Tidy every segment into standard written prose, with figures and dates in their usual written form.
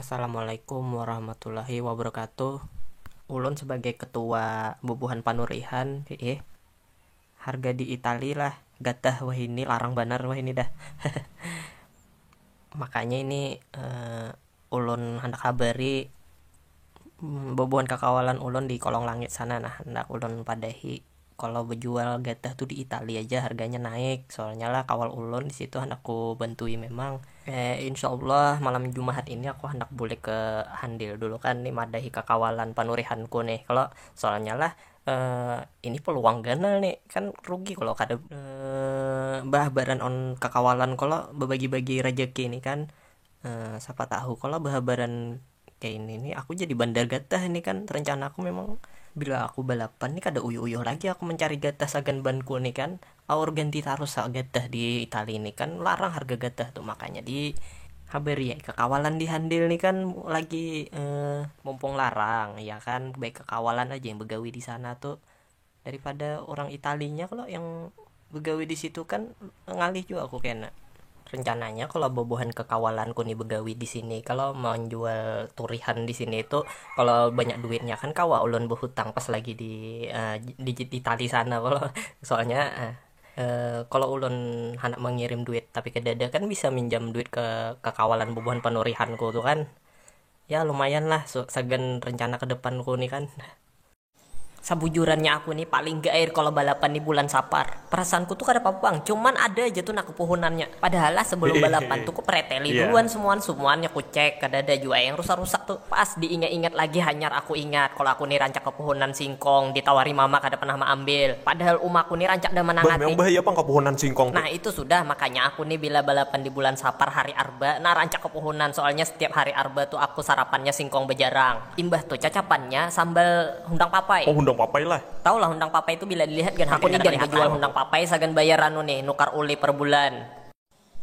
Assalamualaikum warahmatullahi wabarakatuh. Ulun sebagai ketua bubuhan panurihan, harga di Itali lah, gatah wah ini larang banar wah ini dah. Makanya ini ulun hendak kabari bubuhan kakawalan ulun di kolong langit sana nah hendak ulun padahi kalau bejual gatah tuh di Italia aja harganya naik, soalnya lah kawal ulun di situ hendak ku bantui memang. Insya Allah malam Jumat ini aku hendak boleh ke Handil dulu kan nih madahi kakawalan panurihanku nih, kalau soalnya lah ini peluang ganal nih kan rugi kalau kada bah baran on kakawalan kalau berbagi-bagi rezeki ini kan. Siapa tahu kalau bahabaran kayak ini nih aku jadi bandar gatah ini kan rencana aku memang bila aku balapan nih kada uyuh-uyuh lagi aku mencari gatah sagan banku nih kan aur ganti tarus sak gatah di Itali ini kan larang harga gatah tuh, makanya di habari ya kekawalan di Handil nih kan lagi mumpung larang ya kan baik kekawalan aja yang begawi di sana tuh daripada orang Italinya kalau yang begawi di situ kan ngalih juga aku kena. Rencananya kalau bobohan kekawalanku nih begawi di sini kalau mau jual turihan di sini itu kalau banyak duitnya kan kawa ulun berhutang pas lagi di Itali sana kalau soalnya kalau ulun hendak mengirim duit tapi ke dada kan bisa minjam duit ke kawalan bobohan penurihanku tuh kan, ya lumayan lah sagan rencana ke depanku nih kan. Sabujurannya aku nih paling gak air kalau balapan di bulan Sapar. Perasaanku tuh kada apa-apa bang, cuman ada aja tuh nak kepuhunannya. Padahal lah sebelum balapan tuh aku preteli duluan Iya. semuanya aku cek, kada ada juga yang rusak-rusak tuh. Pas diingat-ingat lagi hanyar aku ingat kalau aku nih rancak kepuhunan singkong ditawari mama kada pernah mengambil. Padahal aku nih rancak dah Bah, menangati. memang bahaya pang kapuhonan singkong tuh. Nah itu sudah makanya aku nih bila balapan di bulan Sapar hari Arba nah rancak kepuhunan, soalnya setiap hari Arba tuh aku sarapannya singkong bejarang. Imbah tuh cacapannya sambal hundang papai. Oh, hundang papai lah. Tahu lah hundang papai itu bila dilihat kan aku nih gan jual hundang papai sagan bayar anu nih nukar uli per bulan.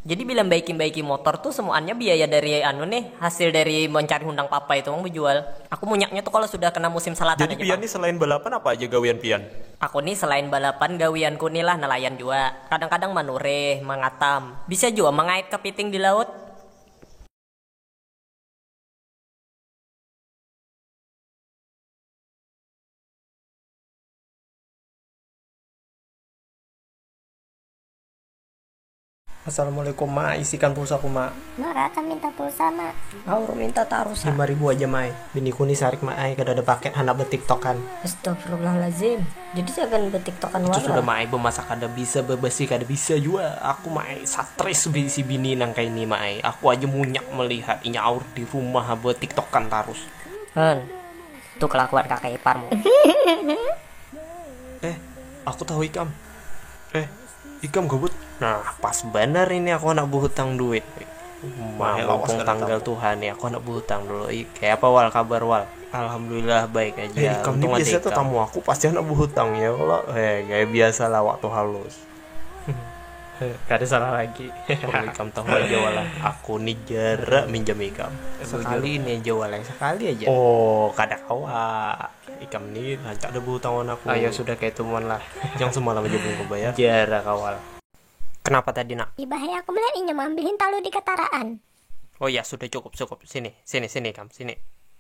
Jadi bila baiki motor tuh semuanya biaya dari anu nih hasil dari mencari hundang papai itu mau jual. Aku munyaknya tuh kalau sudah kena musim salatan Jadi aja pian bang. nih selain balapan apa aja gawean pian? Aku nih selain balapan gawianku nih lah nelayan juga. Kadang-kadang manure, mengatam. Bisa juga mengait kepiting di laut. Assalamualaikum ma, isikan pulsa aku ma. Mak, kakak minta pulsa, Mak. Aur minta taruh 5.000 aja mai. Biniku nih sarik mai kada ada paket hendak betiktokan. Astagfirullahaladzim. Jadi saya akan betiktokan Itu sudah wala. mai bemasak kada bisa bebesi kada bisa juga. Aku mai stres si bini nang kayak ini mai. Aku aja munyak melihat inya aur di rumah buat tiktokan terus. Han, tuh kelakuan kakak iparmu. Aku tahu ikam. Ikam gabut. Nah, pas bener ini aku anak berhutang duit. Mahal, awas Mumpung kada tanggal tahu. Tuhan ya, aku anak berhutang dulu. Kayak apa wal kabar wal? Alhamdulillah baik aja. Ikam nih Untung ada biasa tuh ikam. tamu aku pasti anak berhutang ya kalau kayak biasa lah waktu halus. Gak ada salah lagi. Perlu ikam tahu aja wala. Aku nih jarak minjam ikam. Sekali ini aja wal, sekali aja. Oh, kada kawa. Ikam nih rancak ada berhutang aku. Ayo sudah kayak temuan lah. Yang semalam aja belum kebayar. Jarak awal. Kenapa tadi nak? Ibahaya aku melihat inya mengambilin talu di ketaraan. Oh ya sudah cukup. Sini kam sini.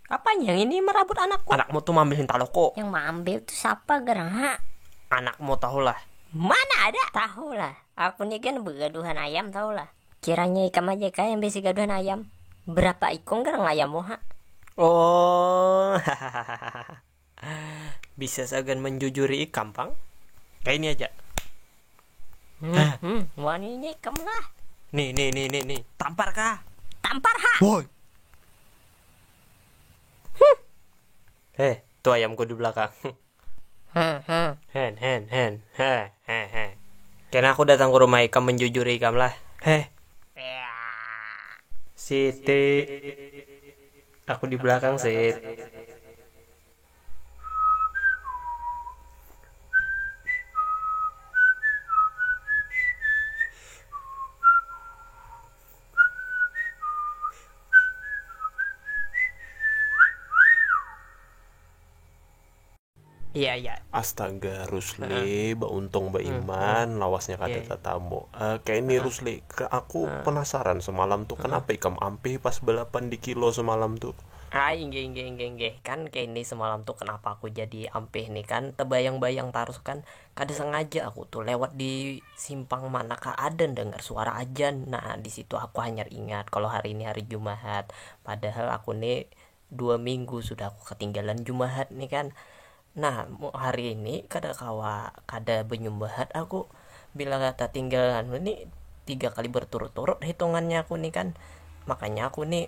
Apanya yang ini merabut anakku? Anakmu tuh ngambilin taloko. Yang mengambil tuh siapa gerang, ha? Anakmu tahulah. Mana ada? Tahu lah. Aku nih kan begaduhan ayam, tahu lah. Kiranya ikam aja kah yang besi gaduhan ayam. Berapa ikong gerang ayammu, ha? Oh, bisa sagan menjujuri ikam pang? Kayak ini aja. Waninya ikam lah. Nih. Tampar kah? Tampar, ha? Woi, Tuh ayamku di belakang. Hen. Karena aku datang ke rumah ikam menjujuri ikam lah. Ya. Siti. Aku di belakang Sit. Iya iya. Astaga, Rusli, Mbak Untung, Mbak Iman, lawasnya kada Iya. tatamu. Kayak ini Rusli, aku penasaran semalam tuh kenapa ikam ampe pas balapan di kilo semalam tuh. Inggih. Kan kayak ini semalam tuh kenapa aku jadi ampeh nih kan terbayang-bayang terus kan kada sengaja aku tuh lewat di simpang manakah ada dengar suara ajan. Nah, di situ aku hanya ingat kalau hari ini hari Jumat. Padahal aku nih 2 minggu sudah aku ketinggalan Jumat nih kan. Nah, hari ini kada benyumbahat aku bila kata tinggalan ini 3 kali berturut-turut hitungannya aku nih kan. Makanya aku nih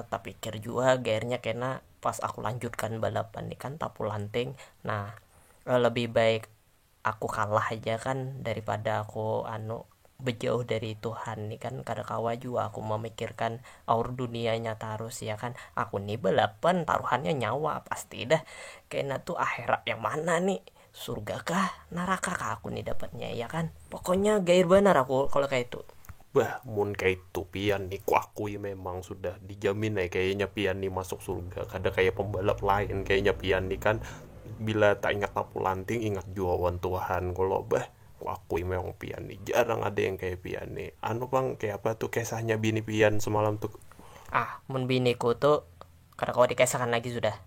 tak pikir juga gairnya karena pas aku lanjutkan balapan nih kan tapu lanting. Nah, lebih baik aku kalah aja kan daripada aku berjauh dari Tuhan nih kan. Kada kawa juga aku memikirkan aur dunianya terus ya kan. Aku nih balapan taruhannya nyawa pasti dah kayaknya tuh akhirat yang mana nih, surga kah neraka kah aku nih dapatnya ya kan. Pokoknya gair benar aku kalau kayak itu. Bah, mun kayak itu Pian nih, ku akui memang sudah dijamin ya kayaknya Pian nih masuk surga. Kada kayak pembalap lain kayaknya Pian nih kan, bila tak ingat tapu lanting ingat juawan Tuhan. Kalau bah, ku akui memang Pian nih jarang ada yang kayak Pian nih. Bang, kayak apa tuh kisahnya bini Pian semalam tuh? Mun biniku tuh kada kawa dikisahkan lagi sudah.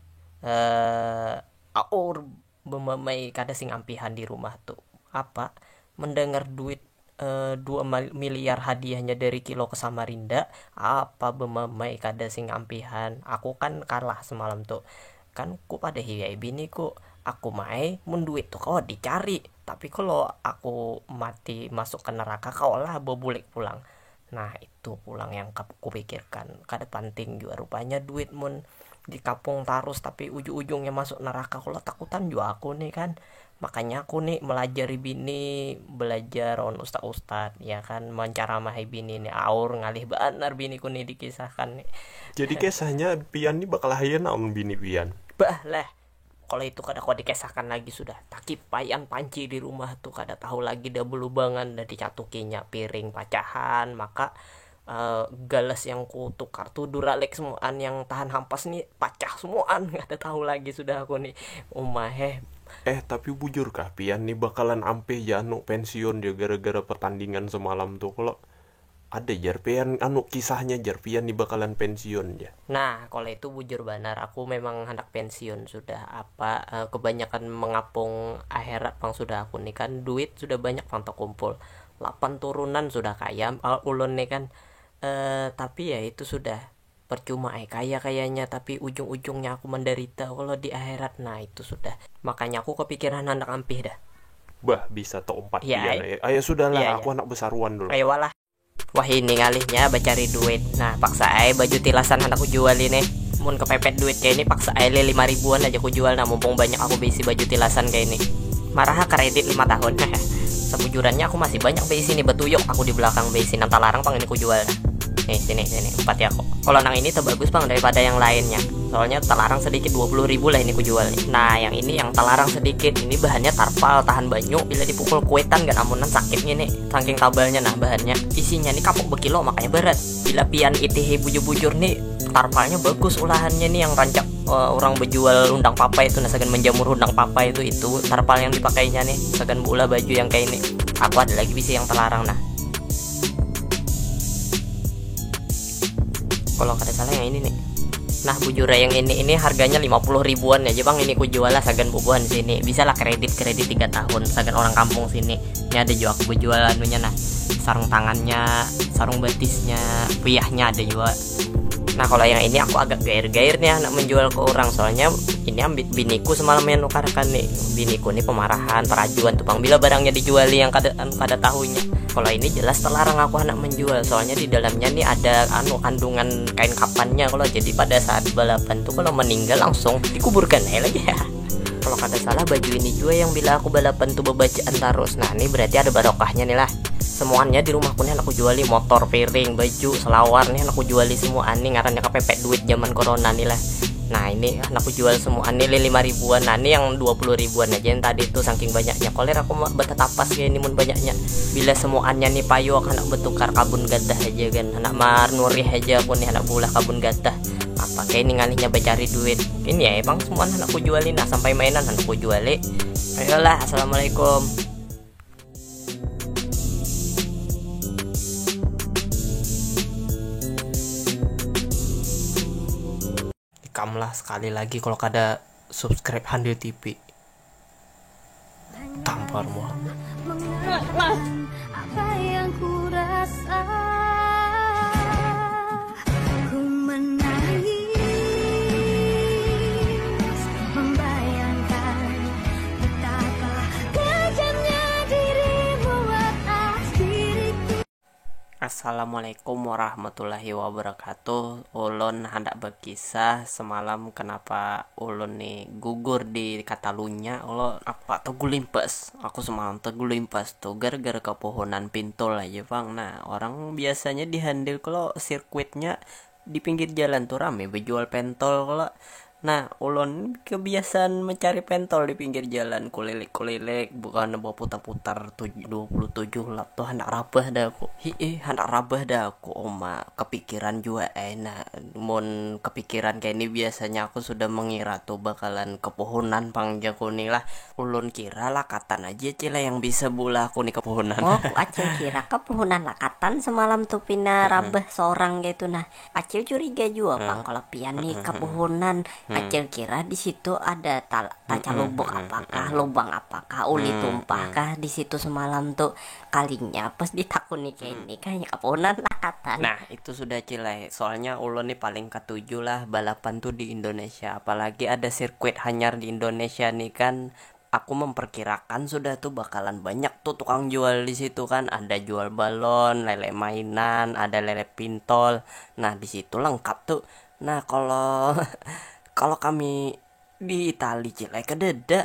Aur memamai kada sing ampihan di rumah tuh apa mendengar duit 2 miliar hadiahnya dari Kilo ke Samarinda. Apa bemamai kada sing ampihan. Aku kan kalah semalam tuh kan ku pada hiai biniku aku mai mun duit tuh kau dicari, tapi kalau aku mati masuk ke neraka kau lah bobulik pulang. Nah, itu pulang yang ku pikirkan kada penting juga rupanya duit mun di kapung tarus tapi ujung-ujungnya masuk neraka. Kalau takutan juga aku nih kan. Makanya aku nih melajari bini, belajar on ustad-ustad ya kan, mencaramahi bini nih aur ngalih benar biniku nih dikisahkan nih. Jadi kisahnya Pian nih bakal hayang naon bini Pian? Bah lah, kalau itu kada kau dikisahkan lagi sudah. Takip payan panci di rumah tuh kada tahu lagi dah belubangan dah dicatukinya piring pacahan. Maka galas yang ku tukar tuh Duralex semuaan yang tahan hampas nih pacah semuaan. Kada tahu lagi sudah aku nih. Tapi bujur kah Pian nih bakalan ampe ya pensiun dia gara-gara pertandingan semalam tuh. Kalau ada jar Pian kisahnya jar Pian nih bakalan pensiun ya. Nah, kalau itu bujur benar aku memang hendak pensiun sudah kebanyakan mengapung akhirat bang sudah aku nih kan duit sudah banyak bang kumpul 8 turunan sudah kaya ulun nih kan. Tapi ya itu sudah percuma kayaknya tapi ujung-ujungnya aku menderita kalau di akhirat. Nah, itu sudah makanya aku kepikiran hendak ampih dah. Bah, bisa tok 4 Ya, Pian. Ayo sudahlah, iya. aku anak besaruan dulu. Ayo walah. Wah, ini ngalihnya bacari duit. Nah, paksa baju tilasan hendak aku jual ini. Mun kepepet duit kayak ini paksa 5 ribuan aja aku jual. Nah, mumpung banyak aku bisi baju tilasan kayak ini. Marah kredit 5 tahun. Sebujurannya aku masih banyak bisi nih betuyuk aku di belakang bisi nanti larang pang ini ku jual. Nih, sini 4 ya kok. Kalau nang ini terbagus bang daripada yang lainnya. Soalnya telarang sedikit 20.000 lah ini ku jual nih. Nah, yang ini yang telarang sedikit. Ini bahannya tarpal tahan banyu bila dipukul kuetan gak amunan sakitnya nih. Saking tabalnya nah bahannya. Isinya nih kapok berkilo makanya berat. Bila pian itihi bujur-bujur nih tarpalnya bagus ulahannya nih yang rancak orang berjual undang papa itu nasagan menjamur undang papa itu tarpal yang dipakainya nih sagan bola baju yang kayak ini. Aku ada lagi bisa yang telarang nah. Kalau kada salah yang ini nih. Nah, bujura yang ini harganya 50 ribuan aja bang. Ini ku jual lah sagan bubuhan sini. Bisa lah kredit 3 tahun sagan orang kampung sini. Ini ada juga aku jual anunya nah. Sarung tangannya, sarung betisnya, piyahnya ada juga. Nah, kalau yang ini aku agak gair-gair nih nak menjual ke orang. Soalnya ini biniku semalam yang nukarkan nih. Biniku nih pemarahan, perajuan tuh bang. Bila barangnya dijuali yang kada tahunya. Kalau ini jelas terlarang aku anak menjual. Soalnya di dalamnya nih ada kandungan kain kapannya. Kalau jadi pada saat balapan tuh kalau meninggal langsung dikuburkan lagi ya. Kalau kada salah baju ini juga yang bila aku balapan tuh bebacaan terus. Nah, ini berarti ada barokahnya nih lah. Semuanya di rumahku nih aku juali motor, piring, baju, selawar nih aku juali semua ani ngarannya kepepet duit zaman corona nih lah. Nah ini aku jual semua ini 5 ribuan. Nah ini yang 20 ribuan aja yang tadi tuh saking banyaknya koler aku betet tapas kayak ini mun banyaknya. Bila semuanya nih payu akan anak bertukar kabun gatah aja kan. Anak mar nurih aja aku nih anak bulah kabun gatah. Apa kayak ini ngalihnya becari duit. Ini ya emang semua anakku jualin. Nah sampai mainan anakku jualin. Ayolah, assalamualaikum. Kamlah sekali lagi kalau kada subscribe Handil TV. Tampar Muhammad. Apa yang ku rasa, ku menangis membayangkan betapa kejamnya dirimu atas diriku. Assalamualaikum warahmatullahi wabarakatuh. Ulun hendak berkisah semalam kenapa ulun nih gugur di Katalunya. Ulo apa tuh gulimpas. Aku semalam tuh gulimpas tuh gara-gara kepohonan pintol aja bang. Nah orang biasanya dihandle kalau sirkuitnya di pinggir jalan tuh rame berjual pentol kalau. Nah, ulun kebiasaan mencari pentol di pinggir jalan, kulilik bukan bawa putar-putar 27 lap tuh hendak rabah dah aku. Hendak rabah dah aku, oma kepikiran juga enak. Mun kepikiran kayak ini biasanya aku sudah mengira tuh bakalan kepohonan pangjang kuning lah. Ulun kira lakatan aja cila yang bisa bulah aku nih kepohonan. Oh, aku acil kira kepohonan lakatan semalam tuh pina rabah seorang gitu. Nah, acil curiga juga bang kalau pian nih kepohonan. Acil kira di situ ada taca lubuk apakah, lubang apakah, uli tumpah kah di situ semalam tuh. Kalinya pas ditakuni kayak ini kayaknya kepohonan lakatan. Nah itu sudah cilai. Soalnya ulun nih paling ketujuh lah balapan tuh di Indonesia. Apalagi ada sirkuit hanyar di Indonesia nih kan. Aku memperkirakan sudah tuh bakalan banyak tuh tukang jual di situ kan. Ada jual balon, lele mainan, ada lele pintol. Nah di situ lengkap tuh. Nah kalau kalau kami di Itali cilai kededa,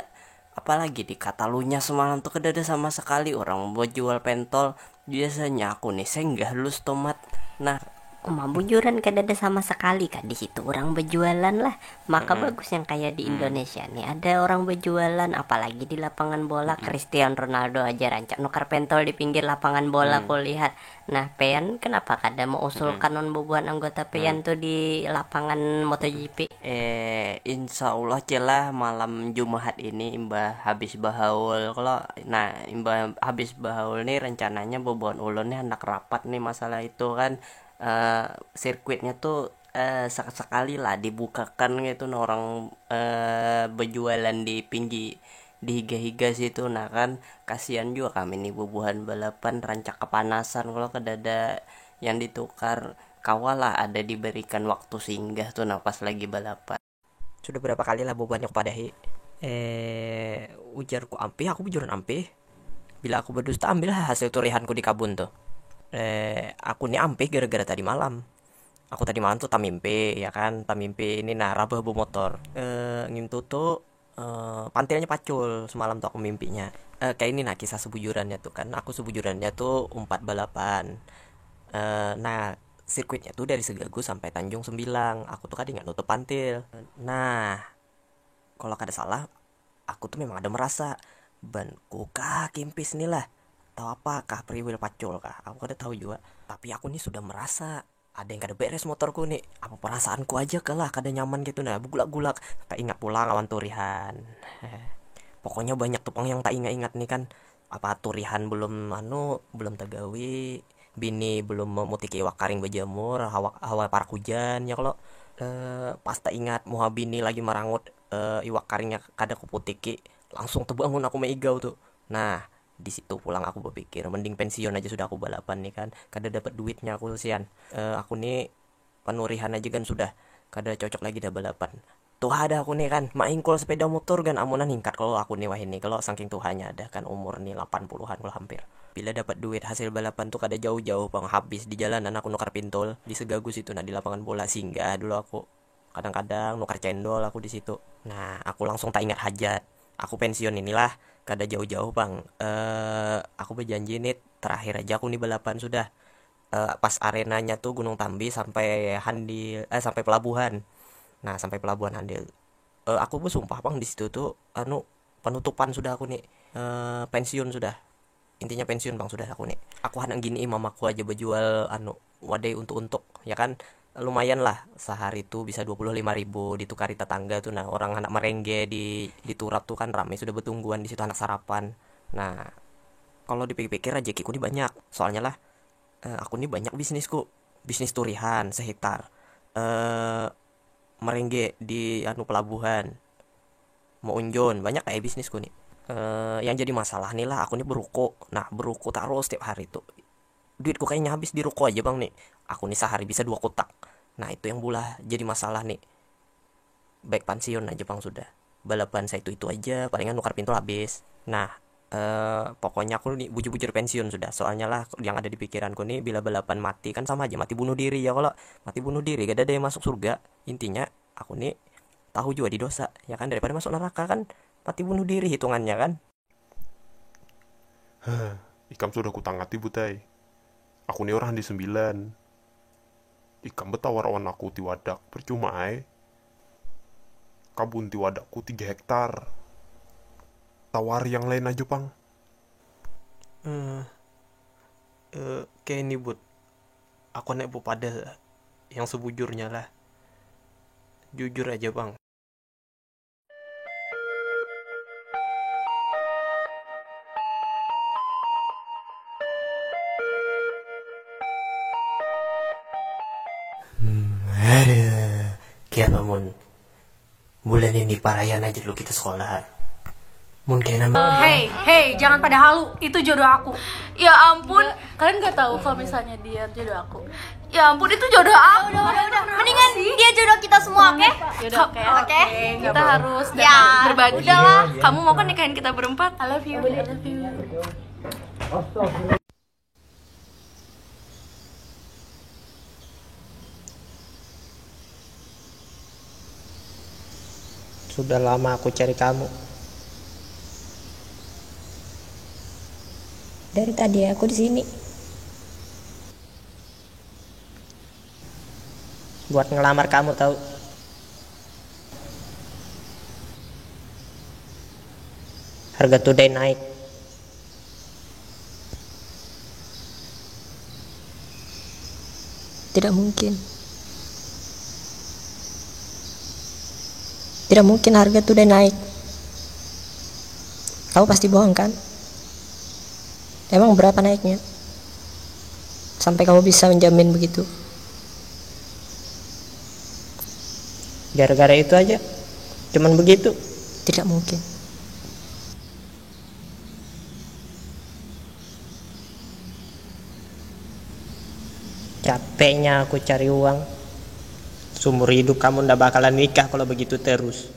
apalagi di Katalunya semalam tuh kededa sama sekali orang buat jual pentol. Biasanya aku nih senggah lus tomat. Nah Uma bujuran kada ada sama sekali kan di situ orang berjualan lah. Maka bagus yang kayak di Indonesia nih ada orang berjualan, apalagi di lapangan bola. Cristiano Ronaldo aja rancak nukar pentol di pinggir lapangan bola aku lihat. Nah Pean kenapa kada mau usulkan non bubuhan anggota Pean tuh di lapangan MotoGP? Insya Allah celah malam Jumat ini imbah habis bahaul. Kalau nah imbah habis bahaul nih rencananya boboan ulun nih hendak rapat nih masalah itu kan. Sirkuitnya tuh sekali lah dibukakan gitu. Nah orang berjualan di pinggir di higa-higa situ. Nah kan kasihan juga kami nih bubuhan balapan rancak kepanasan kalau kedada yang ditukar. Kawal lah ada diberikan waktu singgah tuh nah pas lagi balapan. Sudah berapa kali lah bubuhan yang padahi ujarku ampih, aku bujuran ampih. Bila aku berdusta ambillah hasil turihanku di kabun tuh. Aku nih ampih gara-gara tadi malam. Aku tadi malam tuh tak mimpi ya kan, tak mimpi ini nah rabah bu motor. Ngintu tuh pantilnya pacul semalam tuh aku mimpinya. Kayak ini nah kisah sebujurannya tuh kan. Aku sebujurannya tuh umpat balapan. Nah sirkuitnya tuh dari Segagus sampai Tanjung Sembilang. Aku tuh kadang nggak nutup pantil. Nah kalau kada salah, aku tuh memang ada merasa banku kah kimpis nih lah. Tahu apakah priwil pacul kah? Aku kada tahu juga. Tapi aku nih sudah merasa ada yang kada beres motorku nih. Apa perasaanku aja kalah kada nyaman gitu nah. Gulak-gulak. Tak ingat pulang awan turihan. Pokoknya banyak tukang yang tak ingat-ingat nih kan. Apa turihan belum tagawi. Bini belum memutiki iwak karing berjamur. Hawa parak hujan ya kalau. Pas tak ingat muha bini lagi merangut iwak karingnya kada kuputiki. Langsung terbangun aku meigau tuh. Nah di situ pulang aku berpikir mending pensiun aja sudah aku balapan nih kan, kada dapat duitnya aku sian. Aku nih penurihan aja kan sudah kada cocok lagi dah balapan. Tuh ada aku nih kan maingkul sepeda motor kan amunan hingkat kalau aku nih wah ini kalau saking tuhannya ada kan umur nih 80-an kalau hampir. Bila dapat duit hasil balapan tuh kada jauh-jauh bang, habis di jalanan aku nukar pintol di Segagus itu nah di lapangan bola singgah dulu aku. Kadang-kadang nukar cendol aku di situ. Nah aku langsung tak ingat hajat. Aku pensiun inilah kada jauh-jauh bang. Aku berjanji nih terakhir aja aku nih balapan sudah. Pas arenanya tuh Gunung Tambi sampai sampai pelabuhan. Nah sampai pelabuhan Handil. Aku pun sumpah bang di situ tuh penutupan sudah aku nih, pensiun sudah, intinya pensiun bang sudah aku nih. Aku hendak gini mamaku aja berjual wadai untuk ya kan, lumayan lah sehari tuh bisa 25.000 ditukari tetangga tuh. Nah orang anak merengge di turap tuh kan ramai sudah bertungguan di situ anak sarapan. Nah kalau dipikir-pikir rezekiku ini banyak soalnya lah, aku ini banyak bisnis turihan sehektar, merengge di pelabuhan mau unjon banyak kayak bisnisku nih. Yang jadi masalah nih lah aku nih beruko. Nah beruko taruh setiap hari tuh duitku kayaknya habis di ruko aja bang nih. Aku nih sehari bisa 2 kotak. Nah itu yang bulah jadi masalah nih. Baik pensiun aja bang sudah. Balapan saya itu aja palingan nukar pintu habis. Nah pokoknya aku nih bujur-bujur pensiun sudah. Soalnya lah yang ada di pikiranku nih bila balapan mati kan sama aja mati bunuh diri ya. Kalau mati bunuh diri gak ada yang masuk surga. Intinya aku nih tahu juga di dosa ya kan, daripada masuk neraka kan mati bunuh diri hitungannya kan. Ikam sudah kutangati butai. Aku nih orang di 9. Ikam betawar awan aku ti wadak percuma kabun ti wadakku 3 hektar. Tawar yang lain aja pang. Kayak ini but, aku nek bu pada yang sebujurnya lah, jujur aja bang. Aduh, kian mun bulan ini parayan aja dulu kita sekolah. Mungkin Hey, jangan pada halu. Itu jodoh aku. Ya ampun, kalian gak tahu kalau misalnya dia jodoh aku. Ya ampun, itu jodoh aku. Udah. Mendingan dia jodoh kita semua, oke? Yaudah, oke. Kita harus berbagi. Udahlah. Kamu mau kan nikahin kita berempat? I love you. sudah lama aku cari kamu. Dari tadi aku di sini. Buat ngelamar kamu tahu. Harga today naik. Tidak mungkin. Tidak mungkin harga today naik. Kamu pasti bohong kan? Emang berapa naiknya? Sampai kamu bisa menjamin begitu? Gara-gara itu aja? Cuman begitu? Tidak mungkin. Capeknya aku cari uang. Seumur hidup kamu ndak bakalan nikah kalau begitu terus.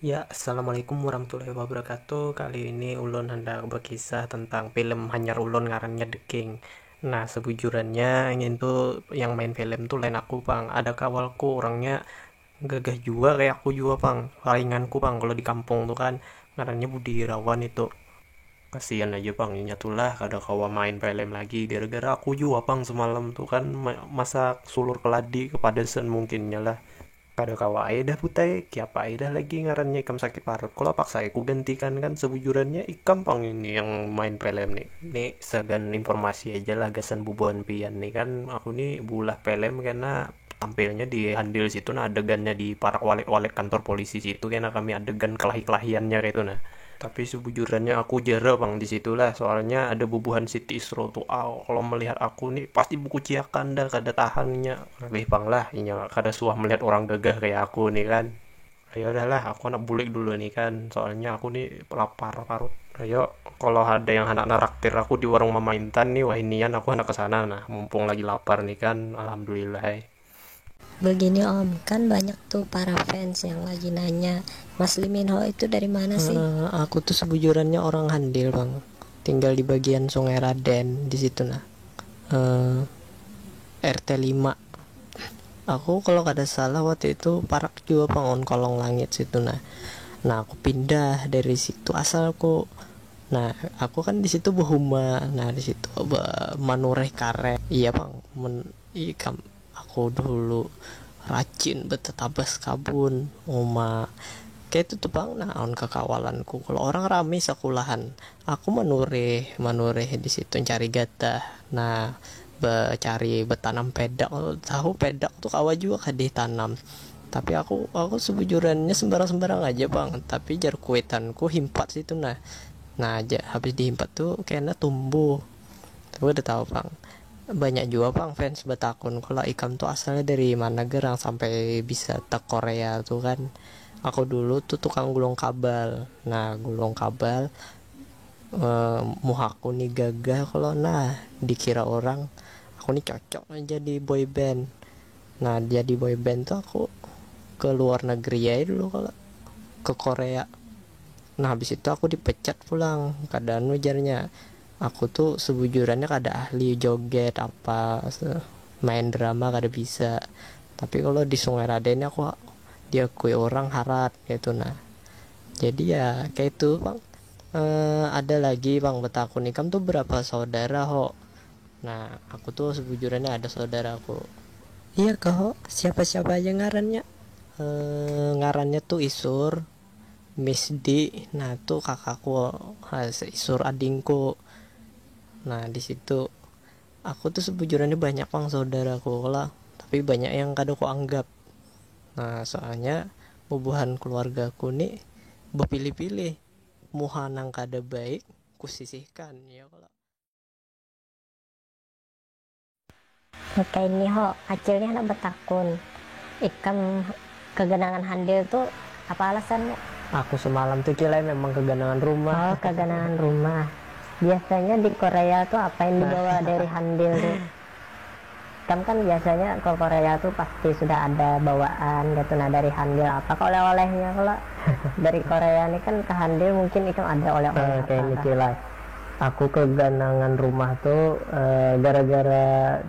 Ya, assalamualaikum warahmatullahi wabarakatuh. Kali ini ulun hendak berkisah tentang film Hanyar Ulun ngarannya The King. Nah, sebujurannya ingin tuh yang main film tuh lain aku bang. Ada kawalku orangnya gagah juga kayak aku juga bang. Sainganku bang kalau di kampung tuh kan ngarannya Budi Irawan itu. Kasian aja bang, nyatulah kada kawa main film lagi gara-gara aku juga bang semalam tuh kan masak sulur keladi kepada sen mungkinnya lah. Kada kawa aida putai kiapa aida lagi ngarannya ikam sakit parut. Kalau paksa aku gantikan kan sebujurannya ikam pang ini yang main film nih. Nih segan informasi aja lah gasan bubuan pian nih kan aku nih bulah film karena tampilnya di handil situ nah adegannya di parak walek-walek kantor polisi situ karena kami adegan kelahi-kelahiannya kayak itu nah. Tapi sebujurannya aku jera bang di situlah soalnya ada bubuhan Siti Isro tuh kalau melihat aku nih pasti buku ciakan dah kada tahannya lebih bang lah inya kada suah melihat orang gagah kayak aku nih kan. Ayo udahlah aku nak bulik dulu nih kan soalnya aku nih lapar parut. Ayo kalau ada yang anak naraktir aku di warung Mama Intan nih wah inian aku anak kesana nah mumpung lagi lapar nih kan alhamdulillah. Begini om, kan banyak tuh para fans yang lagi nanya Mas Lee Min Ho itu dari mana sih? Aku tuh sebujurannya orang Handil bang, tinggal di bagian Sungai Raden di situ nah, RT 5. Aku kalau kada salah waktu itu parak juga bangun kolong langit situ. Nah aku pindah dari situ asalku. Nah aku kan di situ behuma. Nah di situ manureh karet. Iya bang, ikam aku dulu rajin betetabas kabun oma kayak itu tuh bang. Nah on kekawalanku kalau orang rame sekulahan aku manureh di situ cari gatah. Nah cari betanam pedak. Tahu pedak tuh kawa juga kadih tanam, tapi aku sebujurannya sembarang aja bang. Tapi jar kuetanku himpat situ. Nah aja habis dihimpat tuh kayaknya tumbuh. Tapi udah tahu bang, banyak juga bang fans betakun kalau ikam tuh asalnya dari mana gerang sampai bisa ke Korea tuh kan. Aku dulu tuh tukang gulung kabel. Nah gulung kabel muhaku nih gagah kalau dikira orang aku nih cocok jadi boy band. Nah jadi boy band tuh aku ke luar negeri ya dulu kalau ke Korea. Nah habis itu aku dipecat pulang keadaan ujarnya. Aku tuh sebujurannya kada ahli joget apa main drama kada bisa. Tapi kalau di Sungai Raden aku diakui orang harat gitu. Nah jadi ya kayak itu bang. Ada lagi bang betakun ikam tuh berapa saudara ho. Nah aku tuh sebujurannya ada saudaraku. Iya kok siapa aja ngarannya. Ngarannya tuh Isur, Misdi. Nah tuh kakakku, Isur adingku. Nah di situ aku tuh sebujurannya banyak bang saudaraku lah, tapi banyak yang kada ku anggap. Nah soalnya bubuhan keluargaku nih berpilih-pilih muhanang kada baik kusisihkan ya kalau. Oke ini ho hasilnya anak betakun ikam kegenangan handil tuh apa alasannya? Aku semalam tuh kira memang keganangan rumah. Oh kegenangan rumah. Biasanya di Korea tuh apa yang dibawa dari handil tuh? Kan biasanya ke Korea tuh pasti sudah ada bawaan gitu. Nah dari handil apa kok oleh-olehnya kalau dari Korea ini kan ke handil mungkin itu ada oleh-oleh Kayak ini kilai. Aku keganangan rumah tuh gara-gara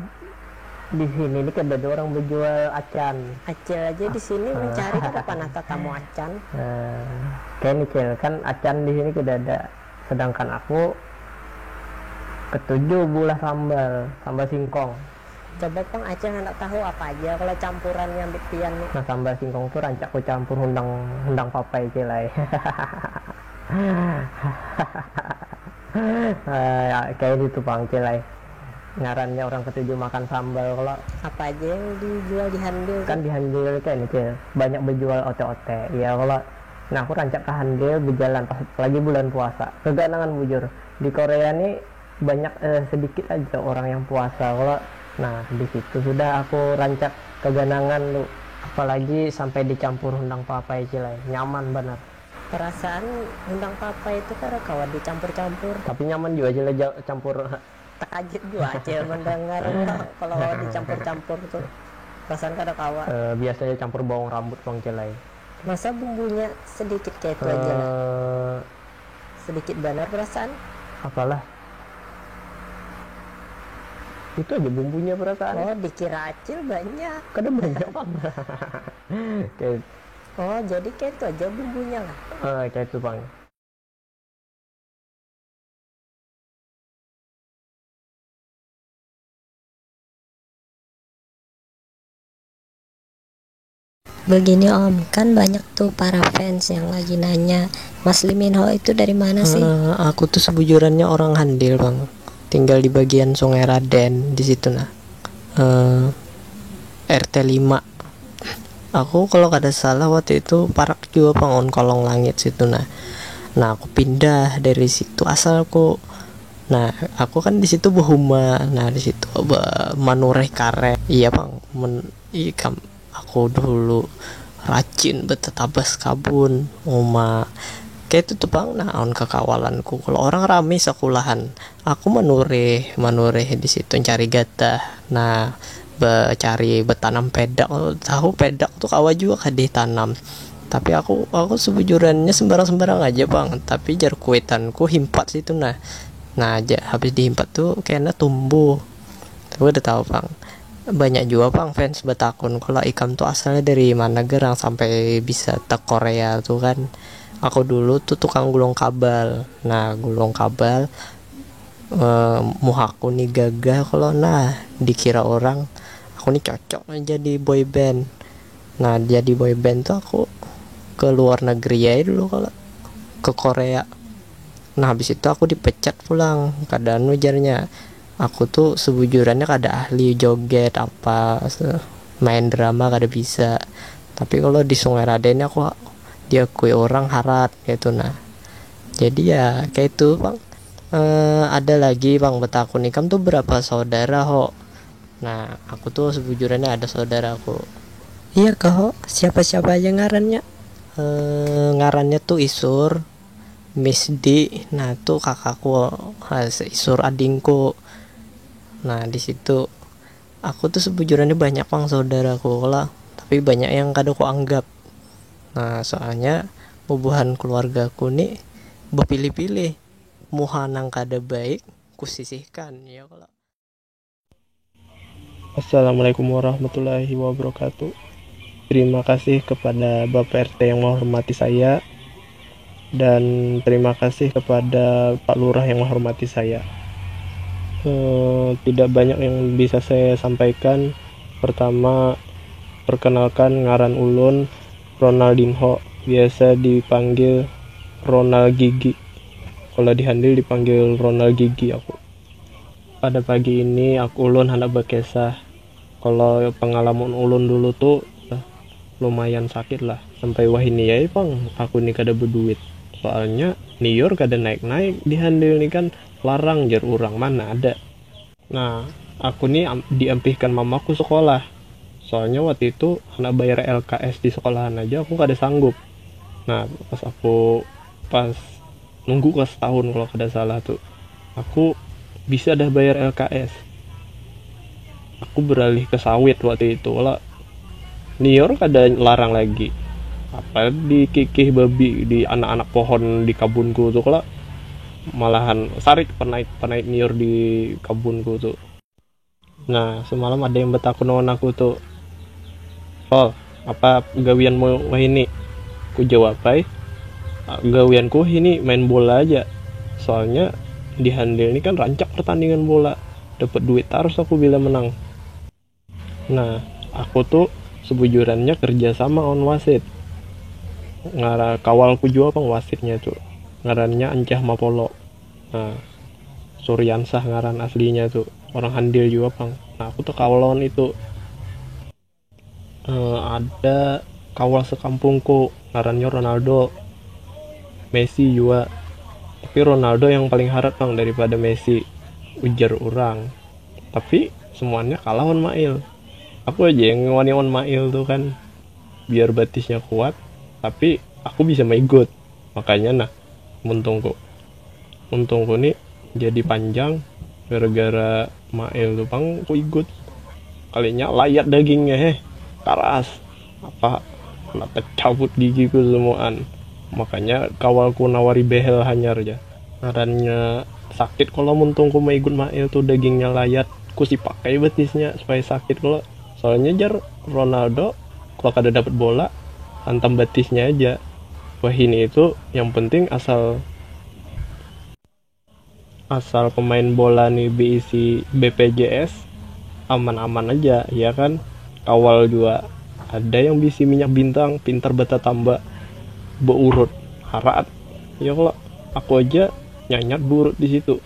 di sini nih kan ada orang berjual acan. Acil aja di sini mencari kenapa nata tamu acan. Kayak ini kan acan di sini udah ada. Sedangkan aku ketujuh bulah sambal singkong. Coba bang Acil nggak tahu apa aja kalau campurannya ambil pian nih. Nah sambal singkong tuh rancakku campur hundang papai cilai. Kayak gitu bang cilai. Ngarannya orang ketujuh makan sambal. Kalau Apa aja yang dijual di handil kan di handil kan ini banyak berjual ote-ote ya kalau. Nah aku rancak ke handil berjalan pas lagi bulan puasa keganangan bujur di Korea nih banyak sedikit aja orang yang puasa kalau. Nah di situ sudah aku rancak keganangan lu, apalagi sampai dicampur hundang papai cilai, nyaman benar. perasaan undang papa itu karena kawan dicampur-campur Tapi nyaman juga aja campur. tak kaget gua aja mendengar kalau dicampur-campur tuh perasaan kada kawan. Biasanya campur bawang rambut bang cilai. Masa bumbunya sedikit kayak itu aja lah. Sedikit benar perasaan. Apalah itu aja bumbunya perasaan. Oh dikira acil banyak. Kadang banyak bang. Kayak Oh jadi kayak itu aja bumbunya lah. kayak itu bang. Begini om, kan banyak tuh para fans yang lagi nanya Mas Lee Min Ho itu dari mana sih? Aku tuh sebujurannya orang Handil bang, tinggal di bagian Sungai Raden di situ nah. RT 5. Aku kalau kada salah waktu itu parak juga bangun kolong langit situ nah. Nah aku pindah dari situ asalku. Nah aku kan di situ behuma. Nah di situ manureh karet. Iya bang, ikam aku dulu rajin betetabas kabun oma kayak itu tuh bang. Nah on kekawalanku kalau orang rame sekulahan aku manureh di situ cari gatah. Nah cari betanam pedak. Tahu pedak tuh kawa juga kadih tanam, tapi aku sebujurannya sembarang aja bang. Tapi jar kuetanku himpat situ nah aja habis dihimpat tuh kayaknya tumbuh. Tapi udah tahu bang, banyak juga pang fans betakun kalau Ikam tuh asalnya dari mana gerang sampai bisa ke Korea tuh kan. Aku dulu tuh tukang gulung kabel. Nah gulung kabel muhaku nih gagah kalau dikira orang aku nih cocok jadi boy band. Nah jadi boy band tuh aku ke luar negeri ya dulu kalau ke Korea. Nah habis itu aku dipecat pulang keadaan ujarnya aku tuh sebujurannya kada ahli joget apa main drama kada bisa, tapi kalau di Sungai Raden aku diakui orang harat gitu. Nah jadi ya kayak itu bang. Ada lagi bang betakun Ikam tuh berapa saudara ho. Nah aku tuh sebujurannya ada saudaraku. Iya kok siapa-siapa aja ngarannya. Ngarannya tuh Isur, Misdi. Nah tuh kakakku, Isur adingku. Nah di situ aku tuh sebujurannya banyak bang saudaraku lah, tapi banyak yang kada ku anggap. Nah soalnya bubuhan keluargaku nih berpilih-pilih, muhanang kada baik kusisihkan ya kalau. Assalamualaikum warahmatullahi wabarakatuh. Terima kasih kepada Bapak RT yang menghormati saya, dan terima kasih kepada Pak Lurah yang menghormati saya. Tidak banyak yang bisa saya sampaikan. Pertama, perkenalkan ngaran ulun Ronaldinho, biasa dipanggil Ronald Gigi. Kalau di handil dipanggil Ronald Gigi aku. Pada pagi ini aku ulun hendak berkisah. Kalau pengalaman ulun dulu tuh lumayan sakit lah, sampai wah ini ya bang aku nih kada berduit. Soalnya nior kada naik-naik di handil nih kan, larang jar urang mana ada. Nah aku nih diampihkan mamaku sekolah, soalnya waktu itu hendak bayar LKS di sekolahan aja aku kada sanggup. Nah pas nunggu kelas tahun kalau kada salah tuh aku bisa dah bayar LKS. Aku beralih ke sawit waktu itu lah, nior kada larang lagi. Apa dikikih babi di anak-anak pohon di kabunku tuh kalau malahan sarik penait nior di kabunku tuh. Nah semalam ada yang betakun lawan aku tuh, "Pol, apa gawianmu wah ini?" Ku jawab, gawianku ini main bola aja. Soalnya di handil ini kan rancak pertandingan bola, dapat duit terus aku bila menang. Nah aku tuh sebujurannya kerja sama on wasit. Kawalku juga bang wasitnya tuh, ngarannya Ancah Mapolo. Nah Suryansah ngaran aslinya tuh, orang handil juga bang. Nah aku tuh kawalon itu. Ada kawal sekampungku ngarannya Ronaldo, Messi juga. Tapi Ronaldo yang paling harap bang daripada Messi, ujar orang. Tapi semuanya kalah on Mail. Aku aja yang ngewani on Mail tuh kan, biar batisnya kuat, tapi aku bisa maigut. Makanya untungku nih jadi panjang gara-gara Mail tuh bang, aku ikut. Kalinya layat dagingnya karas apa kena cabut gigiku semuaan. Makanya kawalku nawari behel hanyar aja. Ngarannya sakit kalau muntungku mau ikut Mail tuh dagingnya layat. Ku sih pakai betisnya supaya sakit kalau. Soalnya jar Ronaldo kalau kada dapat bola hantam betisnya aja. Wah ini itu yang penting asal pemain bola nih BIC BPJS aman-aman aja ya kan. Kawal juga ada yang bisi minyak bintang, pintar bata tambah beurut harat ya. Kalau aku aja nyanyat burut di situ.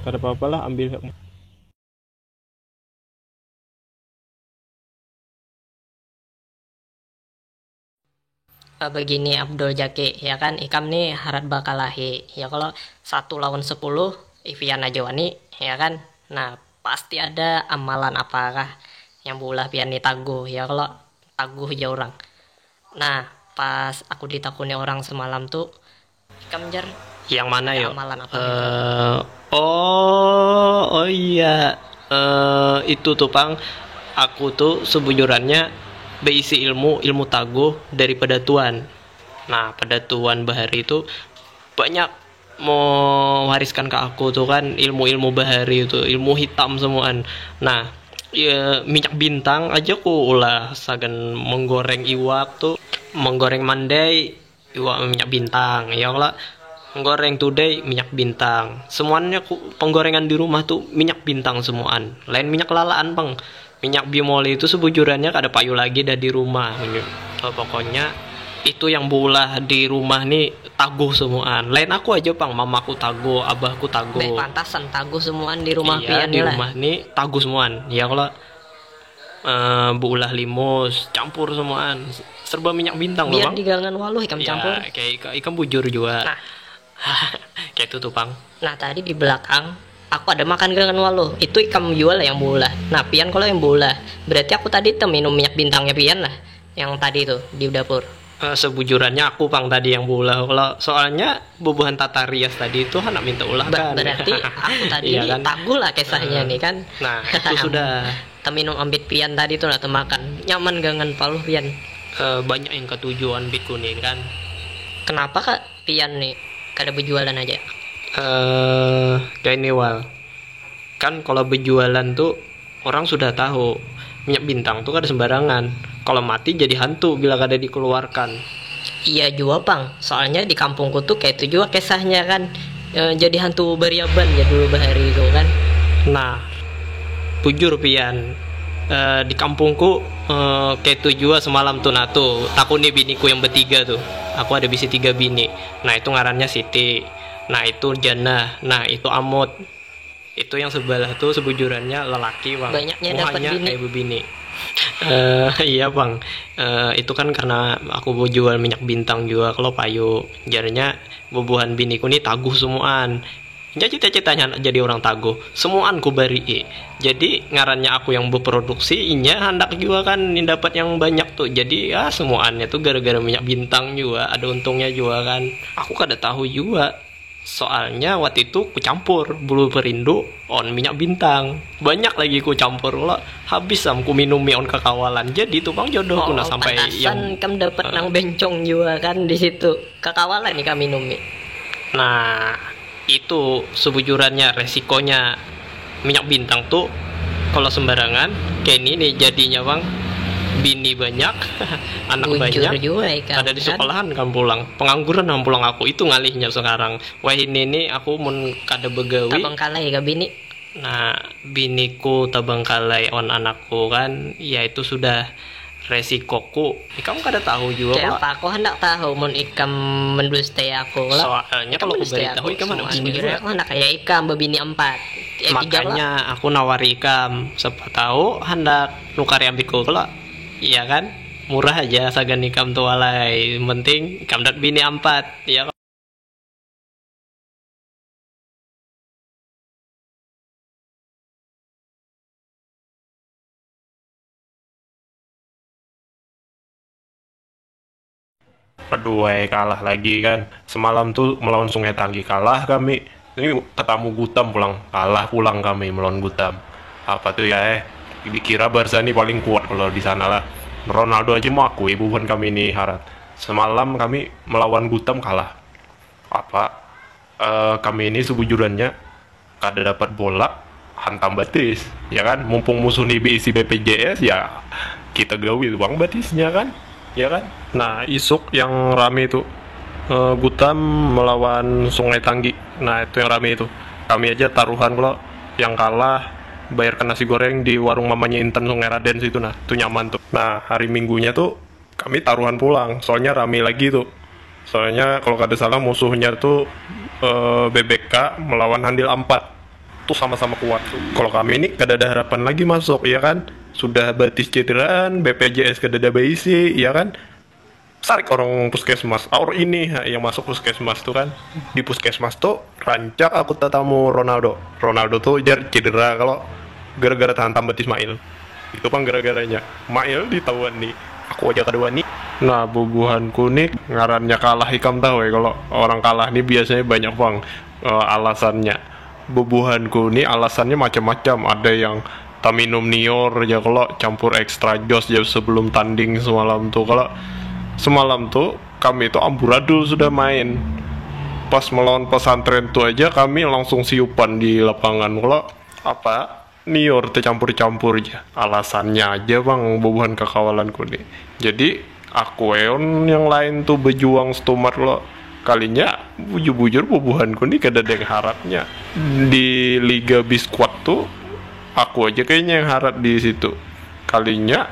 Kada apa-apa lah, ambil hak. Begini Abdul Jaki ya kan, Ikam nih harat bakalahi ya kalau 1 lawan 10 Ivian Najwani ya kan. Nah pasti ada amalan apakah yang bulah pian taguh ya kalau taguh aja orang. Nah pas aku ditakuni orang semalam tuh, Ikam jar Yang mana yo? amalan apa Oh iya, itu tuh pang, aku tuh sebujurannya berisi ilmu taguh dari pedatuan. Nah pedatuan bahari itu banyak mau wariskan ke aku tuh kan ilmu-ilmu bahari itu, ilmu hitam semuaan. Nah, ya, minyak bintang aja ku ulah sagan menggoreng iwak tuh, menggoreng mandai iwak minyak bintang, ya lah menggoreng today minyak bintang. Semuanya penggorengan di rumah tuh minyak bintang semuaan. Lain minyak lalaan bang. Minyak bimoli itu sebujurannya kada payu lagi dah di rumah. Pokoknya itu yang bulah di rumah nih taguh semuaan. Lain aku aja bang, mamaku taguh, abahku taguh. Pantasan taguh semuaan di rumah iya, pian di lah. rumah nih taguh semuaan. Ya kalau buulah limus campur semuaan serba minyak bintang loh Biar bang. digangan waluh ikan Ya, campur. kayak ikan bujur juga. Nah. Kayak itu tuh bang. Nah tadi di belakang aku ada makan gangan waluh. Itu ikan jual yang bulah. Nah pian kalau yang bulah berarti aku tadi minum minyak bintangnya pian lah. Yang tadi tuh di dapur. Sebujurannya aku bang tadi yang bulah. Kalau soalnya bubuhan tata rias tadi itu anak minta ulah kan. Berarti aku tadi Iya ini kan? taguh lah kisahnya nih kan. Nah itu sudah Minum ambit pian tadi tuh nak makan nyaman gangan paluh pian. banyak yang ketujuan bit kuning kan. Kenapa kak pian nih kada berjualan aja? Kayak ini wal. Kan kalau berjualan tuh orang sudah tahu minyak bintang tuh kada sembarangan. Kalau mati jadi hantu bila kada dikeluarkan. Iya juga bang. Soalnya di kampungku tuh kayak itu juga kisahnya kan. Jadi hantu beriaban ya dulu bahari itu kan. Nah, bujur pian di kampungku kayak itu juga semalam tuh tuh takut nih biniku yang bertiga tuh. Aku ada bisi 3 bini. Nah itu ngarannya Siti. Nah itu Jannah. Nah itu Amut. Itu yang sebelah tuh sebujurannya lelaki bang. Banyaknya dapat Muhanya bini. kayak bebini. Iya bang. Itu kan karena aku mau jual minyak bintang juga kalau payu. Jadinya bubuhan biniku nih taguh semuaan. Jadi cita-citanya jadi orang taguh. Semuaan ku bari. Jadi ngarannya aku yang berproduksi, inya hendak juga kan dapat yang banyak tuh. Jadi ya semuanya tuh gara-gara minyak bintang juga. Ada untungnya juga kan. Aku kada tahu juga. Soalnya waktu itu ku campur bulu perindu on minyak bintang. Banyak lagi ku campur lah. Habis sam ku minumi on kekawalan. Jadi tuh bang jodoh ku sampai yang kamu dapat nang bencong juga kan di situ. Kekawalan nih kami minumi. Nah, itu sebujurannya resikonya minyak bintang tuh kalau sembarangan kayak ini nih jadinya bang, bini banyak anak Bujur banyak juga ikan, ada di kan? sekolahan kan pulang pengangguran kan pulang aku itu ngalihnya sekarang. Wah ini aku mun kada begawi Abang kalah ya bini. nah biniku tabang kalai on anakku kan ya itu sudah resikoku. Kamu kada tahu juga Kayak Pak. apa aku hendak tahu mun ikam menduste aku lah. Soalnya kalau aku beritahu ikan mana bisa juga. Aku hendak kayak ikam bebini 4. Makanya aku nawari ikam siapa tahu hendak nukari ambiku kalau iya kan murah aja sagan ikam tuh alai penting ikam dat bini 4 ya. Aduh, kalah lagi kan. Semalam tuh melawan Sungai Tanggi kalah kami. Ini ketemu Gutam kalah pulang kami melawan Gutam. Apa tuh ya dikira Barca ini paling kuat kalau di sana lah. Ronaldo aja mau akui bukan kami ini harat. Semalam kami melawan Gutam kalah. Kami ini sebujurannya kada dapat bola hantam batis, ya kan? Mumpung musuh nih isi BPJS ya kita gawi bang batisnya kan. Ya kan? Nah, isuk yang rame itu Gutam melawan Sungai Tanggi. Nah, itu yang rame itu. Kami aja taruhan kalau yang kalah bayar nasi goreng di warung mamanya Intan Sungai Raden situ nah. Itu nyaman tuh. Nah, hari Minggunya tuh kami taruhan pulang. Soalnya rame lagi tuh. Soalnya kalau kada salah musuhnya tuh BBK melawan Handil 4. Tuh sama-sama kuat tuh. Kalau kami ini kada ada harapan lagi masuk, ya kan? Sudah batis cederaan, BPJS kada ada baisi, ya kan? Sarik orang puskesmas. Aur ini yang masuk puskesmas tuh kan. Di puskesmas tuh rancak aku tetamu Ronaldo. Ronaldo tuh jar cedera kalau gara-gara hantam batis Mail. Itu kan gara-garanya. Mail ditawan nih. Aku aja kada wani. Nah, bubuhanku nih ngarannya kalah ikam tahu ya. Kalau orang kalah nih biasanya banyak bang alasannya. Bubuhanku nih alasannya macam-macam. Ada yang tak minum nior ya kalau campur extra jos ya sebelum tanding semalam tuh. Kalau semalam tuh kami itu amburadul sudah main. pas melawan pesantren tuh aja kami langsung siupan di lapangan. Kalau apa nior tercampur-campur aja. Alasannya aja bang bubuhan kekawalanku nih. Jadi aku eon yang lain tuh berjuang setumat lo. Kalinya bujur-bujur bubuhanku nih kada ada yang harapnya. Di Liga Biskuat tuh aku aja kayaknya yang harap di situ. Kalinya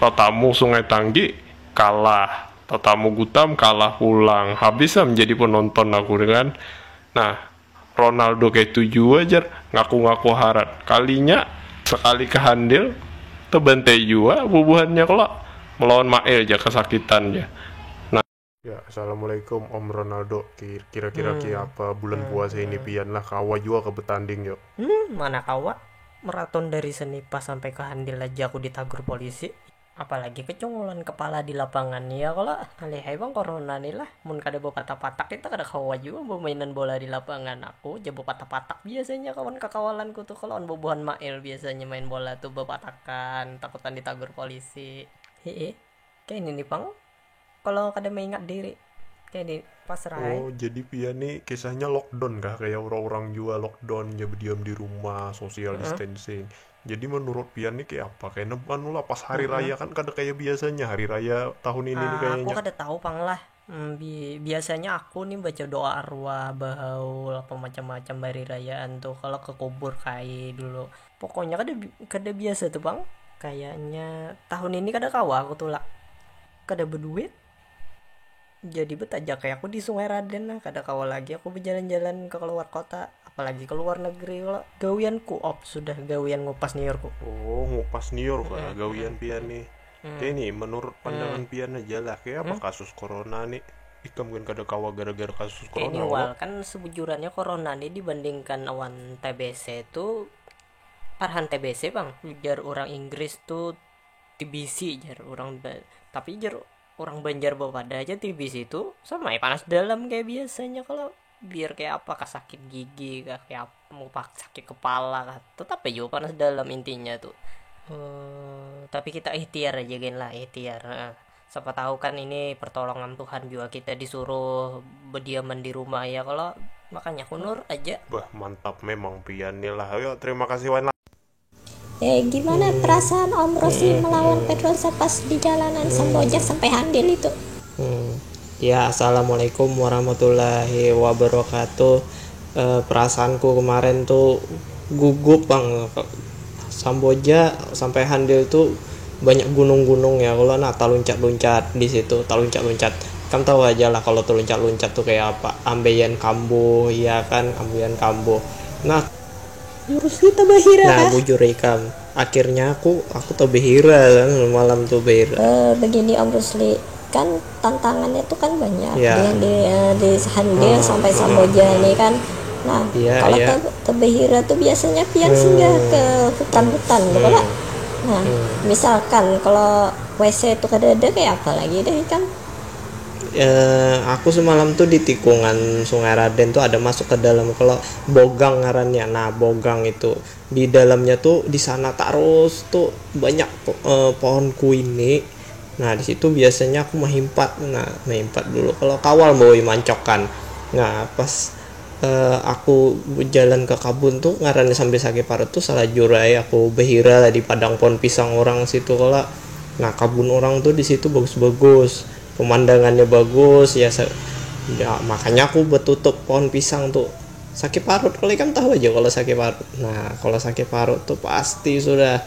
Tatamu Sungai Tanggi kalah, Tatamu Gutam kalah pulang. Habis menjadi penonton aku kan. Nah, Ronaldo kayak tujuh aja ngaku-ngaku harap. Kalinya sekali kehandil terbantai juga bubuhannya kalau melawan Mael aja kesakitan ya. Nah, ya assalamualaikum Om Ronaldo. Kira-kira apa bulan puasa ini pian lah kawa juga ke betanding yuk. Mana kawa maraton dari Senipa sampai ke Handil aja aku ditagur polisi. Apalagi kecungulan kepala di lapangan ya. Kalau alihai bang corona nih lah mun kada bawa patak-patak kita kada kawa juga mainan bola di lapangan. Aku jabo patak-patak biasanya kawan kakawalanku tuh kalau on bobohan Mael biasanya main bola tuh bepatakan takutan ditagur polisi. Kayak ini nih bang kalau kada mengingat diri kayak di pasrah. Oh jadi pian nih kisahnya lockdown kah kayak orang-orang juga lockdown ya berdiam di rumah social distancing. Jadi menurut pian nih kayak apa? Kayak nepan lah pas hari raya kan kada kayak biasanya hari raya tahun ini nih kayaknya. Aku kada tahu pang lah. Biasanya aku nih baca doa arwah bahaul apa macam-macam hari rayaan tuh kalau ke kubur kayak dulu. Pokoknya kada biasa tuh bang. Kayaknya tahun ini kada kawa aku tuh lah. Kada berduit. Jadi betajak kayak aku di Sungai Raden lah. Kada kawa lagi aku berjalan-jalan ke keluar kota. Apalagi ke luar negeri lo gawian ku-op sudah gawian ngupas New York. Oh ngupas New York lah gawian pian nih. Kayak nih menurut pandangan pian aja lah kayak apa kasus corona nih ikam mungkin kada kawa gara-gara kasus kayak corona. ini wal kan sebujurannya corona nih dibandingkan awan TBC tuh parhan TBC bang jar orang Inggris tuh TBC jar orang tapi jar orang Banjar bawa pada aja TBC itu sama ya panas dalam kayak biasanya. Kalau biar kayak apa sakit gigi kah kayak mau sakit kepala kah tetap aja panas dalam intinya tuh. Tapi kita ikhtiar aja gen lah ikhtiar. Siapa tahu kan ini pertolongan Tuhan juga kita disuruh berdiaman di rumah ya. Kalau makanya kunur aja. Wah mantap memang pian nih lah. Ayo terima kasih Wan. Gimana perasaan Om Rosli melawan Pedro pas di jalanan Samboja sampai Handil itu? Ya assalamualaikum warahmatullahi wabarakatuh. Perasaanku kemarin tuh gugup bang. Samboja sampai Handil tuh banyak gunung-gunung ya. Kalau tak loncat-loncat di situ, tak loncat-loncat. Kamu tahu aja lah kalau tuh loncat-loncat tuh kayak apa? Ambeien Kambo, ya kan Ambeien Kambo. Nah, Rosli tabahira. Nah, bujur ikam. Akhirnya aku tabahira kan malam tuh bahira. Begini Om Rosli, kan tantangannya tuh kan banyak Ya. di Handil sampai Samboja nih kan. Nah, kalau tabahira tuh biasanya pian singgah ke hutan-hutan gitu lah. Nah, misalkan kalau WC itu kada ada kayak apa lagi deh kan? Aku semalam tuh di tikungan Sungai Raden tuh ada masuk ke dalam kalau bogang ngarannya. Nah bogang itu di dalamnya tuh di sana terus tuh banyak pohon kuini. Nah di situ biasanya aku mahimpat. Nah mahimpat dulu kalau kawal mau mancokan. Nah pas aku berjalan ke kabun tuh ngarannya sampai sakit parut tuh salah jurai aku behira lah di padang pohon pisang orang situ kalau. Nah kabun orang tuh di situ bagus-bagus. Pemandangannya bagus ya, makanya aku betutup pohon pisang tuh sakit parut. Kalau kan tahu aja kalau sakit parut. Nah kalau sakit parut tuh pasti sudah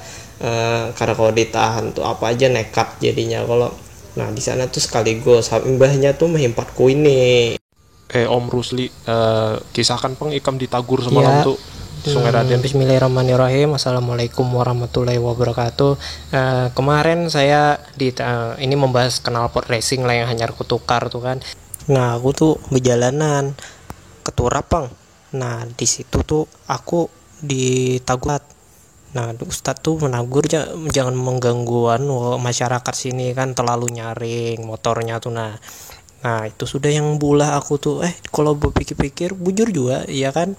karena kalau ditahan tuh apa aja nekat jadinya kalau. Nah di sana tuh sekaligus imbahnya tuh menghempatku ini. Om Rusli kisahkan peng ikam ditagur semalam tuh Sungai Raden. Bismillahirrahmanirrahim. Assalamualaikum warahmatullahi wabarakatuh. Kemarin saya ini membahas knalpot racing lah yang hanya aku tukar tuh kan. Nah aku tuh berjalanan ke Turapang. Nah di situ tuh aku ditagur. Nah Ustadz tuh menagur jangan menggangguan masyarakat sini kan terlalu nyaring motornya tuh. Nah itu sudah yang bulah aku tuh kalau berpikir-pikir bujur juga ya kan.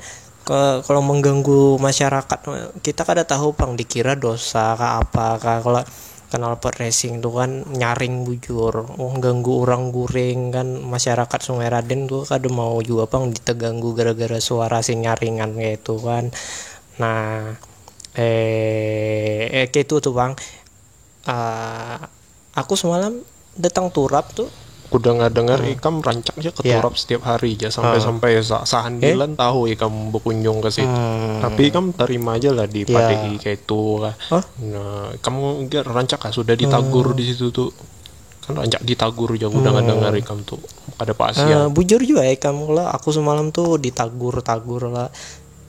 Kalau mengganggu masyarakat kita kada tahu pang dikira dosa kah apa kah. Kalau knalpot racing tuh kan nyaring bujur ganggu orang guring kan masyarakat Sungai Raden tuh kada mau juga bang diteganggu gara-gara suara si nyaringan kayak itu kan. Nah kayak itu tuh bang. Aku semalam datang turap tuh Udah dengar ikam rancaknya ke turap setiap hari aja sampai sahandilan tahu ikam berkunjung ke situ. Tapi ikam terima aja lah di PDI kayak itu lah. Nah, kamu enggak rancak kan sudah ditagur di situ tuh. Kan rancak ditagur aja udah dengar ikam tuh. Ada pasien. Bujur juga kamu lah. Aku semalam tuh ditagur lah.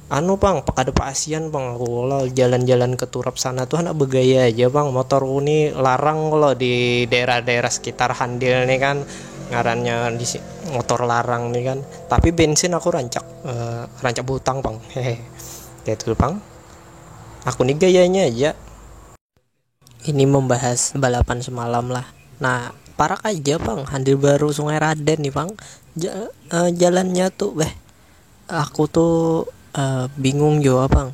Bang, ada pasian bang, aku lah jalan-jalan ke turap sana tuh anak bergaya aja bang, motor ini larang kalau di daerah-daerah sekitar Handil nih kan, ngarannya di motor larang nih kan, tapi bensin aku rancak butang bang, hehe, gitu bang, aku nih gayanya aja. Ini membahas balapan semalam lah. Nah, parak aja bang, Handil Baru Sungai Raden nih bang, jalannya tuh, aku tuh bingung juga bang,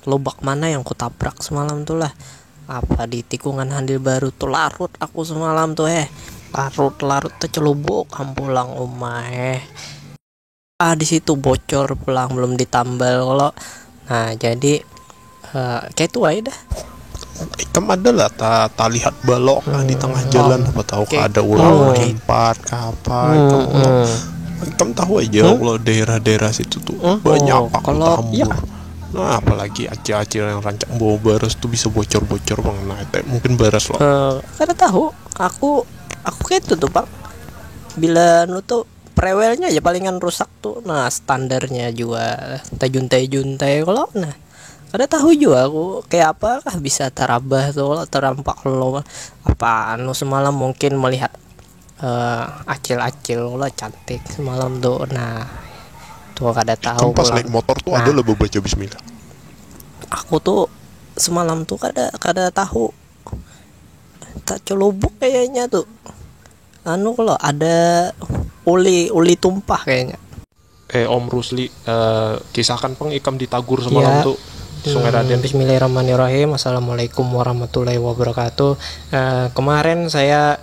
lobak mana yang ku tabrak semalam tuh lah, apa di tikungan Handil Baru tuh larut aku semalam tuh larut tuh celubuk pulang di situ bocor pulang belum ditambal kalau. Nah jadi kayak itu aja dah. Ikam ada lah tak lihat balok di tengah jalan, apa tahu ada ulang lempar ke apa ikam tahu aja kalau daerah-daerah situ tuh banyak kalau nah apalagi acil-acil yang rancak bawa baras tuh bisa bocor-bocor bang. Nah itu mungkin baras loh. Kada tahu aku kayak itu tuh bang, bila nu tuh prewelnya aja palingan rusak tuh. Nah standarnya juga tajuntai kalau nah kada tahu juga aku kayak apakah bisa terabah tuh terampak lo apa semalam mungkin melihat acil-acil lah cantik semalam tuh. Nah tuh kada tahu pas naik motor tuh ada lah baca bismillah. Aku tuh semalam tuh kada tahu tak celubuk kayaknya tuh kalau ada uli tumpah kayaknya. Om Rusli kisahkan peng ikam ditagur semalam tuh Sungai Raden. Bismillahirrahmanirrahim. Assalamualaikum warahmatullahi wabarakatuh. Kemarin saya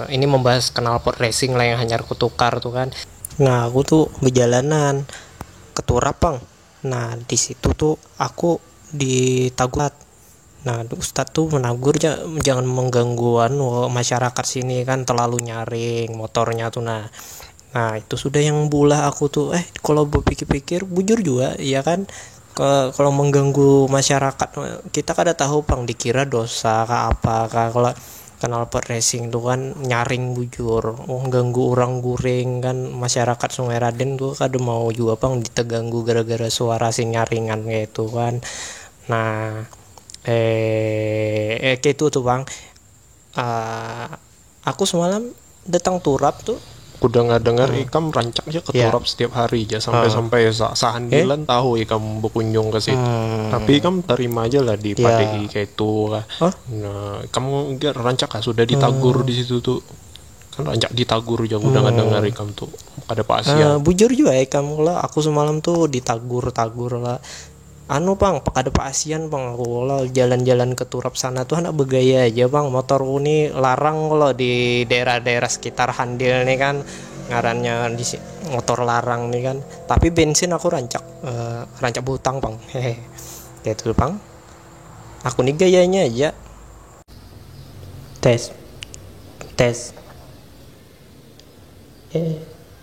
ini membahas knalpot racing lah yang hanya aku tukar tuh kan. Nah aku tuh berjalanan ke turap bang. Nah di situ tuh aku ditagur. Nah Ustadz tuh menagur jangan mengganggu masyarakat sini kan terlalu nyaring motornya tuh. Nah itu sudah yang bulah aku tuh kalau berpikir-pikir bujur juga ya kan. Kalau mengganggu masyarakat kita kada tahu bang, dikira dosa apa kalau knalpot racing tuh kan nyaring bujur ganggu orang guring kan masyarakat Sungai Raden tuh kada mau juga bang diteganggu gara-gara suara si nyaringan kayak itu kan. Nah kayak itu tuh bang. Aku semalam datang turap tuh udah dengar ikam rancaknya ke turap setiap hari aja sampai sahandilan tahu ikam berkunjung ke situ. Tapi ikam terima aja lah di PDI kayak itu lah. Nah kamu enggak rancak kan sudah ditagur di situ tuh. Kan rancak ditagur aja udah dengar ikam tuh ada pasien. Bujur juga kamu lah. Aku semalam tuh ditagur lah. Bang, ada pasian bang, aku lah jalan-jalan ke turap sana tuh anak bergaya aja bang, motor ini larang kalau di daerah-daerah sekitar Handil nih kan, ngarannya di motor larang nih kan, tapi bensin aku rancak butang bang, hehe, gitu bang. Aku nih gayanya aja. Tes.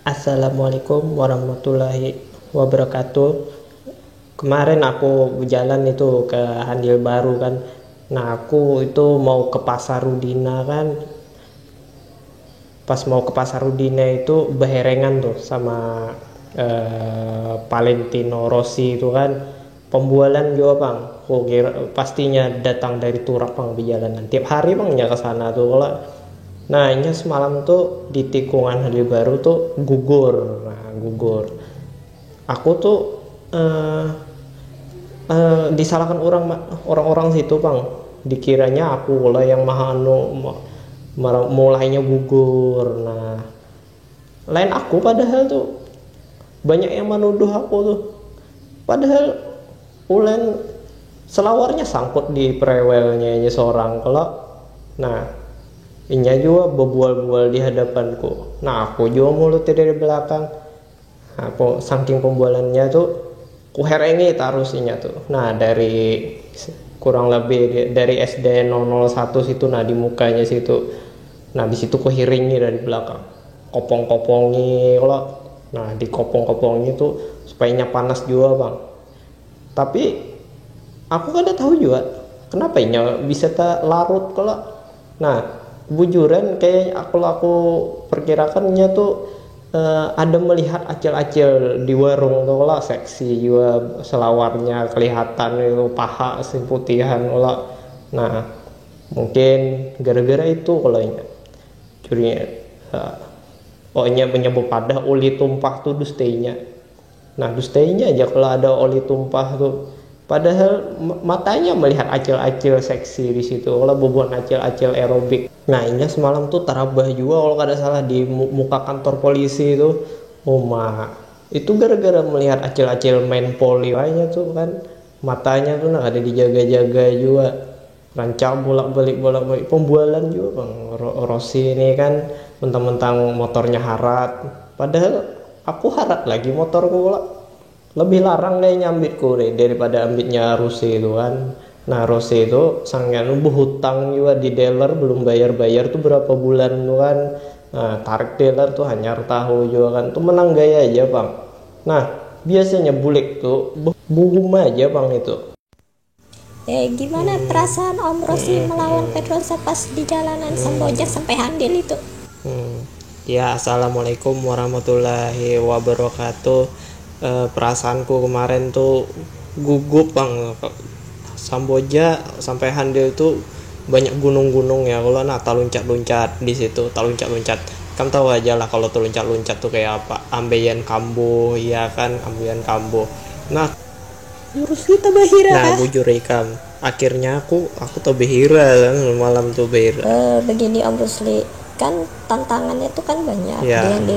Assalamualaikum warahmatullahi wabarakatuh. Kemarin aku berjalan itu ke Handil Baru kan. Nah aku itu mau ke Pasar Rudina kan. Pas mau ke Pasar Rudina itu beherengan tuh sama Valentino Rossi itu kan. Pembualan juga bang. Aku kira pastinya datang dari turap bang berjalanan. Tiap hari bang ya ke sana tuh kalau. Nah ini semalam tuh di tikungan Handil Baru tuh gugur. Aku tuh disalahkan orang-orang situ bang, dikiranya aku lah yang mulainya gugur. Nah lain aku, padahal tuh banyak yang menuduh aku tuh, padahal ulen selawarnya sangkut di prewelnya seorang. Kalau Nah, inya juga berbual-bual di hadapanku. Nah, aku juga mulutnya dari belakang. Nah, saking pembualannya tuh ku herengi tarusinya tuh. Nah, dari kurang lebih dari SD 001 situ, nah di mukanya situ. Nah, di situ ku hiringi dari belakang. Kopong-kopongi kalau. Nah, di kopong-kopongi tuh supaya panas juga, Bang. Tapi aku kada tahu juga kenapa inya bisa tak larut kalau. Nah, bujuran kayak aku perkirakannya tuh ada melihat acil-acil di warung tuh lah, seksi juga selawarnya kelihatan itu paha si putihan lah. Nah, mungkin gara-gara itu kalau inya curinya nya menyebut pada oli tumpah tuh dusteinya. Nah, dusteinya aja kalau ada oli tumpah tuh, padahal matanya melihat acil-acil seksi di situ kalau bobon acil-acil aerobik. Nah, ini semalam tuh terabah juga kalau kada salah di muka kantor polisi itu. Itu gara-gara melihat acil-acil main poli aja tuh kan, matanya tuh nah ada dijaga-jaga juga, rancang bolak-balik pembualan juga Bang. Rossi ini kan mentang-mentang motornya harat, padahal aku harat lagi motorku pula. Lebih larang kayaknya ambitku deh daripada ambitnya Rossi itu kan. Nah, Rossi itu sangat hutang juga di dealer, belum bayar tuh berapa bulan tuh kan. Nah, tarik dealer tuh hanya tahu juga kan, tuh menang gaya aja Bang. Nah, biasanya bulik tuh buhum aja Bang itu. Gimana perasaan Om Rosi melawan Pedrosa pas di jalanan Samboja sampai handil itu? Ya, assalamualaikum warahmatullahi wabarakatuh. Perasaanku kemarin tuh gugup Bang. Samboja sampai handil tuh banyak gunung-gunung ya. Kalau nah taluncat-luncat di situ, taluncat-luncat. Kamu tahu aja lah kalau taluncat-luncat tuh kayak apa? Ambeien Kambo, ya kan, Ambeien Kambo. Nah, Lurus kita Bahira. nah bujur ikam. Akhirnya aku tuh behira kan, malam tuh behira. Begini Om Rusli, kan tantangannya tuh kan banyak. Ya. Yang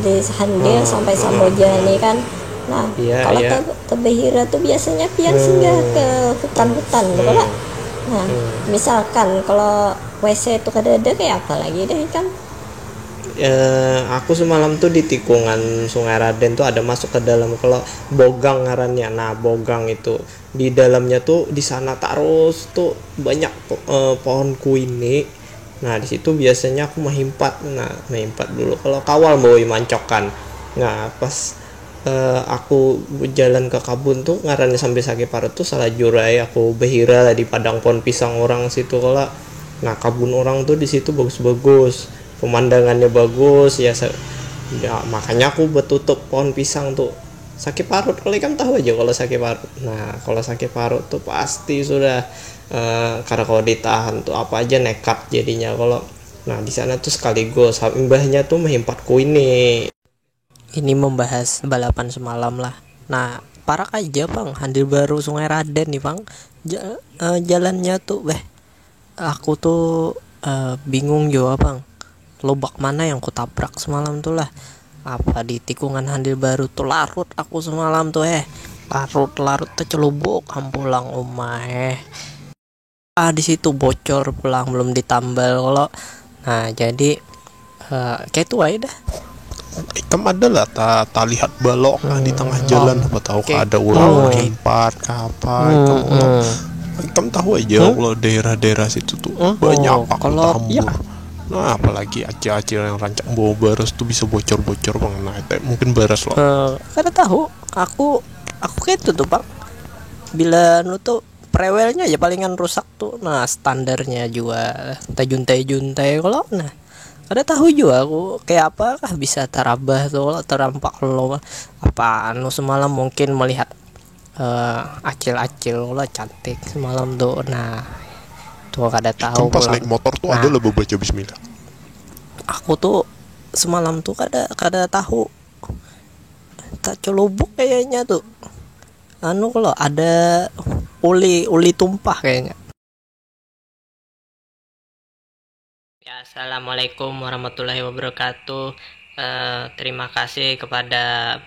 di handil sampai Samboja ini kan. Nah, Iya, kalau iya. Tebehira tuh biasanya pian singgah ke hutan-hutan gitu lah. Nah, misalkan kalau WC itu kada ada kayak apa lagi deh kan? Aku semalam tuh di tikungan Sungai Raden tuh ada masuk ke dalam, kalau bogang ngarannya. Nah, bogang itu di dalamnya tuh di sana terus tuh banyak pohon kuini. Nah, di situ biasanya aku mahimpat. Nah, mahimpat dulu kalau kawal mau mancokan. Nah, pas aku jalan ke kabun tuh ngarannya sampai sakit parut tuh salah jurai, aku behira lah di padang pohon pisang orang situ kalau. Nah, kabun orang tuh di situ bagus-bagus, pemandangannya bagus ya, makanya aku betutup pohon pisang tuh. Sakit parut kalau kan tahu aja kalau sakit parut. Nah, kalau sakit parut tuh pasti sudah karena kalau ditahan tuh apa aja nekat jadinya kalau. Nah, di sana tuh sekaligus imbahnya tuh menghempatku ini membahas balapan semalam lah. Nah, parah aja Bang, handil baru Sungai Raden nih Bang. Jalannya tuh aku tuh bingung juga Bang, lubak mana yang kutabrak semalam tuh lah. Apa di tikungan handil baru tuh larut aku semalam tuh larut tercelubuk pulang di situ bocor pulang belum ditambal kalau. Nah, jadi kayak itu aja dah. Kamu ada lah tak lihat balok di tengah jalan, apa tahu ada ular lempar apa kamu tahu aja kalau daerah-daerah situ tuh banyak paku tambur. Nah, apalagi acil-acil yang rancang bawa baras tuh bisa bocor-bocor Bang. Nah, itu mungkin baras loh. Kada tahu, aku kayak itu tuh Bang, bila tuh prewelnya aja palingan rusak tuh. Nah, standarnya juga tajuntai kalau. Nah, ada tahu juga aku kayak apakah bisa terabah tuh terampak lo apa semalam mungkin melihat acil-acil lo cantik semalam tuh. Nah, tuh kada tahu pas naik motor tuh ada lah baca bismillah. Aku tuh semalam tuh kada tahu tak celubuk kayaknya tuh kalau ada uli tumpah kayaknya. Ya, assalamualaikum warahmatullahi wabarakatuh. Terima kasih kepada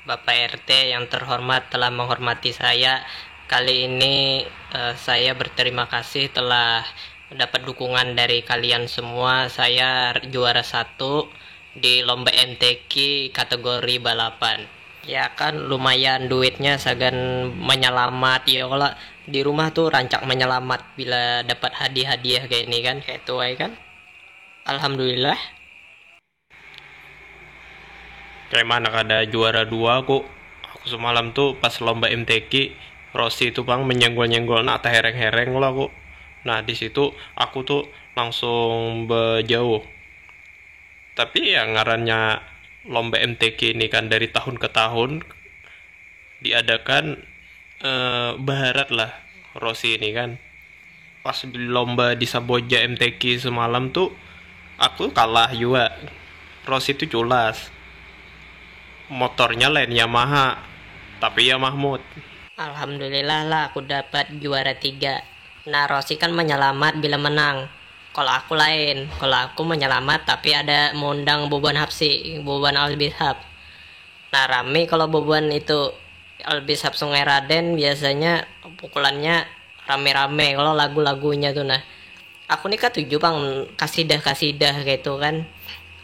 Bapak RT yang terhormat telah menghormati saya. Kali ini saya berterima kasih telah dapat dukungan dari kalian semua. Saya juara 1 di lomba MTQ kategori balapan. Ya kan lumayan duitnya sagan menyelamat ya, kalau di rumah tuh rancak menyelamat bila dapat hadiah-hadiah kayak ini kan, kayak tuai kan. Alhamdulillah. Kayak mana kada juara 2 aku semalam tuh pas lomba MTQ, Rossi itu bang menyenggol-nyenggol nak hereng-hereng lah aku. Nah di situ aku tuh langsung berjauh. Tapi ya ngarannya lomba MTQ ini kan dari tahun ke tahun diadakan, baharat lah Rossi ini kan. Pas di lomba di Saboja MTQ semalam tuh aku kalah juga. Rossi itu culas. Motornya lain Yamaha, tapi ya Mahmud. Alhamdulillah lah aku dapat juara 3. Nah Rossi kan menyelamat bila menang. Kalau aku lain, kalau aku menyelamat tapi ada mengundang Boban Hapsi, Boban Albishab. Nah rame kalau Boban itu Albishab Sungai Raden biasanya pukulannya rame-rame kalau lagu-lagunya tuh. Nah aku nih ketujuh bang kasidah gitu kan.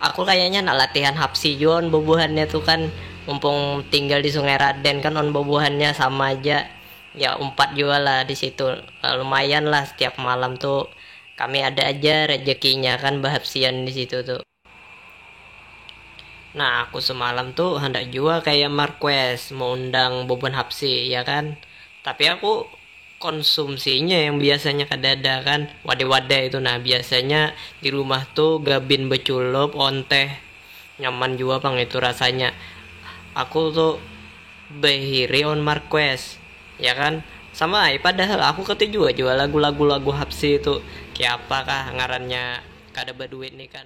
Aku kayaknya nak latihan Hapsi Jon bobohannya tuh kan, mumpung tinggal di Sungai Raden kan on bobohannya sama aja. Ya 4 juga lah di situ. Lumayan lah setiap malam tuh kami ada aja rezekinya kan bahapsian di situ tuh. Nah aku semalam tuh hendak juga kayak Marquez mau undang Boban Hapsi ya kan. Tapi aku konsumsinya yang biasanya kadada kan wadah-wadah itu. Nah biasanya di rumah tuh gabin beculup on teh, nyaman juga bang itu rasanya. Aku tuh behiri on Marquez ya kan. Sama padahal aku ketujuh juga lagu-lagu Hapsi itu. Kayak apakah ngarannya kada berduit nih kan.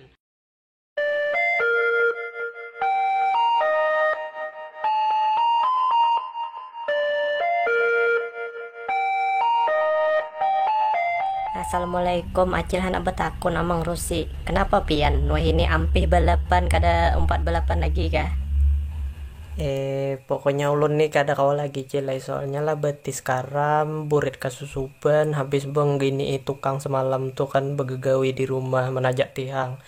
Assalamualaikum, acil hendak bertakun amang Rusi. Kenapa pian? Wah ini ampih balapan kada 4 balapan lagi kah? Pokoknya ulun nih kada kau lagi cilai, soalnya lah betis karam burit kasusuban habis bang gini tukang semalam tuh kan begegawi di rumah menajak tiang.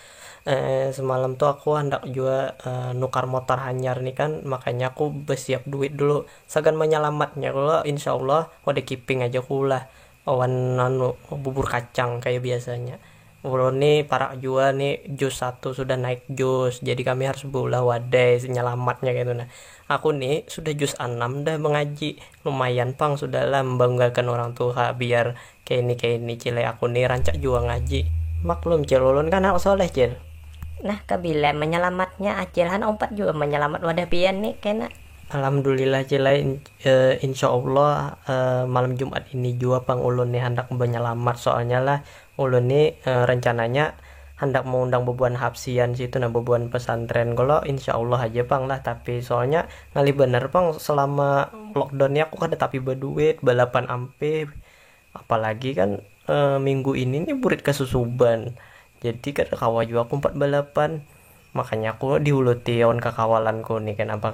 Semalam tuh aku hendak juga nukar motor hanyar nih kan, makanya aku bersiap duit dulu sagan menyelamatnya. Kalau insyaallah udah keeping aja kulah awan bubur kacang kayak biasanya. Ulun nih para jua nih jus 1 sudah naik jus, jadi kami harus bola wadai nyelamatnya gitu. Nah aku nih sudah jus 6 dah mengaji, lumayan pang sudahlah membanggakan orang tua biar kayak ini cile. Aku nih rancak jua ngaji, maklum cil ulun kan anak soleh cil. Nah kabila menyelamatnya acil han 4 juga menyelamat wadah pian nih kena. Alhamdulillah cile, insyaallah malam Jumat ini juga pang ulun nih hendak menyelamat. Soalnya lah ulun nih rencananya hendak mengundang Boban Hapsian situ, nah Boban pesantren. Kalau insyaallah aja pang lah, tapi soalnya ngali bener pang selama lockdownnya aku kada tapi berduit balapan ampe. Apalagi kan minggu ini nih burit kesusuban, jadi kada kawa juga aku 4 balapan. Makanya aku dihuluti on kakawalanku nih kan, apa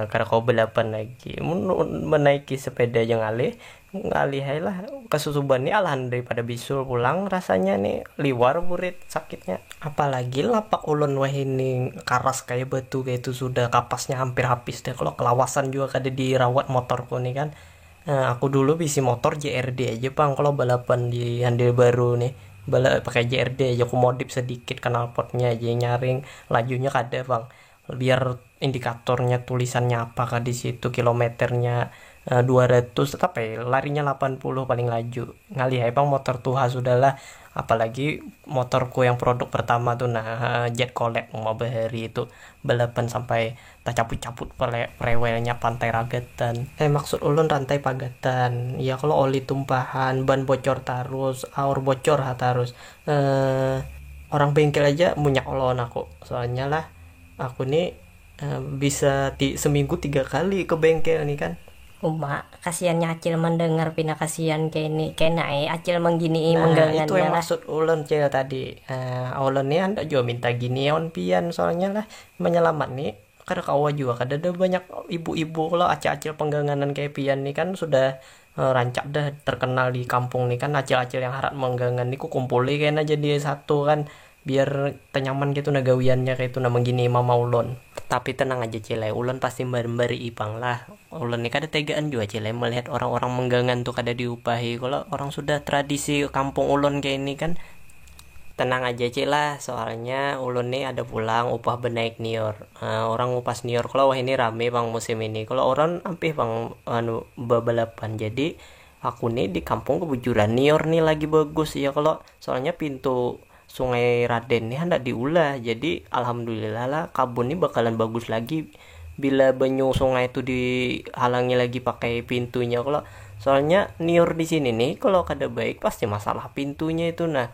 kada kau balapan lagi menaiki sepeda yang ngalih hai lah kesusuban nih alahan daripada bisul pulang rasanya nih liwar burit sakitnya. Apalagi lapak ulun wah ini karas kayak batu kayak itu, sudah kapasnya hampir habis deh. Kalau kelawasan juga kada dirawat motorku nih kan. Aku dulu bisi motor JRD aja pang, kalau balapan di handil baru nih pakai JRD aja aku modif sedikit knalpotnya aja, nyaring lajunya kada bang, biar indikatornya tulisannya apakah di situ kilometernya 200 tapi larinya 80 paling laju. Ngalih hai bang motor tuha sudahlah, apalagi motorku yang produk pertama tuh nah Jet Collect mau bahari itu balapan sampai tak caput-caput rewelnya pantai Ragatan. Maksud ulun rantai Pagatan ya, kalau oli tumpahan ban bocor terus aur bocor terus orang bengkel aja munyak olon aku. Soalnya lah aku nih bisa seminggu 3 kali ke bengkel nih kan. Kasihannya acil mendengar pina kasihan kayak ini kena acil menggini Nah menggangan itu yang lah. maksud ulun cil tadi. Ulun nih anda juga minta gini on pian, soalnya lah menyelamat nih kada kawa juga kada ada banyak ibu-ibu kalau acil pengganganan kayak pian nih kan sudah rancak dah terkenal di kampung nih kan, acil-acil yang harap menggangan nih ku kumpuli kayaknya jadi satu kan, biar tenyaman gitu nah gawiannya kayak itu nah menggini mama ulun. Tapi tenang aja Cile, ulun pasti bari ipang lah. Ulun nih kada tegaan juga Cile melihat orang-orang menggangan tuh kada diupahi. Kalau orang sudah tradisi kampung ulun kayak ini kan, tenang aja Cila, soalnya ulun nih ada pulang upah benaik nior. Orang upas nior kalau wah ini rame bang musim ini, kalau orang ampih bang balapan. Jadi aku nih di kampung kebujuran nior nih lagi bagus ya, kalau soalnya pintu Sungai Raden nih hendak diulah, jadi alhamdulillah lah kabun nih bakalan bagus lagi bila banyu sungai itu dihalangi lagi pakai pintunya. Kalau soalnya nior di sini nih kalau kada baik pasti masalah pintunya itu. Nah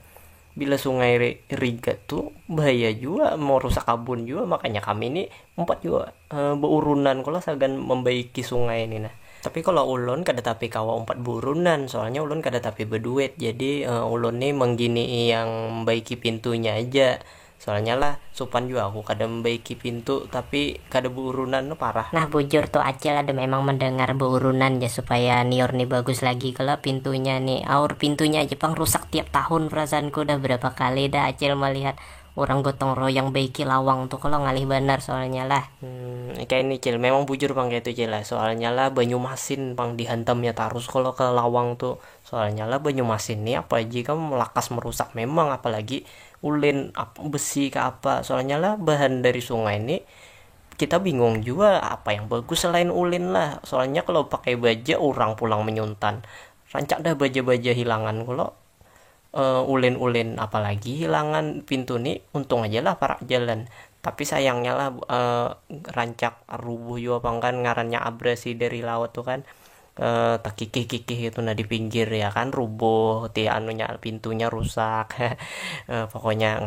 bila sungai Riga tuh bahaya juga, mau rusak kabun juga, makanya kami ini empat juga berurunan kalau sagan membaiki sungai ini. Nah tapi kalau ulun kada tapi kawa empat burunan, soalnya ulun kada tapi berduit, jadi ulun nih menggini yang membaiki pintunya aja. Soalnya lah supan juga aku kada membaiki pintu tapi kada berurunan no, parah. Nah bujur tuh Acil ada memang mendengar berurunan ya supaya nior nih bagus lagi. Kalau pintunya nih, aur pintunya aja pang rusak tiap tahun, perasaanku udah berapa kali dah Acil melihat orang gotong royong baiki lawang tuh kalau ngalih benar soalnya lah. Kayak ini Cil, memang bujur bang kayak itu Cil lah. Soalnya lah Banyumasin bang dihantamnya tarus kalau ke lawang tuh. Soalnya lah Banyumasin nih apa aja kan melakas merusak memang, apalagi ulin besi ke apa. Soalnya lah bahan dari sungai ini kita bingung juga apa yang bagus selain ulin lah. Soalnya kalau pakai baja orang pulang menyuntan, rancak dah baja-baja hilangan. Kalau ulin-ulin apalagi hilangan pintu nih, untung aja lah parak jalan. Tapi sayangnya lah rancak rubuh juga bang kan, ngarannya abrasi dari laut tuh kan, tak kikih-kikih itu nah di pinggir ya kan, rubuh ti anunya pintunya rusak. Pokoknya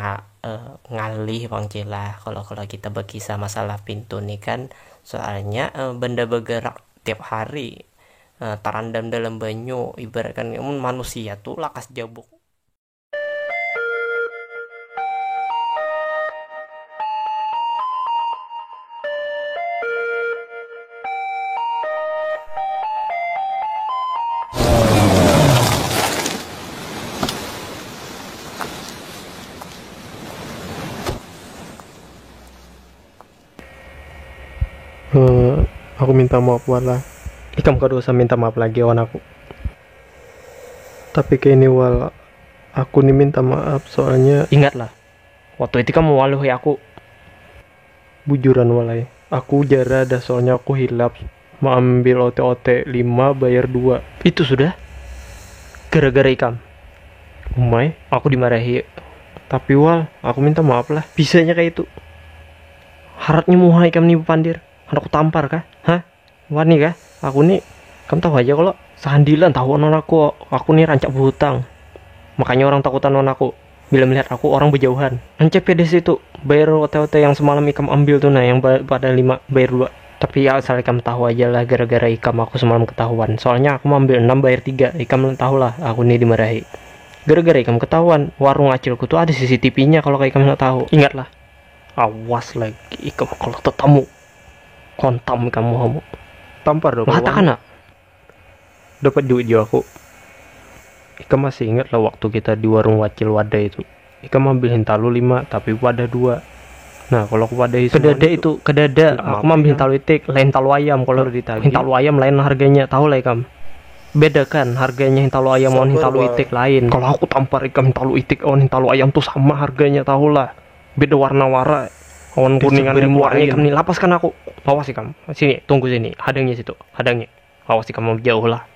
ngalih bang Cila kalau kita berkisah masalah pintu nih kan. Soalnya benda bergerak tiap hari, terendam dalam banyu, ibaratkan manusia tuh lakas jabuk. Aku minta maaf wala, ikam kada usah minta maaf lagi wan aku. Tapi kayak ini wal, aku nih minta maaf soalnya Ingatlah waktu itu kamu waluhi aku. bujuran walai. Aku jara dah soalnya aku hilap mau ambil OT 5 bayar 2. Itu sudah gara-gara ikam. Umai, Aku dimarahi. tapi wal, aku minta maaf lah. Bisanya kayak itu. Haratnya muha ikam nih pandir. Aku tampar kah? Hah? Wani kah? Aku nih, kamu tahu aja kalau sehandilan tahu non aku nih rancak berhutang. Makanya orang takutan non aku. Bila melihat aku orang berjauhan. Ancep pedes itu bayar OT yang semalam ikam ambil tuh nah, yang pada 5 bayar 2. Tapi ya asal ikam tahu aja lah, gara-gara ikam aku semalam ketahuan. Soalnya aku mau ambil 6 bayar 3. Ikam tahu lah aku nih dimarahi. Gara-gara ikam ketahuan, warung acilku tuh ada CCTV-nya kalau ikam nggak tahu. Ingatlah. Awas lagi ikam kalau tetamu. Kontam kamu. Tampar dong. Mata kan nak? Dapat duit juga aku. Ikam masih ingat lah waktu kita di warung wacil wadah itu. Ikam ambil hintalu 5 tapi wadah 2. Nah kalau aku wadah Kedada itu kedada. Aku ambil hintalu itik, lain hintalu ayam. Kalau hintalu ayam lain harganya, tahu lah ikam. Beda kan harganya hintalu ayam sama hintalu itik lain. Kalau aku tampar ikam hintalu itik sama hintalu ayam tuh sama harganya, tahu lah. Beda warna-warna. Awan kuningan yang warnanya ikam nih lapas kan aku. Awas ikam. Sini, tunggu sini. Hadangnya situ. Hadangnya. Awas ikam mau jauh lah.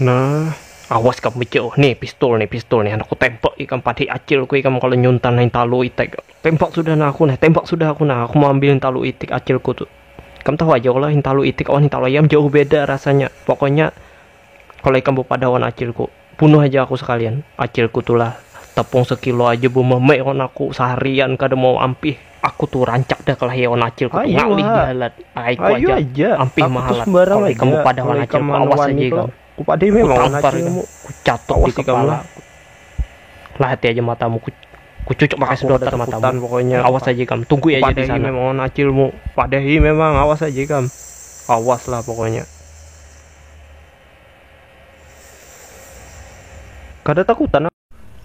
Nah, Awas kamu jauh. Nih pistol nih. Aku tembak ikam pada acilku ikam kalau nyuntan hintalu itik. Tembak sudah nah aku nah. Aku mau ambil hintalu itik acilku tuh. Kamu tahu aja kalau hintalu itik awan hintalu ayam jauh beda rasanya. Pokoknya kalau ikam pada awan acilku, bunuh aja aku sekalian. Acilku tuh lah tepung sekilo aja bumemek on aku seharian kada mau ampih. Aku tuh rancak dah kelahian acil ku ngalih bahalat. Ayo aja ampih mahalat. Kalau kamu pada awan acil ku awas aja kamu. Ku pada memang acilmu ku catok di kepala. Lah hati aja matamu ku cucuk pakai sedotan matamu. Pokoknya awas aja kamu. Tunggu aja di sana. Memang acilmu. Padahi memang awas aja kamu. Awas lah pokoknya. Kada takutan.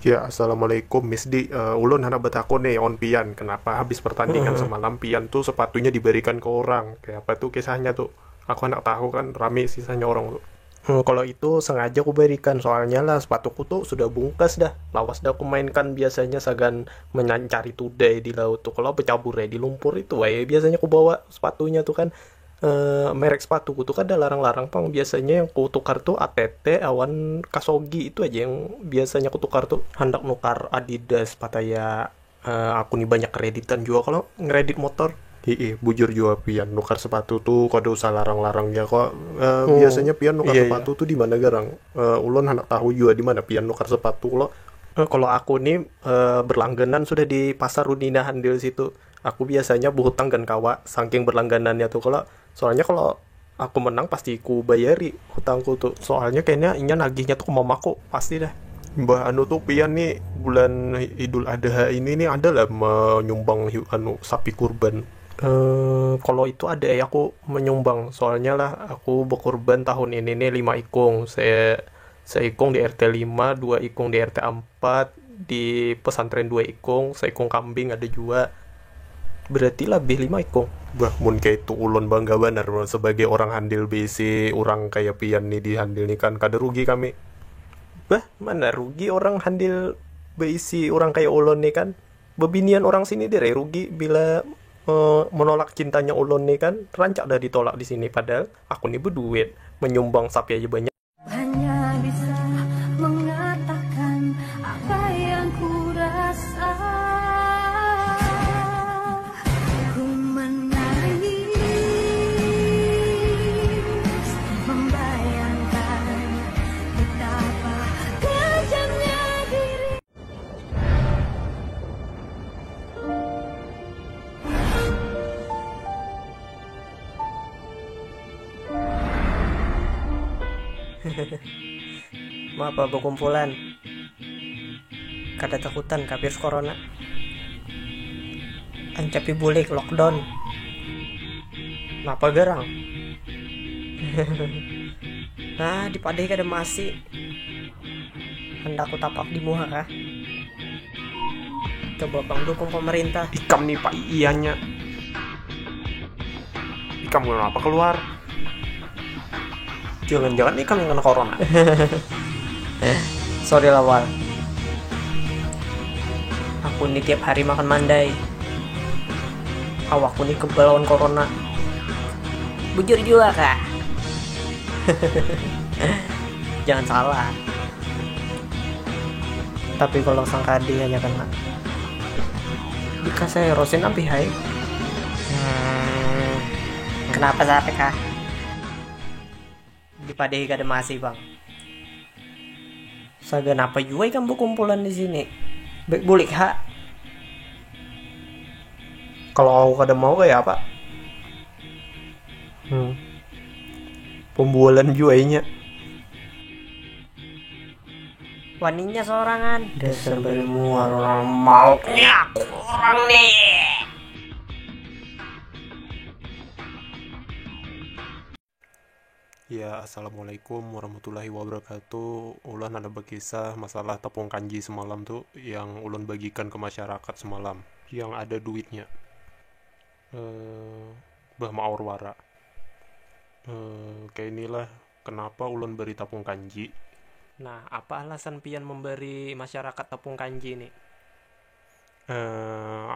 Ya, assalamualaikum Miss Di. Ulun hendak bertakun nih on Pian. Kenapa habis pertandingan semalam Pian tuh sepatunya diberikan ke orang? Kayak apa tuh kisahnya tuh? Aku hendak tahu kan, rame sisanya orang tuh. Kalau itu sengaja aku berikan, soalnya lah sepatuku tuh sudah bungkas dah. Lawas dah aku mainkan biasanya sagan mencari tudai di laut tuh. Kalau bercabur di lumpur itu, biasanya aku bawa sepatunya tuh kan. Merek sepatuku tuh kan ada larang-larang pang, biasanya yang ku tukar tuh ATT awan Kasogi itu aja yang biasanya ku tukar tuh. Hendak nukar Adidas pataya, aku nih banyak kreditan juga kalau ngeredit motor. Bujur juga Pian nukar sepatu tuh kode usah larang-larang ya kok. Biasanya Pian nukar sepatu tuh di mana garang? Ulun hendak tahu juga di mana Pian nukar sepatu lo. Kalau aku nih berlangganan sudah di pasar Unina Handil situ. Aku biasanya berhutang kan kawa saking berlangganannya tuh. Soalnya kalau aku menang pasti ku bayari hutangku tuh. Soalnya kayaknya inya nagihnya tuh ke mamaku pasti dah. Mbah anu tuh Pian nih bulan Idul Adha ini nih ada lah menyumbang sapi kurban. Kalau itu ada ya aku menyumbang, soalnya lah aku berkurban tahun ini nih 5 ikung. Seikung di RT 5, 2 ikung di RT 4, di pesantren 2 ikung, seikung kambing ada juga. Berarti lebih 5 ikung. Bah, mun kayak itu ulun bangga benar sebagai orang handil BC, orang kayak Pian nih di handil nih kan kada rugi kami. Bah, mana rugi orang handil BC orang kayak ulun nih kan. Bebinian orang sini deh rugi bila menolak cintanya ulun nih kan. Rancak dah ditolak di sini, padahal aku nih berduit menyumbang sapi aja banyak. Hanya bisa mengatakan apa yang ku rasa. Ku menangis membayangkan betapa kejamnya diri. Maaf apa berkumpulan? Kada takutan virus corona. Ancapi bulik lockdown. Napa gerang? Nah, dipadai kada masih. Hendak ku tapak di muha kah? Coba bang dukung pemerintah. Ikam nih Pak Ianya. Ikam kenapa keluar? Jangan-jangan ikam yang kena corona. Sorry lah Wal. Aku nih tiap hari makan mandai. Awakku nih kebal lawan corona. Bujur juga kah? Jangan salah. Tapi kalau sang kadi hanya kena dikasih rosin api hai. Kenapa sampai kah? Dipadehi kada masih bang. Sagan apa juga ikan berkumpulan di sini. Baik bulik ha. Kalau aku kada mau kayak apa? Pembualan juainya. Waninya sorangan. Dasar bermual orang mau orang nih. Ya, assalamualaikum warahmatullahi wabarakatuh. Ulun ada berkisah masalah tepung kanji semalam tuh yang ulun bagikan ke masyarakat semalam yang ada duitnya. Bah maor wara. Kayak inilah kenapa ulun beri tepung kanji. Nah, apa alasan Pian memberi masyarakat tepung kanji nih?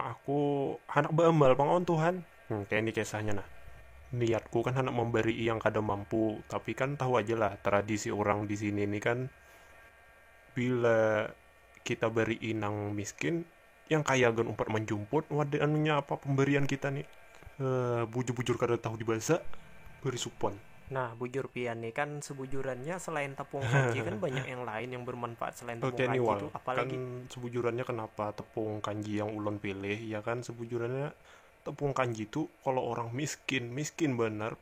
Aku anak beamal pangon Tuhan. Kayak ini kisahnya nah. Niatku kan hendak memberi yang kada mampu, tapi kan tahu aja lah tradisi orang di sini nih kan, bila kita beri inang miskin, yang kaya gan umpat menjumput, wadah anunya apa pemberian kita nih, bujur-bujur kada tahu dibahasa, beri supon. Nah, bujur Pian nih kan sebujurannya selain tepung kanji kan banyak yang lain yang bermanfaat selain tepung Oke kanji nih Wal, itu, kan apalagi sebujurannya kenapa tepung kanji yang ulun pilih, ya kan sebujurannya tepung kanji itu kalau orang miskin benar,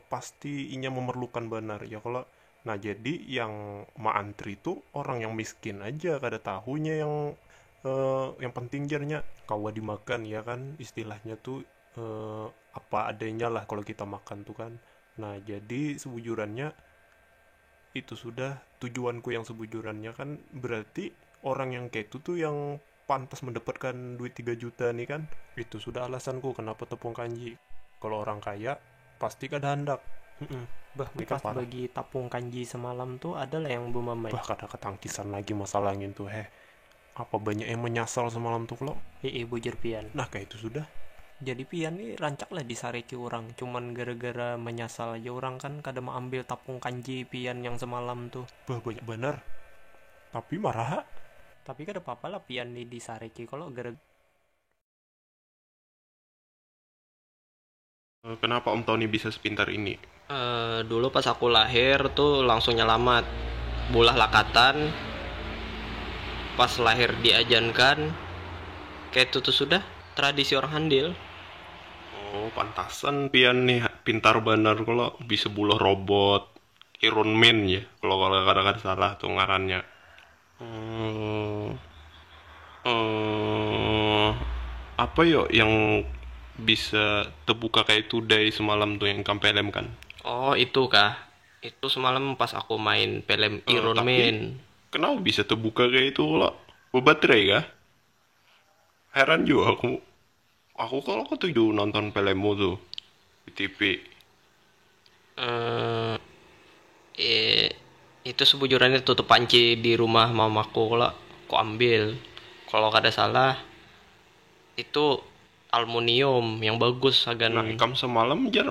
pasti inya memerlukan benar ya kalau. Nah jadi yang maantri itu orang yang miskin aja kada tahunya yang penting jarnya kawa dimakan ya kan, istilahnya tuh apa adanya lah kalau kita makan tuh kan. Nah jadi sebujurannya itu sudah tujuanku yang sebujurannya kan, berarti orang yang kayak itu tuh yang pantas mendapatkan duit 3 juta nih kan. Itu sudah alasanku kenapa tepung kanji. Kalau orang kaya pasti kada handak. Bah, Ini kan pas parah. bagi tapung kanji semalam tuh adalah yang bumamai. Bah, kada ketangkisan lagi masalahnya tuh. Apa banyak yang menyasal semalam tuh lo? Bujur pian. Nah kayak itu sudah. Jadi pian nih rancak lah disareki orang. Cuman gara-gara menyasal aja orang kan kada mau ambil tapung kanji pian yang semalam tuh. Bah, banyak bener. Tapi marah. Tapi kada apa-apa lah pian nih disareki kalau gara. Kenapa Om Tony bisa sepintar ini? Dulu pas aku lahir tuh langsung nyelamat. Bulah lakatan. Pas lahir diajankan. Kayak itu tuh sudah tradisi orang handil. Oh, pantasan pian nih pintar bener kalau bisa buluh robot Iron Man ya. Kalau kadang-kadang salah tuh ngarannya. Apa yo yang bisa terbuka kayak today semalam tuh yang kampelem kan? Oh itu kah? Itu semalam pas aku main film Iron tapi Man. kenapa bisa terbuka kayak itu lo? Berbaterai kah? Heran juga aku. Aku kalau aku tuh nonton filmmu tuh di TV. Itu sebujurannya tutup panci di rumah mamaku lah. Aku ambil. Kalau kada salah itu aluminium yang bagus Nah, agan. ikam semalam jar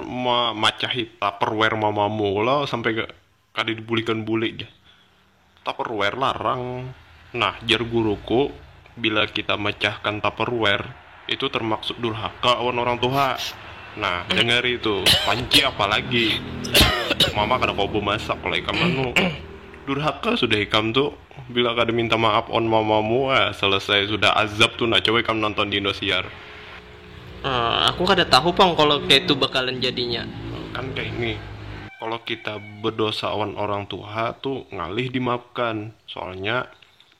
macahi Tupperware mamamu lah sampai gak kada dibulikan bulik ya. Tupperware larang. Nah, jar guruku bila kita mecahkan Tupperware itu termaksud durhaka awan orang tua. Nah, dengar itu. Panci apalagi. Mama kada kau masak kalau ikam anu. Durhaka sudah ikam tuh. Bila kada minta maaf on mamamu, selesai sudah azab tuh. Nah, coba ikam nonton di Indosiar. Aku kada tahu pang kalau kayak itu bakalan jadinya. Kan kayak ini. Kalau kita berdosa awan orang tua tuh ngalih dimaafkan. Soalnya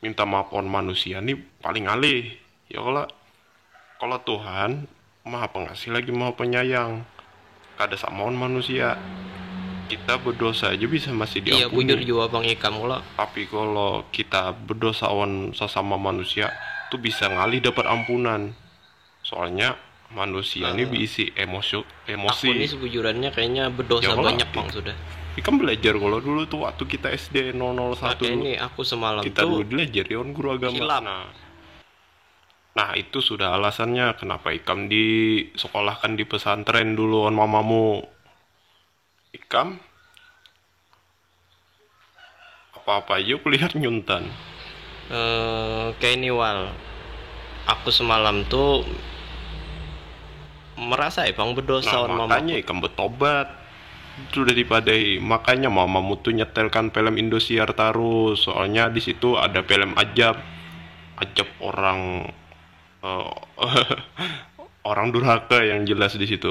minta maaf on manusia nih paling ngalih. Ya kalau Tuhan maha pengasih lagi maha penyayang. Kada sama on manusia. Kita berdosa aja bisa masih Iya diampuni. bujur juga bang ikam lah. Tapi kalau kita berdosa awan sesama manusia tuh bisa ngalih dapat ampunan. Soalnya manusia ini diisi Aku ini emosi. sebujurannya kayaknya berdosa Ya, kalau banyak bang sudah. Ikam belajar kalau dulu tuh waktu kita SD 001 Kayak ini aku semalam kita tuh dulu belajar ya guru agama. hilap. Nah itu sudah alasannya kenapa ikam disekolahkan di pesantren dulu on mamamu. Ikam apa-apa aja kulihat nyuntan. Kayak ini wal. Aku semalam tuh merasa bang berdosa Nah on mamaku. makanya ikam bertobat. Sudah dipadai. Makanya mamamu tuh nyetelkan film Indosiar terus. Soalnya di situ ada film ajab orang orang durhaka yang jelas di situ.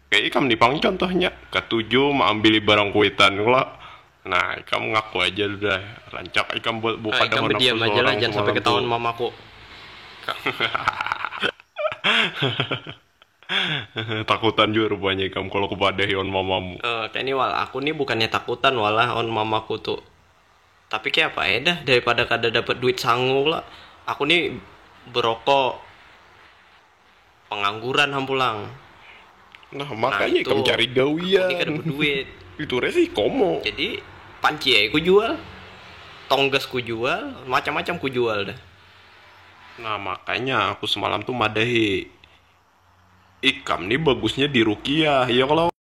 Kayak ikam nih pang contohnya ketujuh mau ambil barang kuitan lah. Nah ikam ngaku aja udah rancak ikam buat buka Ikam berdiam aja lah jangan sampai ketahuan mamaku. Takutan juga rupanya ikam kalau kebadai on mamamu. Kayak ini wal, aku nih bukannya takutan walah on mamaku tuh. Tapi kayak apa ya dah daripada kada dapat duit sangu lah. Aku nih berokok pengangguran hampulang. Nah makanya itu, ikam cari gawian. Ini kada berduit. Itu resikomu. Jadi panci ya ku jual, tonggas ku jual, macam-macam ku jual dah. Nah makanya aku semalam tuh madahi ikam nih bagusnya di rukiah. Ya kalau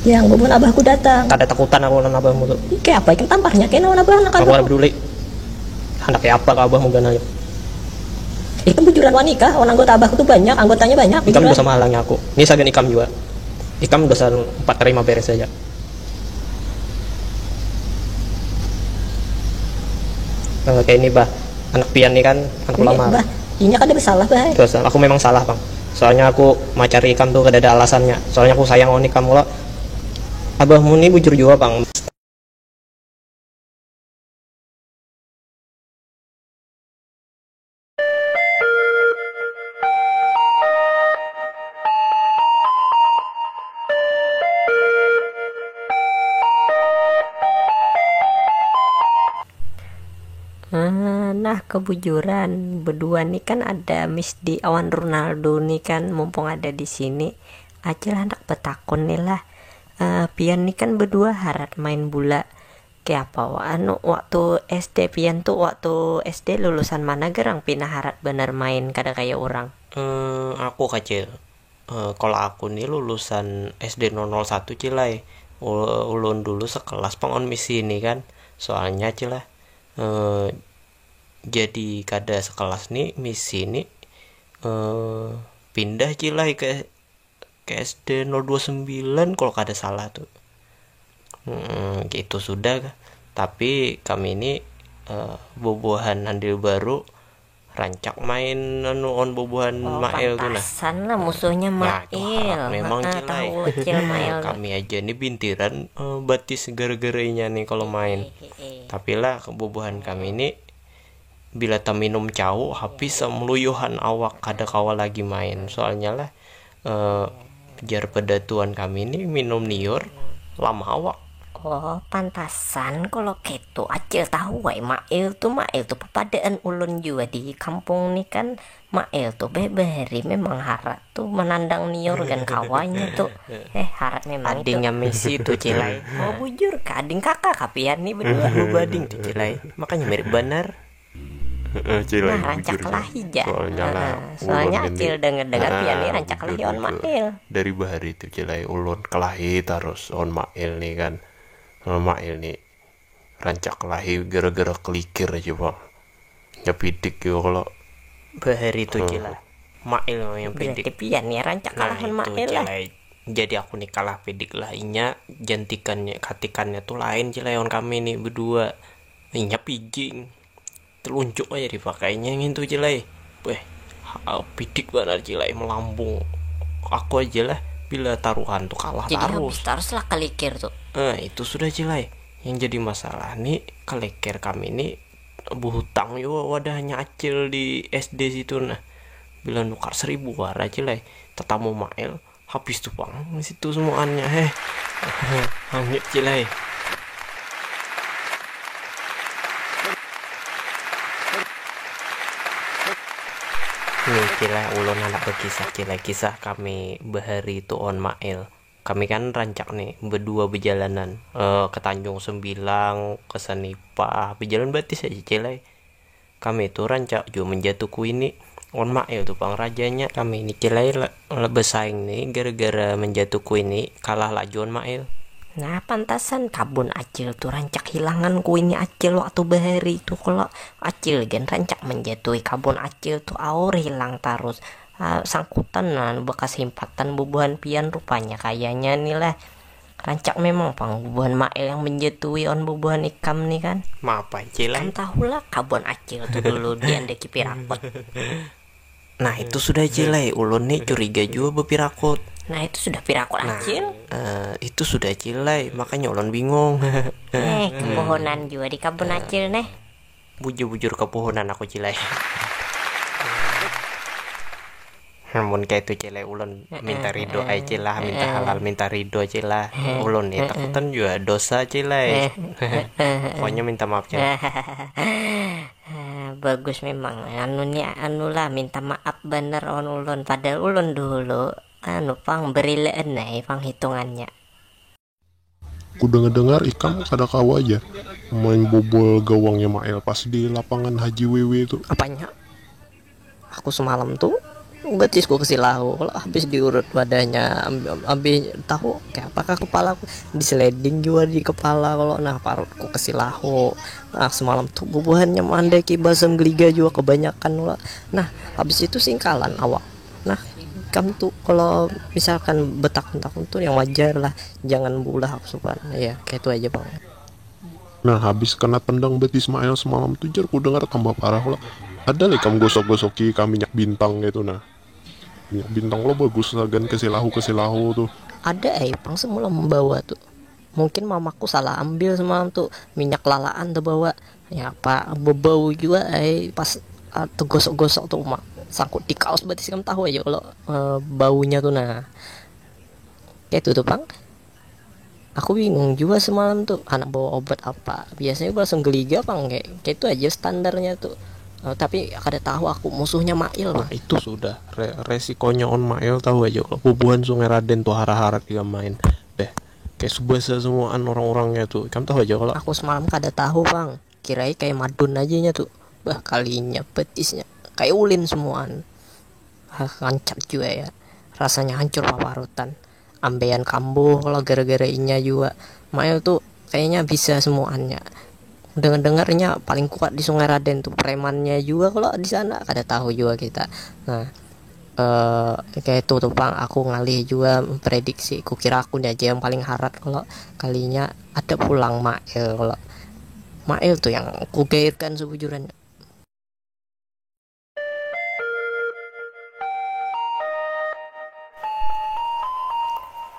Yang bubun abahku datang. Kada takutan aku lawan abahmu tuh. Kayak apa? Ikan tampaknya kayak lawan abah anak Aku kada peduli. Hendak kayak apa ke abahmu gana yuk. Ikan bujuran wanita, orang anggota abahku tuh banyak, anggotanya banyak. Ikam bujuran. dosa malangnya aku. Ini sagan ikam juga. Ikam dosa 4 kali 5 beres saja. Kayak ini bah, anak pian nih kan anak ulama. Bah, ini kan ada bersalah bah. Terus aku memang salah bang. Soalnya aku macari ikam tuh kada ada alasannya. Soalnya aku sayang on ikam lo. Abahmu nih bujur juga bang. Nah, kebujuran berdua nih kan ada Miss di awan Ronaldo nih kan, mumpung ada di sini. Acil hendak betakun nih lah. Pian nih kan berdua harat main bola. Kayak apa? Waktu SD Pian tuh waktu SD lulusan mana gerang pindah harat bener main kada kayak orang. Aku kecil. Kalau aku nih lulusan SD 001 Cilai. Ulun dulu sekelas pengon misi ini kan. Soalnya Cilai. Jadi kada sekelas nih misi ini pindah Cilai ke SD 029 kalau kada salah tuh. Gitu sudah. Tapi kami ini bobohan handil baru rancak main on bobohan Mail tuh nah. Pantasan lah musuhnya Mail. Memang Cilai. Kami aja nih bintiran batis gara-garanya nih kalau main. Tapi lah kebobohan kami ini bila tak minum cau habis meluyuhan awak kada kawa lagi main. Soalnya lah jar pada tuan kami ini minum niur lama awak. Oh, pantasan kalau gitu Acil tahu wae Mail tuh pepadaan ulun juga di kampung nih kan. Mail tuh beberi memang harat tuh menandang niur kan kawannya tuh. Harat memang adingnya Messi tuh Cilai. Oh bujur ke ading kakak kapian nih berdua. Bading tuh Cilai. Makanya mirip benar. Cilai Nah, rancak lah hija. Soalnya Acil dengar pian nih rancak lah on Mail. Dari bahari itu Cilai ulun kelahi terus on Mail nih kan. Mail nih rancak kelahi gara-gara kelikir aja bang. Ya pidik yo kalau bahari itu Cilai. Mail yang pidik. Berarti pian nih rancak kalahan Mail lah. Jadi aku nih kalah pidik lah. Inya jantikannya katikannya tuh lain Cilai on kami nih berdua. Inya pijing. Teluncuk aja dipakainya gitu Cilai. Pidik banget Cilai melambung. Aku aja lah bila taruhan tuh kalah. Jadi habis terus lah kelikir tuh. Itu sudah Cilai. Yang jadi masalah nih kelikir kami nih buhutang juga wadahnya Acil di SD situ nah. Bila nukar 1000 wara Cilai. Tetamu Mail habis tuh bang situ semuanya hangit Cilai. Nih Cilai ulun anak berkisah Cilai kisah kami bahari itu on Mail. Kami kan rancak nih berdua berjalanan ke Tanjung Sembilang, ke Senipa, berjalan batis aja Cilai. Kami itu rancak juga menjatuhku ini on Mail tuh bang rajanya. Kami ini Cilai bersaing nih gara-gara menjatuhku ini kalah laju on Mail. Nah pantasan kabun Acil tuh rancak hilangan kuini Acil waktu bahari itu. Kalau Acil gen rancak menjatuhi kabun Acil tuh aur hilang terus. Sangkutan nah bekas himpatan bubuhan pian rupanya kayaknya nih lah. Rancak memang pang bubuhan Mail yang menjatuhi on bubuhan ikam nih kan. Apa Cilai? Kan tahulah kabun Acil tuh dulu dia ndeki pirakot. Nah itu sudah Cilai ulun nih curiga juga bepirakot. Nah itu sudah pirakot Acil. Itu sudah Cilai makanya ulun bingung. Kepohonan juga di kabun Acil nih. Bujur-bujur kepohonan aku Cilai. Namun kayak itu Cilai ulun minta ridho aja lah, minta halal, minta ridho aja lah. Ulun nih takutan juga dosa Cilai. Pokoknya minta maaf Cilai. Bagus memang anu lah minta maaf bener on ulun. Padahal ulun dulu pang beri leenai pang hitungannya. Ku dengar ikam kada kawa aja main bobol gawangnya Mail pas di lapangan Haji WW itu. Apanya? Aku semalam tuh betis gua kasih lahu habis diurut wadahnya ambil tahu kayak apakah kepala aku diseleding juga di kepala kalau nah parutku kasih lahu. Nah semalam tuh bubuhannya mandai ki basem geliga juga kebanyakan lah. Nah habis itu singkalan awak. Nah kamu tuh kalau misalkan betakun-takun tuh yang wajar lah, jangan bulah hapsupan ya kayak itu aja bang. Nah habis kena tendang betis Mail semalam tuh jar ku dengar tambah parah lah. Ada lah kamu gosok-gosoki kami minyak bintang gitu nah. Minyak bintang lo bagus agan kesilahu tuh. Ada pang semula membawa tuh. Mungkin mamaku salah ambil semalam tuh, minyak lalaan tuh bawa, ya apa bau juga pas tuh gosok-gosok tuh mak sangkut di kaos, berarti kamu tahu aja kalau baunya tuh. Nah kayak itu tuh bang, aku bingung juga semalam tuh anak bawa obat apa, biasanya gue langsung geliga bang, kayak itu aja standarnya tuh. Tapi kada tahu aku musuhnya Mail Nah bang. itu sudah resikonya on Mail, tahu aja kalau bubuhan Sungai Raden tuh hara-hara dia main deh, kayak subasa semuaan orang-orangnya tuh, kamu tahu aja kalau Aku semalam kada tahu bang, kirain kayak madun aja nya tuh, bah kalinya betisnya kayak ulin semuaan. Kancap juga ya, rasanya hancur paparutan, ambean kambuh kalau gara-gara inya juga. Mail tuh kayaknya bisa semuanya. Dengar-dengarnya paling kuat di Sungai Raden tuh, premannya juga kalau di sana kada tahu juga kita. Nah kayak itu tuh bang, aku ngalih juga memprediksi, kukira aku aja yang paling harap kalau kalinya ada pulang Mail. Kalau Mail tuh yang kugairkan sebujurnya.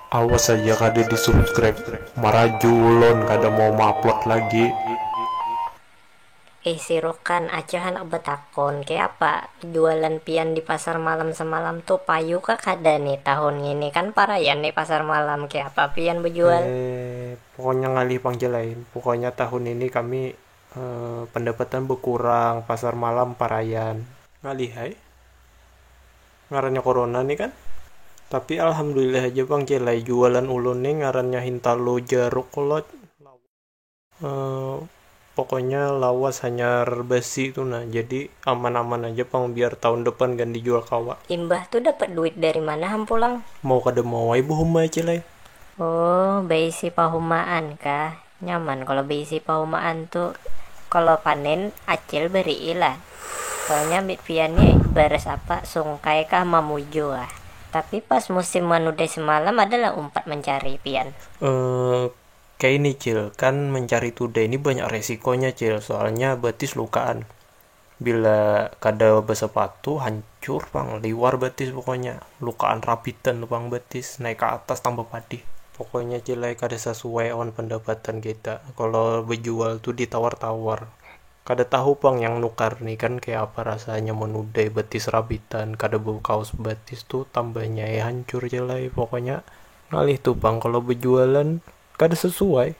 awas aja kada di subscribe, marajulon kada mau upload lagi. Si Rokan aja anak betakon kayak apa jualan pian di pasar malam semalam tuh payu kah kada nih tahun ini, kan parayan nih pasar malam kayak apa pian berjual. Pokoknya ngalih panggil pokoknya tahun ini kami pendapatan berkurang, pasar malam parayan ngalih ngarannya corona nih kan. Tapi alhamdulillah aja bang jelai jualan ulun nih ngarannya hintalo jaruk kolot. Pokoknya lawas hanyar besi tuh, nah jadi aman-aman aja bang, biar tahun depan kan dijual kawa. Imbah tuh dapat duit dari mana ham pulang? Mau kada mau ibu humai jelai. Oh, beisi pahumaan kah? Nyaman kalau beisi pahumaan tuh. Kalau panen acil beri lah. Soalnya bit piannya beres apa sungkai kah mamujo ah. Tapi pas musim manude semalam adalah umpat mencari pian. Kayak ini Cil, kan mencari tudai ini banyak resikonya Cil, soalnya betis lukaan. Bila kada bersepatu hancur bang, liwar betis pokoknya. Lukaan rapitan bang betis, naik ke atas tambah padi. Pokoknya Cil kada sesuai on pendapatan kita. Kalau berjual tuh ditawar-tawar. Kada tahu bang yang nukar nih kan kayak apa rasanya menudai betis rapitan, kada bau kaos betis tuh tambahnya hancur Cil. Pokoknya ngalih tuh bang kalau berjualan kada sesuai.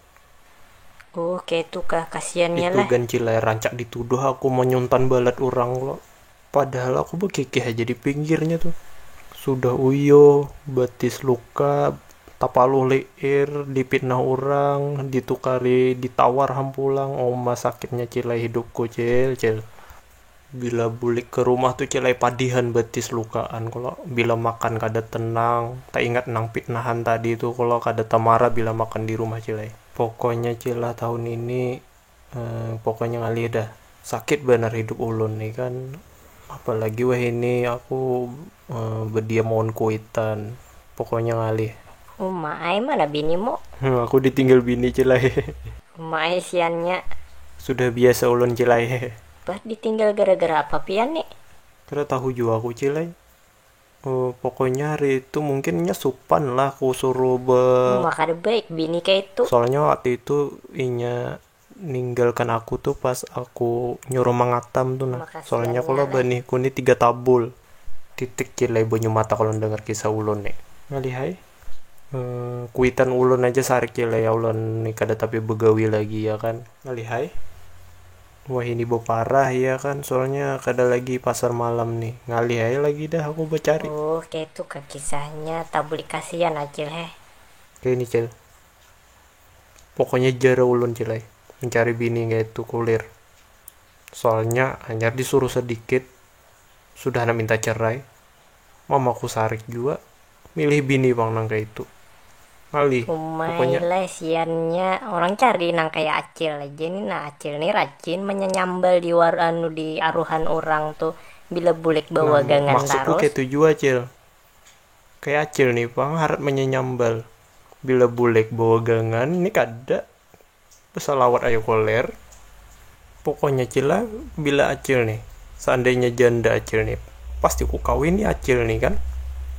Oh kayak itu kah, kasiannya Itu lah. gancilai rancak dituduh aku mau nyuntan balat orang lo. Padahal aku bekikih aja di pinggirnya tuh. Sudah uyo, betis luka, tapaluh leir, dipitnah orang, ditukari, ditawar hampulang. Oma sakitnya cilai hidupku Cil. Bila bulik ke rumah tuh cilai padihan betis lukaan. Kalau bila makan kada tenang, tak ingat nang pitnahan tadi tuh, kalau kada tamara bila makan di rumah cilai. Pokoknya Cilah tahun ini pokoknya ngalih dah sakit benar hidup ulun nih kan. Apalagi wah ini aku berdia mohon kuitan. Pokoknya ngalih. Umai mana binimu? Aku ditinggal bini Cilai. Umai siannya. Sudah biasa ulun Cilai. Bah ditinggal gara-gara apa pian nih? Kada tahu juga aku Cilai. Pokoknya hari itu mungkinnya supan lah aku suruh Maka ada baik bini kayak itu. soalnya waktu itu inya ninggalkan aku tuh pas aku nyuruh mengatam tuh nah. Makasih Soalnya ya, kalau Nyala. baniku ini 3 tabul titik Cilai banyu mata kalau dengar kisah ulun nih ngalih kuitan ulun aja sarik Cilai ya ulun nih kada tapi begawi lagi ya kan ngalih wah ini parah ya kan, soalnya kada lagi pasar malam nih ngalih lagi dah aku bercari. Oh kayak itu kah kisahnya, tabuli kasihan acil Kayak ini Cil, pokoknya jara ulun Cilai mencari bini kayak itu kulir, soalnya hanya disuruh sedikit sudah nak minta cerai. Mamaku sarik juga milih bini bang nang kayak itu kali. Umai Pokoknya lah siannya orang cari nang kayak acil aja nih. Nah acil nih rajin menyambal di di aruhan orang tuh. Bila bulik bawa gangan maksudku terus. kayak itu juga Cil, kayak Acil nih bang harap menyambal bila bulek bawa gangan ini kada pesalawat ayo koler. Pokoknya Cila bila Acil nih seandainya janda Acil nih pasti ku kawin nih Acil nih kan,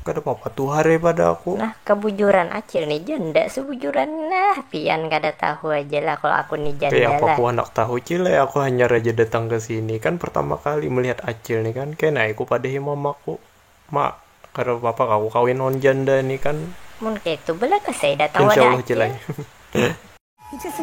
kada apa-apa tuh hari pada aku. Nah, kebujuran acil nih janda sebujuran nah pian kada tahu aja lah kalau aku nih janda Kayak apa lah. aku anak tahu cile, aku hanya aja datang ke sini kan pertama kali melihat Acil nih kan, kayak aku pada mamaku, mak kada apa-apa aku kawin non janda nih kan, Mun gitu bela ke saya datang insya wadah Allah acil. cilai.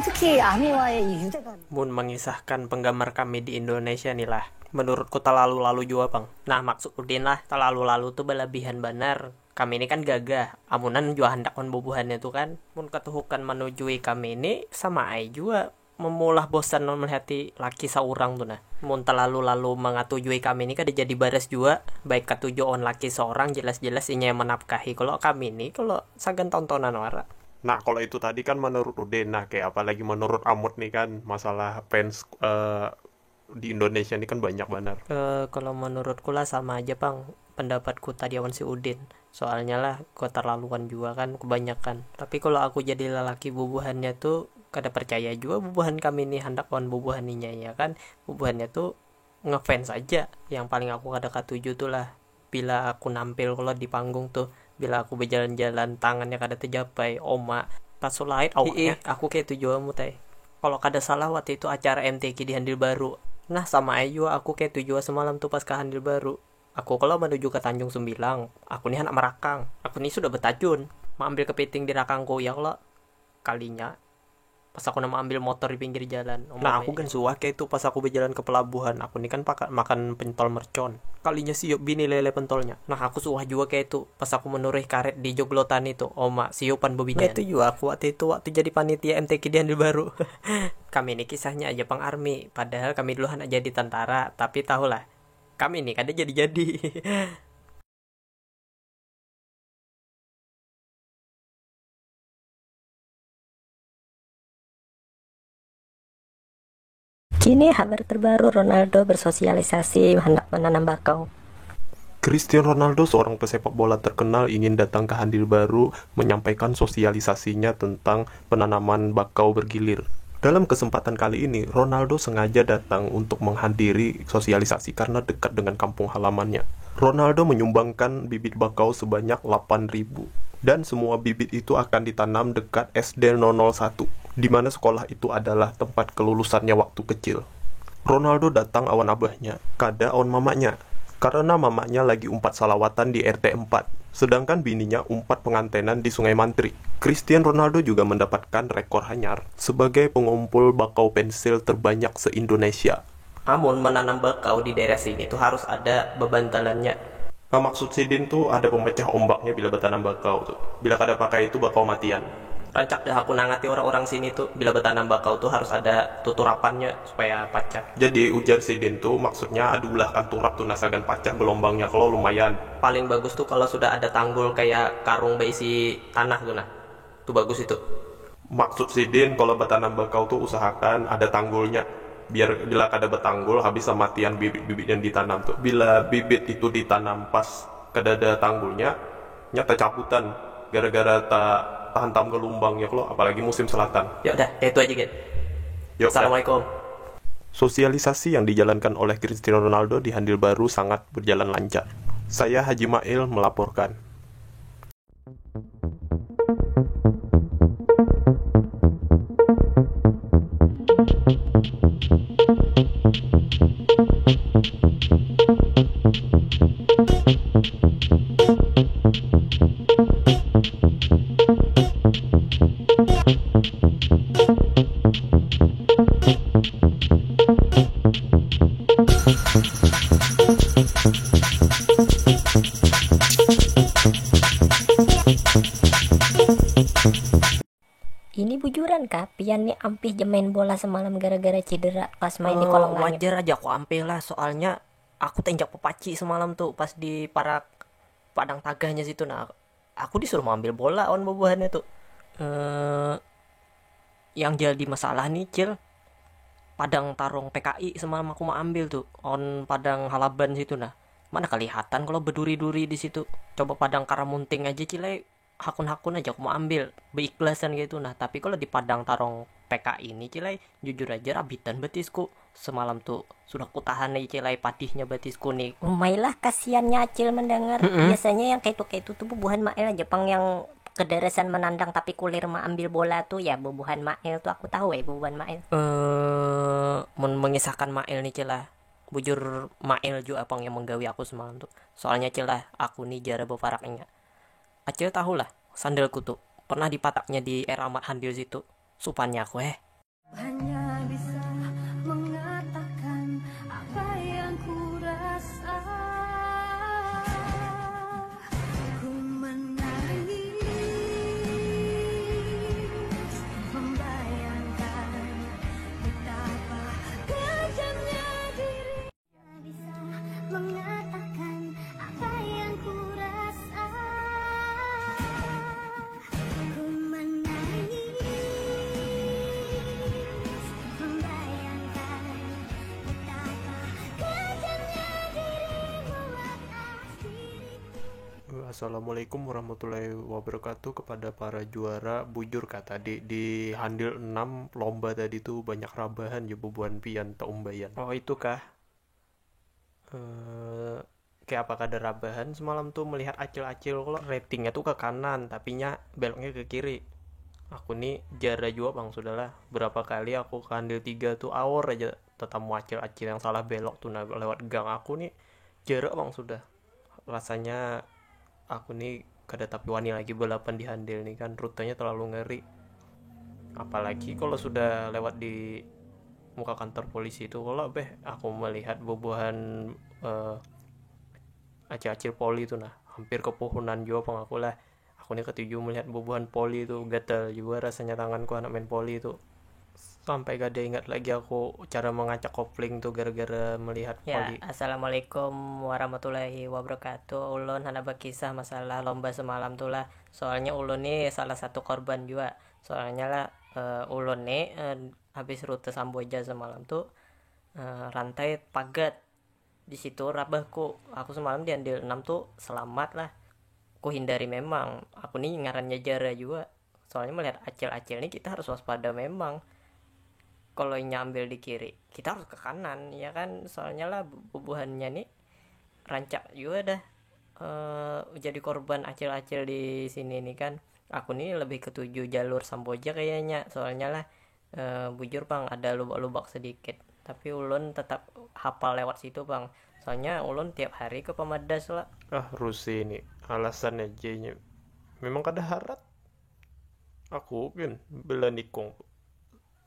특히 아내와의 유대감 Mun mengisahkan penggemar kami di Indonesia nih lah, menurutku terlalu-lalu jua bang. Nah maksud Udin lah, terlalu-lalu tuh berlebihan benar. Kami ini kan gagah, amunan jua hendak bubuhannya tuh kan. Mun ketuhukan menujui kami ini sama ai jua memulah bosan non melihati laki seorang tuh nah. Mun terlalu-lalu mengatujui kami ini kan jadi baras jua, baik ketujuh on laki seorang jelas-jelas inya yang menafkahi. Kalau kami ini kalau sagan tontonan wara. Nah kalau itu tadi kan menurut Udin, nah kayak apalagi menurut Amut nih kan masalah fans di Indonesia ini kan banyak benar. Kalau menurutku lah sama aja bang pendapatku tadi awan si Udin, soalnya lah gua terlaluan juga kan kebanyakan. Tapi kalau aku jadi lelaki bubuhannya tuh kada percaya juga bubuhan kami ini hendak on bubuhaninya ya kan, bubuhannya tuh ngefans aja. Yang paling aku kada katuju tuh lah bila aku nampil kalau di panggung tuh, bila aku berjalan-jalan tangannya kada terjapai oma pas lain awalnya aku kayak tujuanmu teh. Kalau kada salah waktu itu acara MTQ di Handil Baru. Nah sama aja aku kayak tujuan semalam tuh pas ke Handil Baru. Aku kalau menuju ke Tanjung Sembilang, aku nih anak Merakang. Aku nih sudah betajun, mau ambil kepiting di Rakangku ya Allah. Kalinya pas aku nama ambil motor di pinggir jalan. Nah aku kan suah kayak itu pas aku berjalan ke pelabuhan. Aku nih kan makan pentol mercon. Kalinya siup bini lele pentolnya. Nah aku suah juga kayak itu pas aku menurih karet di joglotan itu. Oma siupan bobinya. Nah itu juga aku waktu jadi panitia MTQ di Handil Baru. Kami ini kisahnya aja pang army. Padahal kami dulu anak jadi tentara. Tapi tahulah kami ini kada jadi-jadi. Kini kabar terbaru Ronaldo bersosialisasi hendak menanam bakau. Cristiano Ronaldo, seorang pesepak bola terkenal, ingin datang ke Handil Baru menyampaikan sosialisasinya tentang penanaman bakau bergilir. Dalam kesempatan kali ini, Ronaldo sengaja datang untuk menghadiri sosialisasi karena dekat dengan kampung halamannya. Ronaldo menyumbangkan bibit bakau sebanyak 8.000 dan semua bibit itu akan ditanam dekat SD 001, di mana sekolah itu adalah tempat kelulusannya waktu kecil. Ronaldo datang awan abahnya, kada awan mamanya, karena mamanya lagi umpat salawatan di RT 4, sedangkan bininya umpat pengantenan di Sungai Mantri. Cristiano Ronaldo juga mendapatkan rekor hanyar sebagai pengumpul bakau pensil terbanyak se-Indonesia. Namun menanam bakau di daerah sini tuh harus ada bebantalannya. Nah, maksud Sidin tuh ada pemecah ombaknya bila bertanam bakau tuh. Bila kada pakai itu bakau matian. Rancak dah aku nangati orang-orang sini tuh bila bertanam bakau tuh harus ada tuturapannya supaya pacak. Jadi ujar Sidin tuh maksudnya adulah kan turap tuh nasagan pacak gelombangnya kalau lumayan. Paling bagus tuh kalau sudah ada tanggul kayak karung berisi tanah tuh nah. Tuh bagus itu. Maksud Sidin kalau bertanam bakau tuh usahakan ada tanggulnya. Biar bila kada bertanggul habis matian bibit-bibit yang ditanam tuh. Bila bibit itu ditanam pas kada ada tanggulnya, nyata cabutan gara-gara tak hantam gelombang ya kalau apalagi musim selatan. Ya udah, itu aja gitu. Yuk, Assalamualaikum. Sosialisasi yang dijalankan oleh Cristiano Ronaldo di Handil Baru sangat berjalan lancar. Saya Haji Mail melaporkan. Ini bujuran kah? Pian nih ampih jemain bola semalam gara-gara cedera pas main di kolong langit. Wajar aja aku ampil lah, soalnya aku tenjak pepaci semalam tuh pas di padang tagahnya situ. Nah aku disuruh mengambil bola on bubuhannya tuh. Yang jadi masalah nih Cil, padang tarung PKI semalam aku mau ambil tuh on padang halaban situ. Nah mana kelihatan kalau berduri-duri di situ. Coba padang karamunting aja Cile hakun-hakun aja aku mau ambil beikhlasan gitu. Nah tapi kalau di Padang Tarong PKI ini cilai jujur aja rabitan betisku semalam tuh sudah kutahan nih cilai patihnya betisku nih. Umailah kasihannya Acil mendengar. Biasanya yang kayak itu tuh bubuhan Mail aja pang yang kederesan menandang tapi kulir ma ambil bola tuh ya bubuhan Mail tuh aku tahu ya bubuhan Mail. Mengisahkan Mail nih celah bujur Mail juga apang yang menggawi aku semalam tuh. Soalnya celah aku nih jara befaraknya. Acil tahu lah sandalku tuh pernah dipataknya di era Ahmad Handil situ. Supannya aku Hanya bisa mengatakan apa yang ku rasa. Ku menangis membayangkan betapa kejamnya diri. Bisa mengatakan apa yang ku rasa. Ku menangis membayangkan betapa kejamnya dirimu atas diriku. Assalamualaikum warahmatullahi wabarakatuh kepada para juara bujur kata di Handil 6 lomba tadi tuh banyak rabahan ya bubuhan pian tak umbayan. Oh itu kah? Kayak apa kada rabahan semalam tuh melihat acil-acil kalau ratingnya tuh ke kanan tapi nya beloknya ke kiri. Aku nih jara juga bang sudahlah berapa kali aku ke Handil 3 tuh awor aja tetamu acil-acil yang salah belok tuh lewat gang aku nih jara bang sudah. Rasanya aku nih kada tapi wani lagi balapan di Handil nih kan rutenya terlalu ngeri. Apalagi kalau sudah lewat di muka kantor polisi itu kalau aku melihat bubuhan acil-acil poli itu nah hampir kepuhunan juga bang aku lah. Aku nih ketujuh melihat bubuhan poli itu gatal juga rasanya tanganku anak main poli itu. Sampai gak ada ingat lagi aku cara mengacak kopling tuh gara-gara melihat poli. Assalamualaikum warahmatullahi wabarakatuh. Ulun hendak berkisah masalah lomba semalam tuh lah. Soalnya ulun nih salah satu korban juga. Soalnya lah ulun nih habis rute Samboja semalam tuh rantai pagat di situ rabahku. Aku semalam di Andil 6 tuh selamat lah. Ku hindari memang. Aku nih ngarannya jara juga. Soalnya melihat acil-acil nih kita harus waspada memang. Kalau nyambil di kiri kita harus ke kanan ya kan soalnya lah bubuhannya nih rancak juga dah jadi korban acil-acil di sini nih kan. Aku nih lebih ketujuh jalur Samboja kayaknya soalnya lah bujur bang ada lubak-lubak sedikit tapi ulun tetap hafal lewat situ bang soalnya ulun tiap hari ke Pemadas lah. Rusi ini alasan aja nya memang kada harat aku kan bela nikung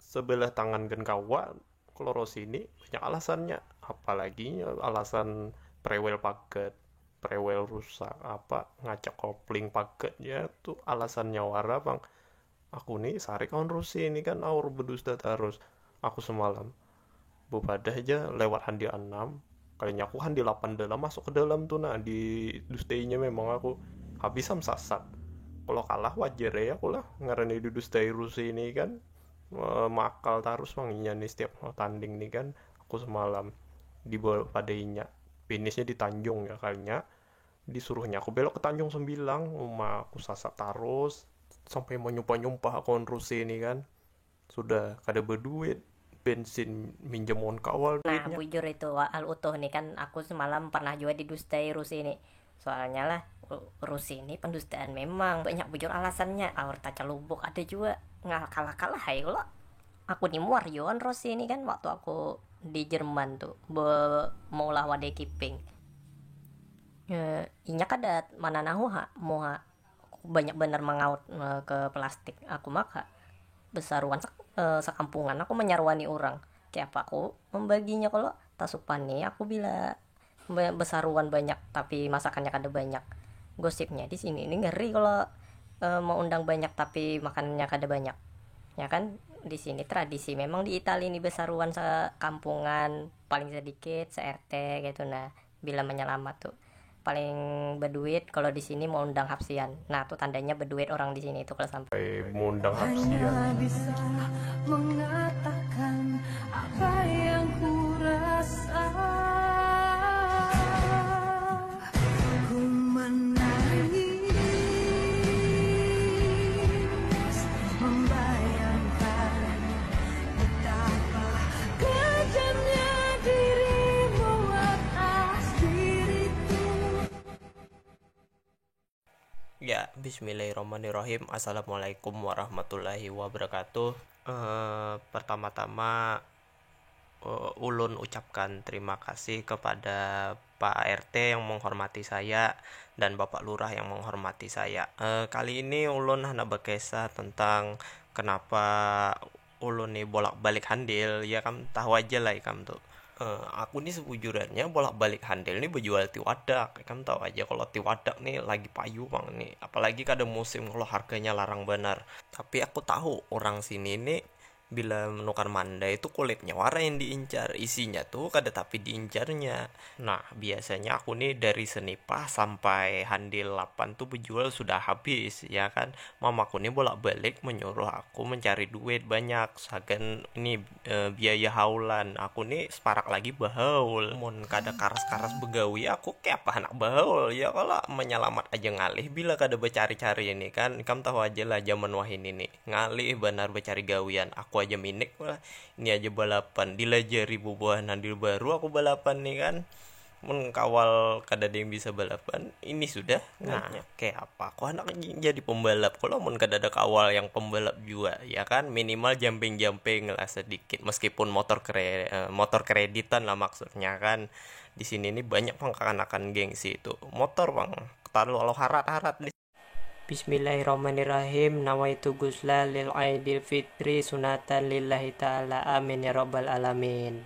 sebelah tangan gen kawan kalau Rosi ini banyak alasannya apalagi alasan prewel paket prewel rusak apa ngacak kopling paket ya tuh alasannya wara bang. Aku nih sari kawan Rosi ini kan aur berdusta terus aku semalam bupadah aja lewat Handil 6 kalinya aku Handil 8 dalam masuk ke dalam tuh nah di dustainya memang aku habis sasat kalau kalah wajar ya aku lah ngarani di dustai Rosi ini kan makal terus wanginya nih setiap tanding nih kan aku semalam di bawah padainya finishnya di Tanjung ya kalinya disuruhnya aku belok ke Tanjung Sembilang aku sasap terus sampai mau nyumpah aku Rusi ini kan sudah kada berduit bensin minjemon kawal duitnya. Nah bujur itu al utuh nih kan aku semalam pernah juga didustai Rusi ini soalnya lah Rusi ini pendustaan memang banyak bujur alasannya aur taca lubuk ada juga nggak kalah hai lo aku nih muar Yohan Rossi ini kan waktu aku di Jerman tuh mau lawan de Kiping inya kada mana nahu mau banyak bener mengaut ke plastik aku maka besaruan sekampungan aku menyaruani orang kayak apa aku membaginya kalau tasupan nih aku bila besaruan banyak tapi masakannya kada banyak gosipnya di sini ini ngeri kalau mau undang banyak tapi makanannya kada banyak ya kan di sini tradisi memang di Italia ini besaruan sekampungan paling sedikit se-RT gitu nah bila menyelamat tuh paling berduit kalau di sini mau undang hapsian nah tuh tandanya berduit orang di sini itu kalau sampai mau undang hapsian hanya bisa mengatakan apa yang ku rasa. Ku menangis Bismillahirrahmanirrahim. Assalamualaikum warahmatullahi wabarakatuh. Pertama-tama ulun ucapkan terima kasih kepada Pak RT yang menghormati saya dan Bapak Lurah yang menghormati saya. Kali ini ulun hendak berkisah tentang kenapa ulun nih bolak-balik handil. Ya kan tahu aja lah ikam tuh. Aku nih sebujurnya bolak-balik handil nih berjual tiwadak. Kan tahu aja kalau tiwadak nih lagi payu bang nih. Apalagi kadang musim kalau harganya larang benar. Tapi aku tahu orang sini nih bila menukar mandai itu kulitnya warna yang diincar, isinya tuh kada tapi diincarnya. Nah biasanya aku nih dari Senipah sampai Handil 8 tuh berjual sudah habis ya kan. Mamaku nih bolak-balik menyuruh aku mencari duit banyak sagan ini biaya haulan. Aku nih separak lagi bahaul mun kada karas-karas begawi aku kayak apa anak bahaul ya. Kalau menyelamat aja ngalih bila kada becari-cari ini kan. Kamu tahu aja lah zaman wah ini nih ngalih benar becari gawian. Aku aja minik lah ini aja balapan dilajari bubuhan handil baru aku balapan nih kan. Mun kawal kada ada yang bisa balapan ini sudah nanya kayak apa aku anak jadi pembalap. Kalau mun kada ada kawal yang pembalap juga ya kan minimal jumping lah sedikit meskipun motor kreditan lah maksudnya kan. Di sini nih banyak pengkanakan gengsi itu motor bang taruh kalau harat-harat. Bismillahirrahmanirrahim. Nawaitu gusla lil aidil fitri sunatan lillahi ta'ala amin ya rabbal alamin.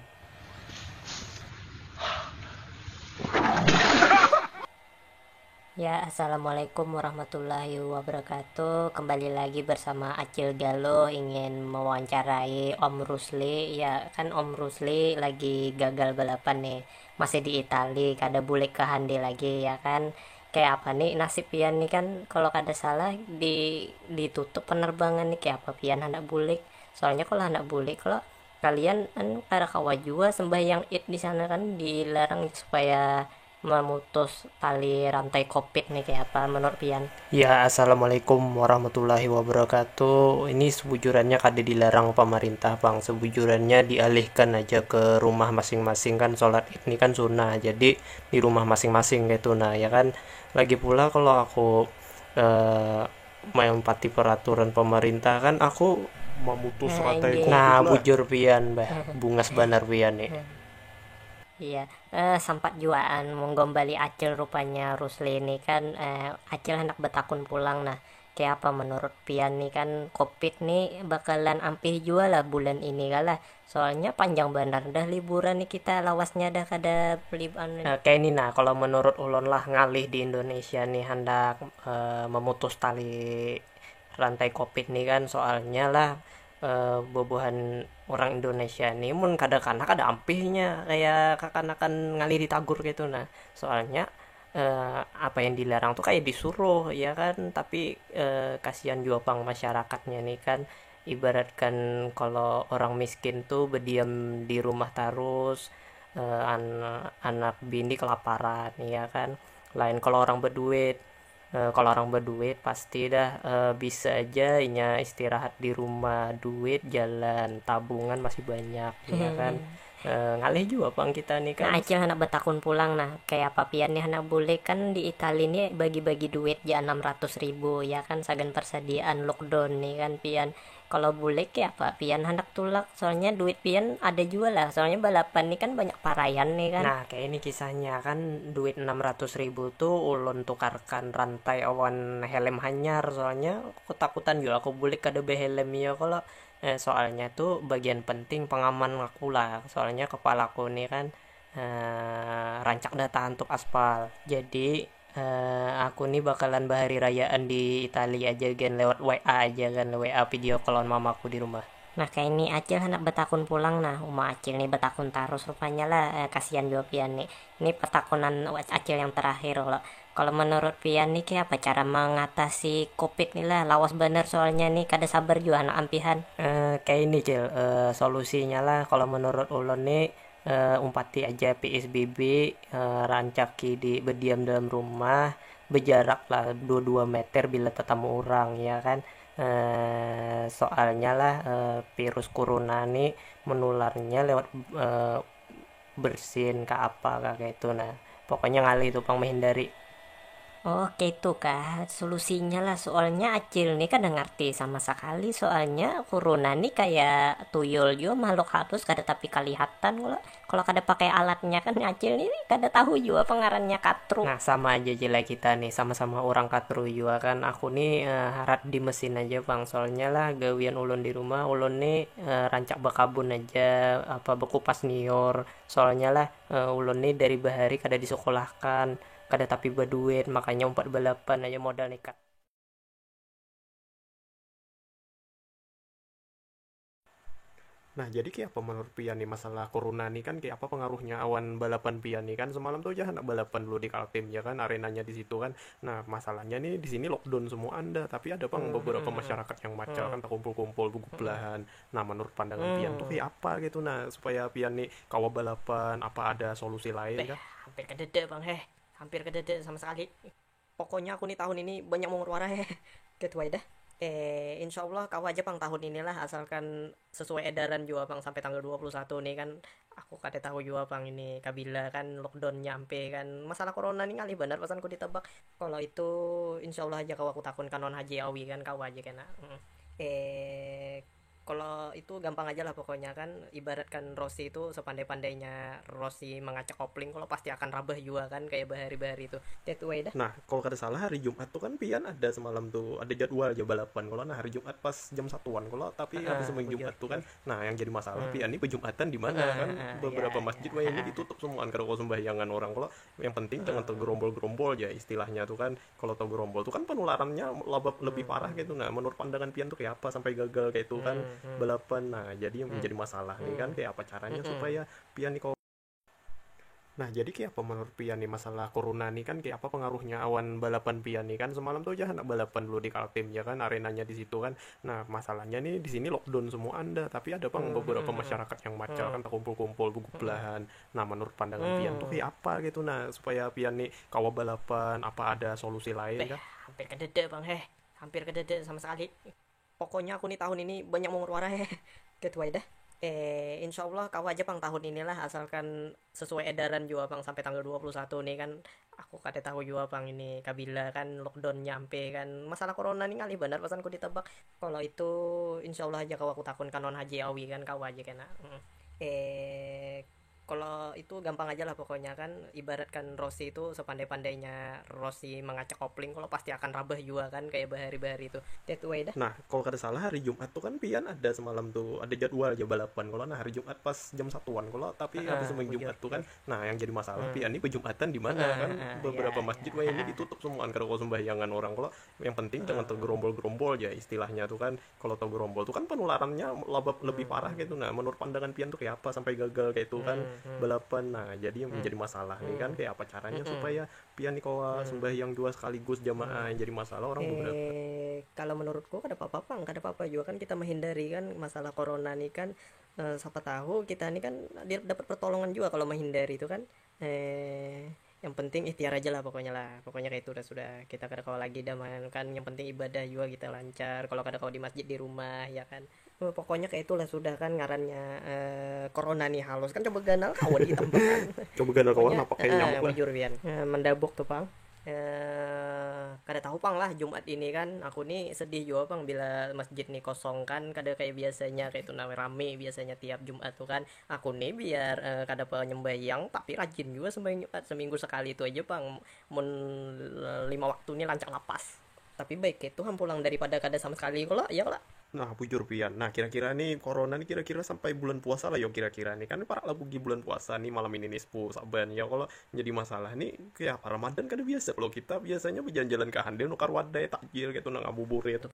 Ya, assalamualaikum warahmatullahi wabarakatuh. Kembali lagi bersama Acil Galuh ingin mewawancarai Om Rusli. Ya kan Om Rusli lagi gagal balapan nih, masih di Itali, kada boleh ke Handil lagi ya kan. Kayak apa nih nasib pian nih kan kalau kada salah ditutup penerbangan nih kayak apa pian hendak bulik. Soalnya kalau hendak bulik kalau kalian kan kada kawa juga sembahyang Id di sana kan dilarang supaya memutus tali rantai covid nih kayak apa menurut pian? Ya assalamualaikum warahmatullahi wabarakatuh. Ini sebujurannya kada dilarang pemerintah bang, sebujurannya dialihkan aja ke rumah masing-masing kan. Sholat Id ini kan sunnah jadi di rumah masing-masing gitu. Nah ya kan lagi pula kalau aku mengempati peraturan pemerintah kan aku memutus rantai covid nah lah. bujur pian bah bungas banar pian nih. Iya, sempat juaan menggombali Acil rupanya Rusli ini kan. Acil hendak betakun pulang. Nah kayak apa menurut pian nih kan covid nih bakalan ampih juga lah bulan ini kalah. Soalnya panjang benar dah liburan nih kita lawasnya dah kada peliban. Kayak ini nah kalau menurut ulun lah ngalih di Indonesia nih hendak memutus tali rantai covid nih kan. Soalnya lah bobohan orang Indonesia nih mun kada-kada kada ampihnya kayak kakanakan ngalih ditagur gitu. Nah soalnya apa yang dilarang tuh kayak disuruh ya kan. Tapi kasihan juga bang masyarakatnya nih kan. Ibaratkan kalau orang miskin tuh berdiam di rumah terus, anak bini kelaparan ya kan. Lain kalau orang berduit. Kalau orang berduit pasti dah bisa aja inya istirahat di rumah, duit jalan, tabungan masih banyak ya kan. Ngalih juga bang kita nih kan. Nah Acil hendak betakun pulang. Nah kayak apa pian nih hendak boleh kan di Itali nih bagi-bagi duit ya 600.000 ya kan sagan persediaan lockdown nih kan pian. Kalau boleh kayak apa pian hendak tulak soalnya duit pian ada juga lah soalnya balapan nih kan banyak parayan nih kan. Nah kayak ini kisahnya kan duit 600.000 tuh ulun tukarkan rantai awan helm hanyar. Soalnya aku takutan juga aku boleh kada behelm ya kalau soalnya tuh bagian penting pengaman aku lah. Soalnya kepalaku nih kan rancak data untuk aspal. Jadi aku nih bakalan bahari rayaan di Italia aja kan lewat WA aja kan, WA video call mamaku di rumah. Nah kayak ini Acil hendak betakun pulang. Nah Uma Acil nih betakun terus rupanya lah. Kasihan juga pian nih. Ini petakunan Acil yang terakhir loh. Kalau menurut pian nih kayak apa cara mengatasi covid nih lah lawas bener soalnya nih kada sabar juga anak ampihan. Kayak ini Cil, solusinya lah kalau menurut ulun nih umpati aja PSBB, rancaki di berdiam dalam rumah, berjarak lah 22 meter bila tetamu orang ya kan. Soalnya lah virus corona nih menularnya lewat bersin ke apa kayak itu. Nah pokoknya ngalih itu pang menghindari. Oke itu kah solusinya lah, soalnya Acil nih kada ngerti sama sekali, soalnya corona nih kayak tuyul juga makhluk halus kada tapi kelihatan. Kalau kada pakai alatnya kan Acil nih kada tahu juga pengarannya katru. Nah sama aja jelek kita nih, sama-sama orang katru juga kan. Aku nih harap di mesin aja bang, soalnya lah gawian ulun di rumah, ulun nih rancak bekabun aja, apa bekupas nior. Soalnya lah ulun nih dari bahari kada disekolahkan, kada tapi berduit, makanya umpat balapan aja modal nekat. Nah, jadi kayak apa menurut Pian nih masalah corona nih kan kayak apa pengaruhnya awan balapan Pian nih kan semalam tuh aja anak balapan dulu di Kaltim ya kan arenanya di situ kan. Nah, masalahnya nih di sini lockdown semua Anda, tapi ada bang beberapa masyarakat yang macal kan tak kumpul-kumpul gugup belahan. Nah, menurut pandangan Pian tuh kayak apa gitu nah supaya Pian nih kawa balapan apa ada solusi lain kan? Hampir kedede bang hampir kedede sama sekali. Pokoknya aku nih tahun ini banyak mau ngeluar ketua dah. Insya Allah kau aja bang tahun inilah, asalkan sesuai edaran juga bang sampai tanggal 21 nih kan. Aku kada tahu juga bang ini kabila kan lockdown nyampe kan, masalah corona nih ngalih benar pesanku ditebak. Kalau itu insya Allah aja kau aku takun kanon haji awi kan kau aja kena. Kalau itu gampang aja lah pokoknya kan, ibaratkan Rossi itu sepandai-pandainya Rossi mengacak kopling, kalau pasti akan rabah juga kan kayak bahari-bahari itu. That way dah. Nah, kalau kada salah hari Jumat tuh kan Pian ada semalam tuh ada jadwal aja balapan. Kalau nah hari Jumat pas jam 1-an kalau tapi habis seminggu Jumat tuh kan. Nah, yang jadi masalah Pian ini berjumatan di mana kan beberapa masjid wah ini ditutup semua kan kalau sembahyangan orang. Kalau yang penting jangan tergerombol-gerombol ya istilahnya tuh kan. Kalau tergerombol tuh kan penularannya lebih parah gitu. Nah, menurut pandangan Pian tuh kayak apa sampai gagal kayak itu kan balapan. Nah, jadi yang menjadi masalah nih kan kayak apa caranya supaya Pian nih kalau Nah, jadi kayak apa menurut Pian nih masalah corona nih kan kayak apa pengaruhnya awan balapan Pian nih kan semalam tuh aja anak balapan dulu di Kaltim ya kan arenanya di situ kan. Nah, masalahnya nih di sini lockdown semua Anda, tapi ada bang beberapa masyarakat yang macal kan tak kumpul-kumpul gugup belahan. Nah, menurut pandangan Pian tuh kayak apa gitu nah supaya Pian nih kawa balapan apa ada solusi lain kan? Hampir kedede bang hampir kedede sama sekali. Pokoknya aku nih tahun ini banyak mau ngeluar ketua dah. Insya Allah kau aja bang tahun inilah, asalkan sesuai edaran juga bang sampai tanggal 21 nih kan. Aku kada tahu juga bang ini kabila kan lockdown nyampe kan, masalah corona nih ngalih benar pesanku ditebak. Kalau itu insya Allah aja kau aku takun kanon haji awi kan kau aja kena. Kalau itu gampang aja lah pokoknya kan, ibaratkan Rossi itu sepandai-pandainya Rossi mengacak kopling, kalau pasti akan rabah juga kan kayak bahari-bahari itu. That way dah. Nah, kalau kada salah hari Jumat tuh kan Pian ada semalam tuh ada jadwal aja balapan. Kalau nah hari Jumat pas jam 1-an kalau tapi habis seminggu Jumat tuh kan. Nah, yang jadi masalah Pian ini berjumatan di mana kan beberapa masjid wah ini ditutup semua kan kalau sembahyangan orang. Kalau yang penting jangan tergerombol-gerombol ya istilahnya tuh kan. Kalau tergerombol tuh kan penularannya lebih parah gitu. Nah, menurut pandangan Pian tuh kayak apa sampai gagal kayak itu kan balapan. Nah, jadi yang menjadi masalah nih kan kayak apa caranya supaya Pian nih kalau sembahyang dua sekaligus jamaah yang jadi masalah orang beberapa. Kalau menurutku kada apa-apa bang, kada apa-apa juga kan kita menghindari kan masalah corona nih kan. Siapa tahu kita nih kan dia dapat pertolongan juga kalau menghindari itu kan. Yang penting ikhtiar aja lah pokoknya kayak itu sudah kita kada kau lagi daman kan, yang penting ibadah juga kita lancar. Kalau kada kau di masjid di rumah ya kan. Pokoknya kayak itulah sudah kan ngarannya corona nih halus kan, coba ganal kawan kita kan. Coba ganal kawan apa kayak nyamuk bujur Pian. Mendabuk tuh pang. Kada tahu pang lah Jumat ini kan aku nih sedih juga pang bila masjid nih kosong kan, kada kayak biasanya kayak itu rame biasanya tiap Jumat tuh kan. Aku nih biar kada penyembahyang tapi rajin juga sembahyang Jumat seminggu sekali itu aja pang. Mun 5 waktu nih lancak lapas. Tapi baik itu pulang daripada kada sama sekali kalau ya lah. Nah, bujur Pian. Nah, kira-kira nih corona nih kira-kira sampai bulan puasa lah yo kira-kira nih. Kan para lagu di bulan puasa nih malam ini nih 10 Saban ya. Kalau jadi masalah nih kayak apa Ramadan kan biasa kalau kita biasanya berjalan-jalan ke handel nukar wadai takjil gitu nang ngabuburit.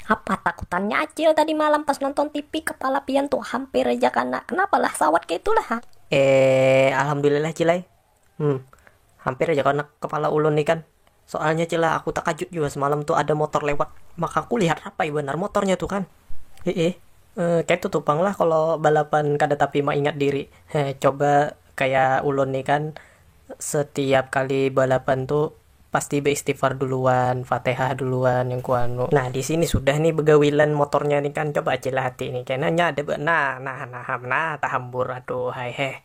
Apa takutannya Acil tadi malam pas nonton TV kepala Pian tuh hampir aja kena. Kenapa lah sawat kayak itulah ha? Alhamdulillah Cilai. Hampir aja kena kepala ulun nih kan. Soalnya Cila aku tak kajut juga semalam tuh ada motor lewat. Maka aku lihat apa benar motornya tuh kan. Kayak tutupang lah kalau balapan kada tapi mak ingat diri. Coba kayak ulun nih kan setiap kali balapan tuh pasti beristighfar duluan, Fatihah duluan yang kuanu. Nah, di sini sudah nih begawilan motornya nih kan, coba aja hati nih. Kayaknya ada tahambur aduh hai heh.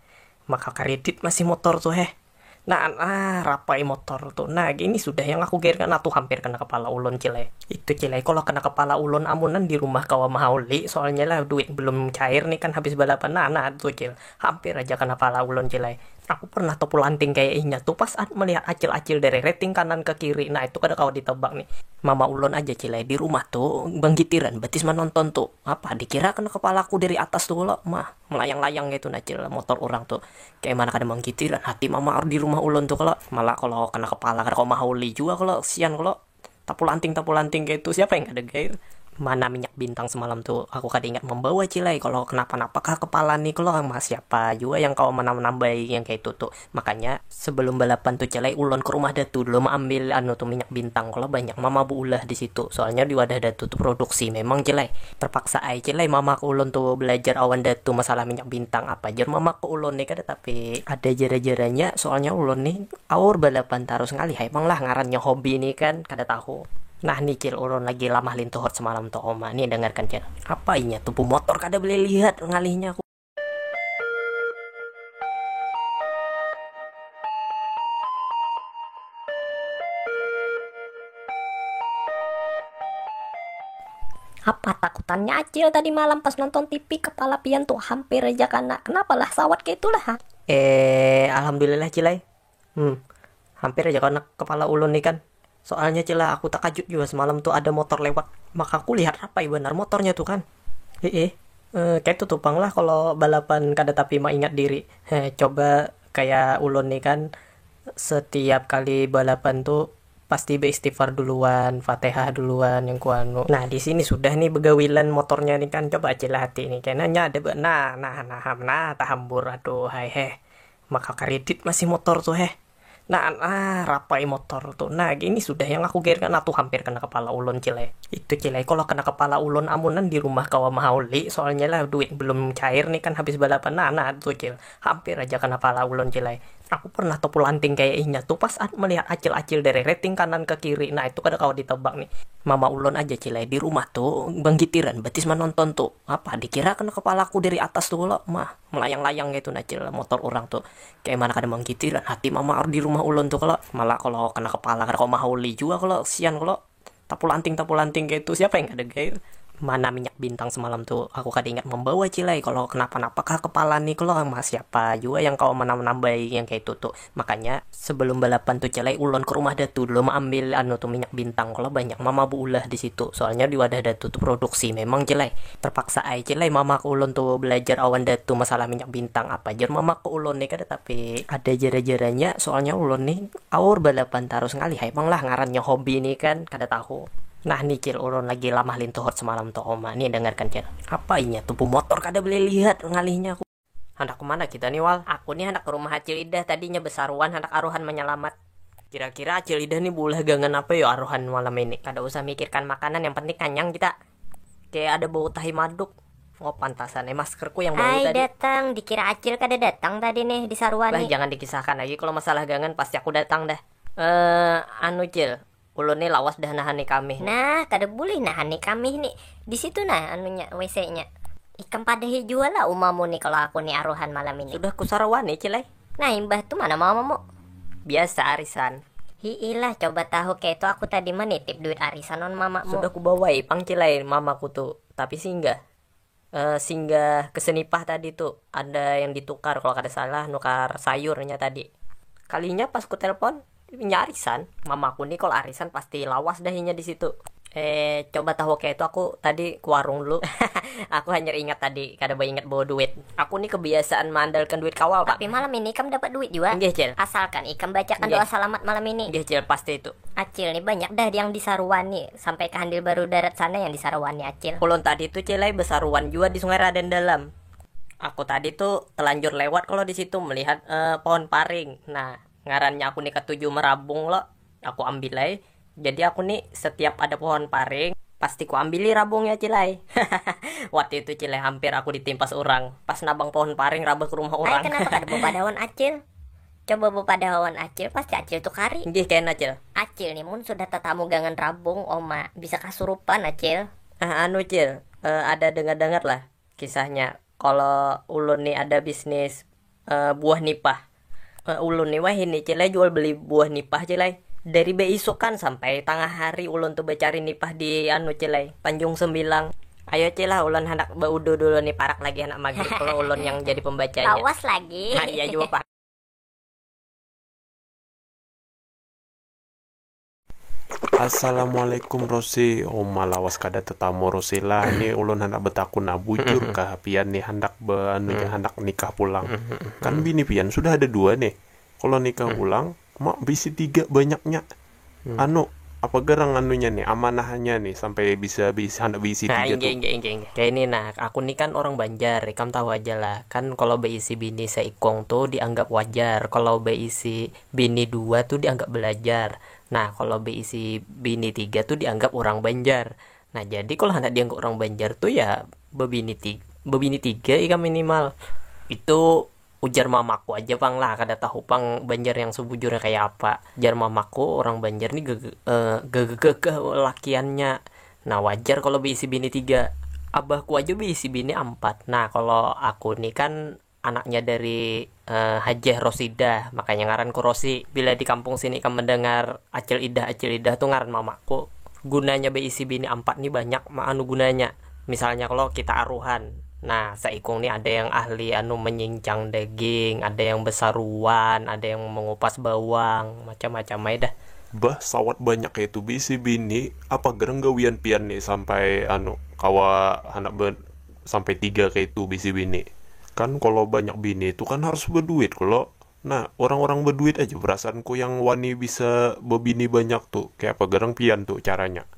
Maka kredit masih motor tuh heh. Rapai motor tuh. Nah, gini sudah yang aku gerakkan tuh hampir kena kepala ulun cilai. Itu cilai kalau kena kepala ulun amunan di rumah kawa mahauli, soalnya lah duit belum cair nih kan habis balapan. Tuh cil. Hampir aja kena kepala ulun cilai. Aku pernah topu lanting kayak inya tuh pas melihat acil-acil dari rating kanan ke kiri. Nah, itu kada kau ditebak nih. Mama ulun aja cilai di rumah tuh bang gitiran betis menonton tuh. Apa dikira kena kepala aku dari atas tuh lo mah melayang-layang gitu nacil motor orang tuh. Kayak mana kada bang gitiran hati mama di rumah ulun tuh kalau malah kalau kena kepala kada kau mahauli juga kalau sian kalau tapu lanting gitu siapa yang kada gair. Mana minyak bintang semalam tuh aku kada ingat membawa cilai kalau kenapa-napa kah kepala nih kalau sama siapa juga yang kau menambah yang kayak itu tuh. Makanya sebelum balapan tuh cilai ulun ke rumah datu dulu mau ambil tuh minyak bintang kalau banyak mama bu ulah di situ soalnya di wadah datu tuh produksi memang cilai terpaksa ai cilai mama ke ulun tuh belajar awan datu masalah minyak bintang apa jar mama ke ulun nih kada tapi ada jara-jaranya soalnya ulun nih awur balapan terus ngalih emang lah ngarannya hobi nih kan kada tahu. Nah nih cil ulun lagi lamah lintuhot semalam tuh oma nih dengarkan cil apa inya tuh motor kada boleh lihat ngalihnya aku. Apa takutannya Acil tadi malam pas nonton TV kepala pian tuh hampir aja kena. Kenapa lah sawat kayak itulah ha? Alhamdulillah cilai. Hampir aja kena kepala ulun nih kan. Soalnya cila aku tak kajut juga semalam tuh ada motor lewat. Maka aku lihat rapai benar motornya tuh kan. Kayak itu tuh pang lah kalau balapan kada tapi mah ingat diri. Coba kayak ulun nih kan setiap kali balapan tuh pasti beristighfar duluan, Fatihah duluan yang kuanu. Nah, di sini sudah nih begawilan motornya nih kan coba aja hati nih. Kayaknya ada tahambur aduh hai heh. Maka kredit masih motor tuh heh. Rapai motor tuh. Nah, gini sudah yang aku gerakkan tuh hampir kena kepala ulun cilai. Itu cilai kalau kena kepala ulun amunan di rumah kawa mahauli soalnya lah duit belum cair nih kan habis balapan. Tuh cil. Hampir aja kena kepala ulun cilai. Aku pernah topu lanting kayak inya tuh pas melihat acil-acil dari rating kanan ke kiri. Nah, itu kada kau ditebak nih. Mama ulun aja cilai di rumah tuh bang gitiran betis menonton tuh. Apa dikira kena kepala aku dari atas tuh lo mah melayang-layang gitu nacil motor orang tuh. Kayak mana kada bang gitiran hati mama di rumah ulun tuh kalau malah kalau kena kepala kada kau mahauli juga kalau sian kalau tapu lanting gitu siapa yang kada gair. Mana minyak bintang semalam tuh aku kada ingat membawa cilai kalau kenapa-napa kah kepala nih kalau sama siapa juga yang kau menambah yang kayak itu tuh. Makanya sebelum balapan tuh cilai ulun ke rumah datu dulu mau ambil tuh minyak bintang kalau banyak mama bu ulah di situ soalnya di wadah datu tuh produksi memang cilai terpaksa ai cilai mama ke ulun tuh belajar awan datu masalah minyak bintang apa jar mama ke ulun nih kada tapi ada jara-jaranya soalnya ulun nih awur balapan terus ngalih emang lah ngarannya hobi nih kan kada tahu. Nah nih cil ulun lagi lamah lintuhot semalam tuh oma nih dengarkan cil apa inya tuh motor kada boleh lihat ngalihnya aku. Hendak kemana kita nih wal? Aku nih hendak ke rumah Acil Idah tadinya besaruan hendak aruhan menyelamat. Kira-kira Acil Idah nih boleh gangan apa ya aruhan malam ini? Kada usah mikirkan makanan yang penting kanyang kita. Kayak ada bau tahi maduk. Oh pantasan maskerku yang bau tadi. Datang dikira Acil kada datang tadi nih di saruan nih. Jangan dikisahkan lagi kalau masalah gangan pasti aku datang dah. Cil ulun nih lawas dah nahan nih kami. Nah, kada boleh nahan nih kami nih. Di situ nah anunya WC-nya. Ikan padahi jual lah umamu nih kalau aku nih aruhan malam ini. Sudah kusarawan nih cilai. Nah, imbah tuh mana mamamu? Biasa arisan. Hiilah coba tahu kayak itu aku tadi menitip duit arisan on mamamu. Sudah kubawa pang cilai mamaku tuh. Tapi singgah ke Senipah tadi tuh ada yang ditukar kalau kada salah nukar sayurnya tadi. Kalinya pas ku telepon arisan mamaku nih kalau arisan pasti lawas dahinya di situ. Coba tahu kayak itu aku tadi ke warung dulu. Aku hanya ingat tadi kada ingat bawa duit. Aku nih kebiasaan mengandalkan duit kawal pak. Tapi malam ini Ikam dapat duit juga. Nggih cil. Asalkan Ikam bacakan doa selamat malam ini. Nggih cil pasti itu. Acil nih banyak dah yang di Saruan nih sampai ke Handil Baru Darat sana yang di Saruan nih Acil. Ulun tadi tuh cilai besaruan juga di Sungai Raden Dalam. Aku tadi tuh telanjur lewat kalau di situ melihat pohon paring. Nah ngarannya aku nih ketujuh merabung lo aku ambil aja. Jadi aku nih setiap ada pohon paring pasti ku ambili rabungnya cilai. Waktu itu cilai hampir aku ditimpas orang pas nabang pohon paring rabah ke rumah orang. Kenapa kada bawa daun Acil? Coba bawa daun Acil pasti Acil tuh kari. Nggih kena Acil. Acil nih mun sudah tetamu gangan rabung oma bisa kasurupan Acil. Cil, ada dengar-dengar lah kisahnya kalau ulun nih ada bisnis buah nipah. Ulun nih wah ini Cilai jual beli buah nipah Cilai. Dari beisukan sampai tengah hari ulun tuh becari nipah di Cilai, Tanjung Sembilang. Ayo Cila ulun hendak beudu dulu nih parak lagi anak maghrib kalau ulun yang jadi pembacanya. Lawas lagi. Nah, iya juga Pak. Assalamualaikum Rosi. Malawas kada tetamu Rosila. Ini ulun hendak betakun bujur kah pian nih hendak hendak nikah pulang. Kan bini pian sudah ada 2 nih. Kalau nikah ulang mak bisi 3 banyaknya. Apa gerang anunya nih amanahnya nih sampai bisa hendak bisi 3 tuh. Kayak ini aku nih kan orang Banjar, kamu tahu aja lah. Kan kalau beisi bini seikong tuh dianggap wajar. Kalau beisi bini 2 tuh dianggap belajar. Nah, kalau beisi bini 3 tuh dianggap orang Banjar. Nah, jadi kalau hendak dianggap orang Banjar tuh ya bebini 3 ikan minimal. Itu ujar mamaku aja pang lah, kada tahu pang Banjar yang sebujurnya kayak apa. Ujar mamaku orang Banjar nih gegeh lakiannya. Nah, wajar kalau beisi bini 3. Abahku aja beisi bini 4. Nah, kalau aku nih kan anaknya dari Hajah Rosidah, makanya ngaranku Rosi. Bila di kampung sini kamu mendengar Acil Idah tuh ngaran mamaku. Gunanya beisi bini 4 nih banyak gunanya. Misalnya kalau kita aruhan, nah seikung nih ada yang ahli menyincang daging, ada yang besaruan, ada yang mengupas bawang, macam-macam aja dah. Bah sawat banyak kayak itu bisi bini apa gereng gawian pian nih sampai kawa anak sampai 3 kayak itu bisi bini. Kan kalau banyak bini itu kan harus berduit. Kalau orang-orang berduit aja perasaanku yang wani bisa berbini banyak tuh kayak apa gereng pian tuh caranya.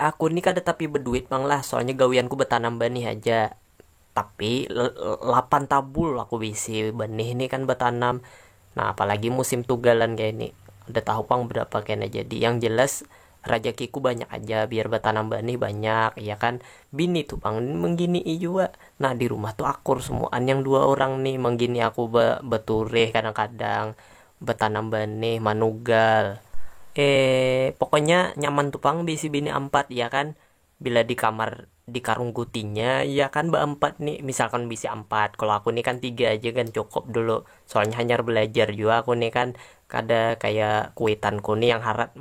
Aku nih kada tapi berduit bang lah, soalnya gawianku bertanam benih aja. Tapi 8 tabul aku bisi benih ini kan bertanam. Nah apalagi musim tugalan kayak ini, udah tahu pang berapa kena. Jadi yang jelas rajakiku banyak aja biar bertanam benih banyak, ya kan. Bini tuh bang menggini juga. Nah di rumah tuh akur semuaan yang 2 orang nih menggini aku beturih kadang-kadang bertanam benih manugal. Pokoknya nyaman tuh pang bisi bini 4 ya kan. Bila di kamar di karung gutinya ya kan 4 nih, misalkan bisi 4. Kalau aku nih kan 3 aja kan cukup dulu, soalnya hanya belajar juga aku nih kan. Kada kayak kuitanku nih yang harap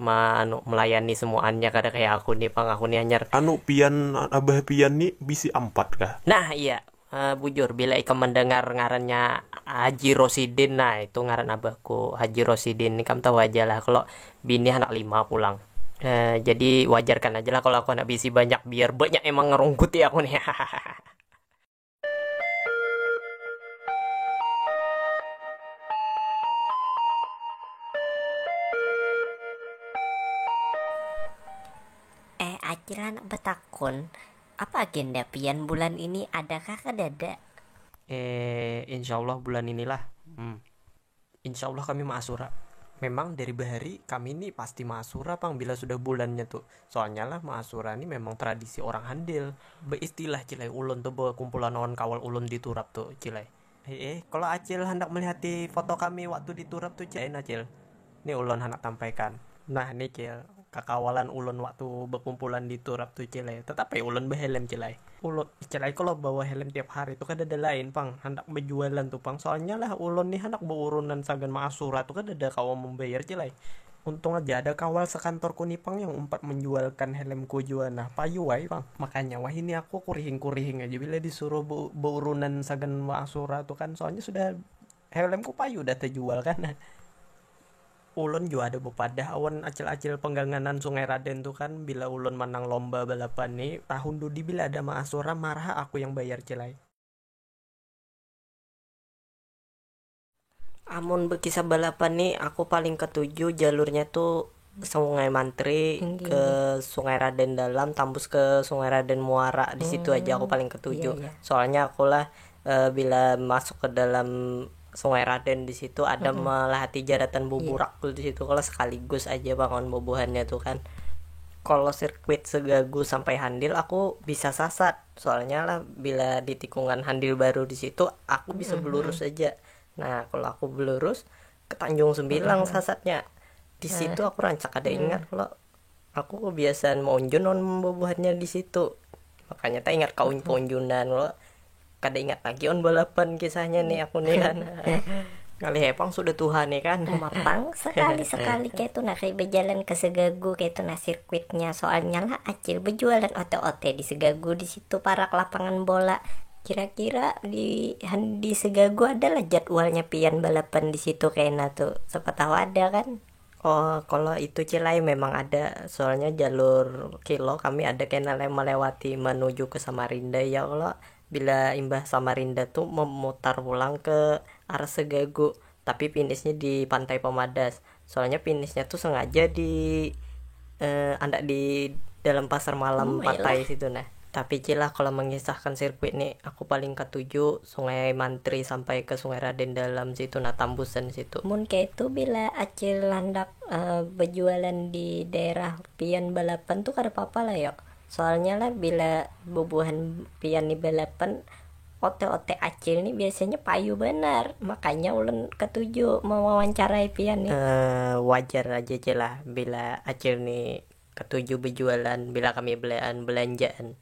melayani semuanya, kada kayak aku nih pang. Aku nih hanya pian abah pian nih bisi 4 kah? Nah iya, bujur bila ikam mendengar ngarannya Haji Rosidin, nah itu ngaran abahku Haji Rosidin. Ini kamu tahu aja lah kalau bini anak 5 pulang. Jadi wajarkan aja lah kalau aku anak bisi banyak, biar banyak emang ngerungkuti aku nih. Acil anak betakun, apa agenda pian bulan ini, adakah kedada? Insya Allah bulan inilah. Insya Allah kami ma'asura. Memang dari bahari kami ini pasti ma'asura pang bila sudah bulannya tuh. Soalnya lah ma'asura ini memang tradisi orang handil. Beistilah Cilai ulun tuh bawa kumpulan awan kawal ulun di turap tuh Cilai. Kalau Acil hendak melihat di foto kami waktu di turap tuh Cilai Acil. Ini ulun hendak tampaikan. Nah nih Cil, kekawalan ulun waktu berkumpulan di turap tuh Cilai. Tetapi ulun behelm Cilai. Ulun Cilai kalau bawa helm tiap hari tuh kan ada lain pang, hendak berjualan tuh pang. Soalnya lah ulun nih hendak berurunan sagan ma'asura tuh kan ada kawal membayar Cilai. Untung aja ada kawal sekantorku nih pang yang empat menjualkan helmku juga. Nah payu wai pang. Makanya wah ini aku kurihing aja bila disuruh berurunan sagan ma'asura tuh kan. Soalnya sudah helmku payu udah terjual kan. Ulun juga ada bepadah awan acil-acil pengganganan Sungai Raden tuh kan. Bila ulun menang lomba balapan nih tahun dudi, bila ada ma'asura marah aku yang bayar Cilai. Amun berkisah balapan nih aku paling ketujuh jalurnya tuh Sungai Mantri ke Sungai Raden Dalam tembus ke Sungai Raden Muara. Di situ aja aku paling ketujuh. Soalnya aku lah bila masuk ke dalam Sungai Raden di situ ada melahati jaratan buburak tuh di situ. Kalau sekaligus aja bangun bubuhannya tuh kan. Kalau sirkuit Segagu sampai Handil aku bisa sasat. Soalnya lah bila di tikungan Handil baru di situ aku bisa belurus aja. Nah, kalau aku belurus ke Tanjung Sembilang sasatnya. Di di situ aku rancak ada ingat kalau aku kebiasaan monjon on bubuhannya di situ, makanya tak ingat kau ponjunan lo kada ingat lagi on balapan kisahnya nih aku nih kan. Kali hepang sudah Tuhan nih kan. Matang sekali kayak itu nah, kayak berjalan ke Segagu kayak itu nah sirkuitnya, soalnya lah Acil berjualan ote-ote di Segagu, di situ parak lapangan bola. Kira-kira di Segagu adalah jadwalnya pian balapan di situ kayaknya tuh, siapa tahu ada kan. Oh, kalau itu Cilai memang ada, soalnya jalur kilo kami ada kena melewati menuju ke Samarinda ya. Kalau bila imbah Samarinda tuh memutar pulang ke arah Segagu, tapi finishnya di Pantai Pemadas. Soalnya finishnya tuh sengaja di anda di dalam pasar malam Pantai situ nah. Tapi Cilah kalau mengisahkan sirkuit nih, aku paling ketujuh Sungai Mantri sampai ke Sungai Raden Dalam situ nah, tambusan situ. Mun kayak itu bila Acil landak berjualan di daerah pian balapan tuh kada apa-apa lah yuk. Soalnya lah bila bubuhan pian di balapan, ote-ote Acil nih biasanya payu benar, makanya ulun ketujuh mewawancarai pian nih. Wajar aja Cilah bila Acil nih ketujuh berjualan bila kami belanjaan.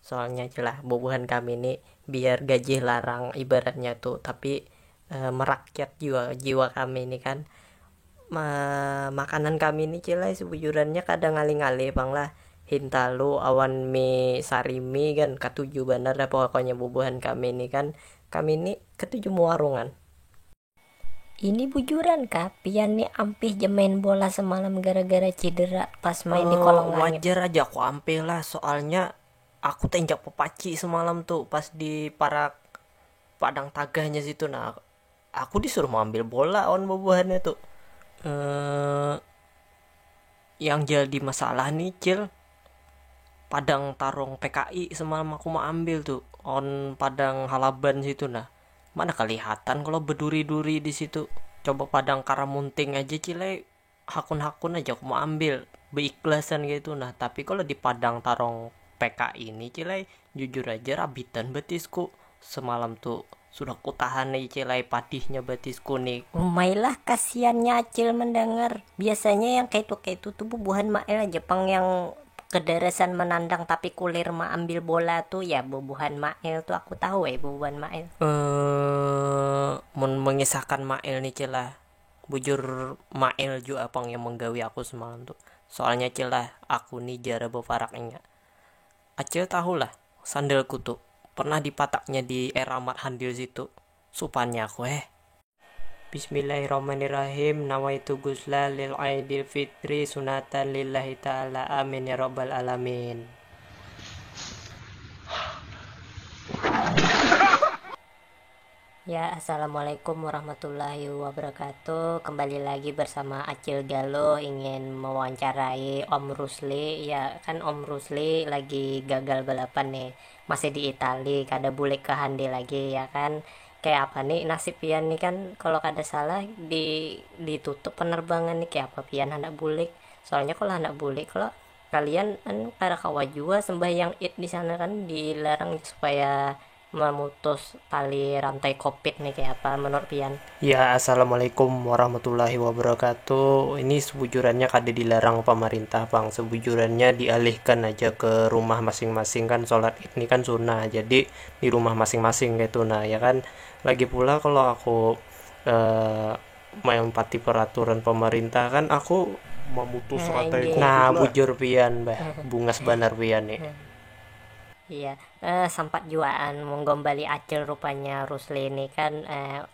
Soalnya Cilah bubuhan kami nih biar gaji larang ibaratnya tuh, tapi merakyat jiwa kami ini kan. Makanan kami nih Cilah sebujurannya kadang ngali-ngali bang lah, hintalu awan mie sarimi kan ketujuh bener dah pokoknya bubuhan kami ini kan. Kami ini ketujuh warungan. Ini bujuran kah pian nih ampih jemain bola semalam gara-gara cedera pas main di kolong langit. Wajar aja aku ampih lah, soalnya aku tenjak pepaci semalam tuh pas di parak padang tagahnya situ nah. Aku disuruh mengambil bola on bubuhannya tuh. Yang jadi masalah nih Cil, padang tarung PKI semalam aku mau ambil tuh on padang Halaban situ nah. Mana kelihatan kalau berduri-duri di situ. Coba padang Karamunting aja Cile, hakun-hakun aja aku mau ambil, beikhlasan gitu nah. Tapi kalau di padang tarung PKI ini Cile, jujur aja rabitan betisku semalam tuh. Sudah kutahan nih Cile padihnya betisku nih. Umailah kasihannya Acil mendengar. Biasanya yang kayak itu tuh bubuhan Mael aja pang yang kedarasan menandang tapi kulir ma ambil bola tuh ya bubuhan Mael tuh aku tahu bubuhan Mael. Mengisahkan Mael nih Cilah, bujur Mael juga pang yang menggawi aku semalam tuh. Soalnya Cilah aku nih jara befaraknya. Acil tahu lah sandalku tuh pernah dipataknya di era Ahmad Handil situ. Supannya aku Bismillahirrahmanirrahim. Nawaitu gusla lil aidil fitri sunatan lillahi ta'ala amin ya rabbal alamin. Ya, assalamualaikum warahmatullahi wabarakatuh. Kembali lagi bersama Acil Galuh, ingin mewawancarai Om Rusli. Ya kan Om Rusli lagi gagal balapan nih, masih di Itali, kada boleh ke Handi lagi ya kan. Kayak apa nih nasib pian nih kan, kalau kada salah ditutup penerbangan nih, kayak apa pian hendak bulik. Soalnya kalau hendak bulik, kalau kalian kan kada kawa jua sembahyang Id di sana kan dilarang supaya memutus tali rantai covid nih, kayak apa menurut pian? Ya, assalamualaikum warahmatullahi wabarakatuh. Ini sebujurannya kada dilarang pemerintah bang, sebujurannya dialihkan aja ke rumah masing-masing kan. Sholat Id ini kan sunnah, jadi di rumah masing-masing gitu nah ya kan. Lagi pula kalau aku mengempati peraturan pemerintah kan, aku memutus rantai covid nah lah. bujur pian bungas banar pian nih. Iya, sempat juaan menggombali Acil rupanya Rusli ini kan.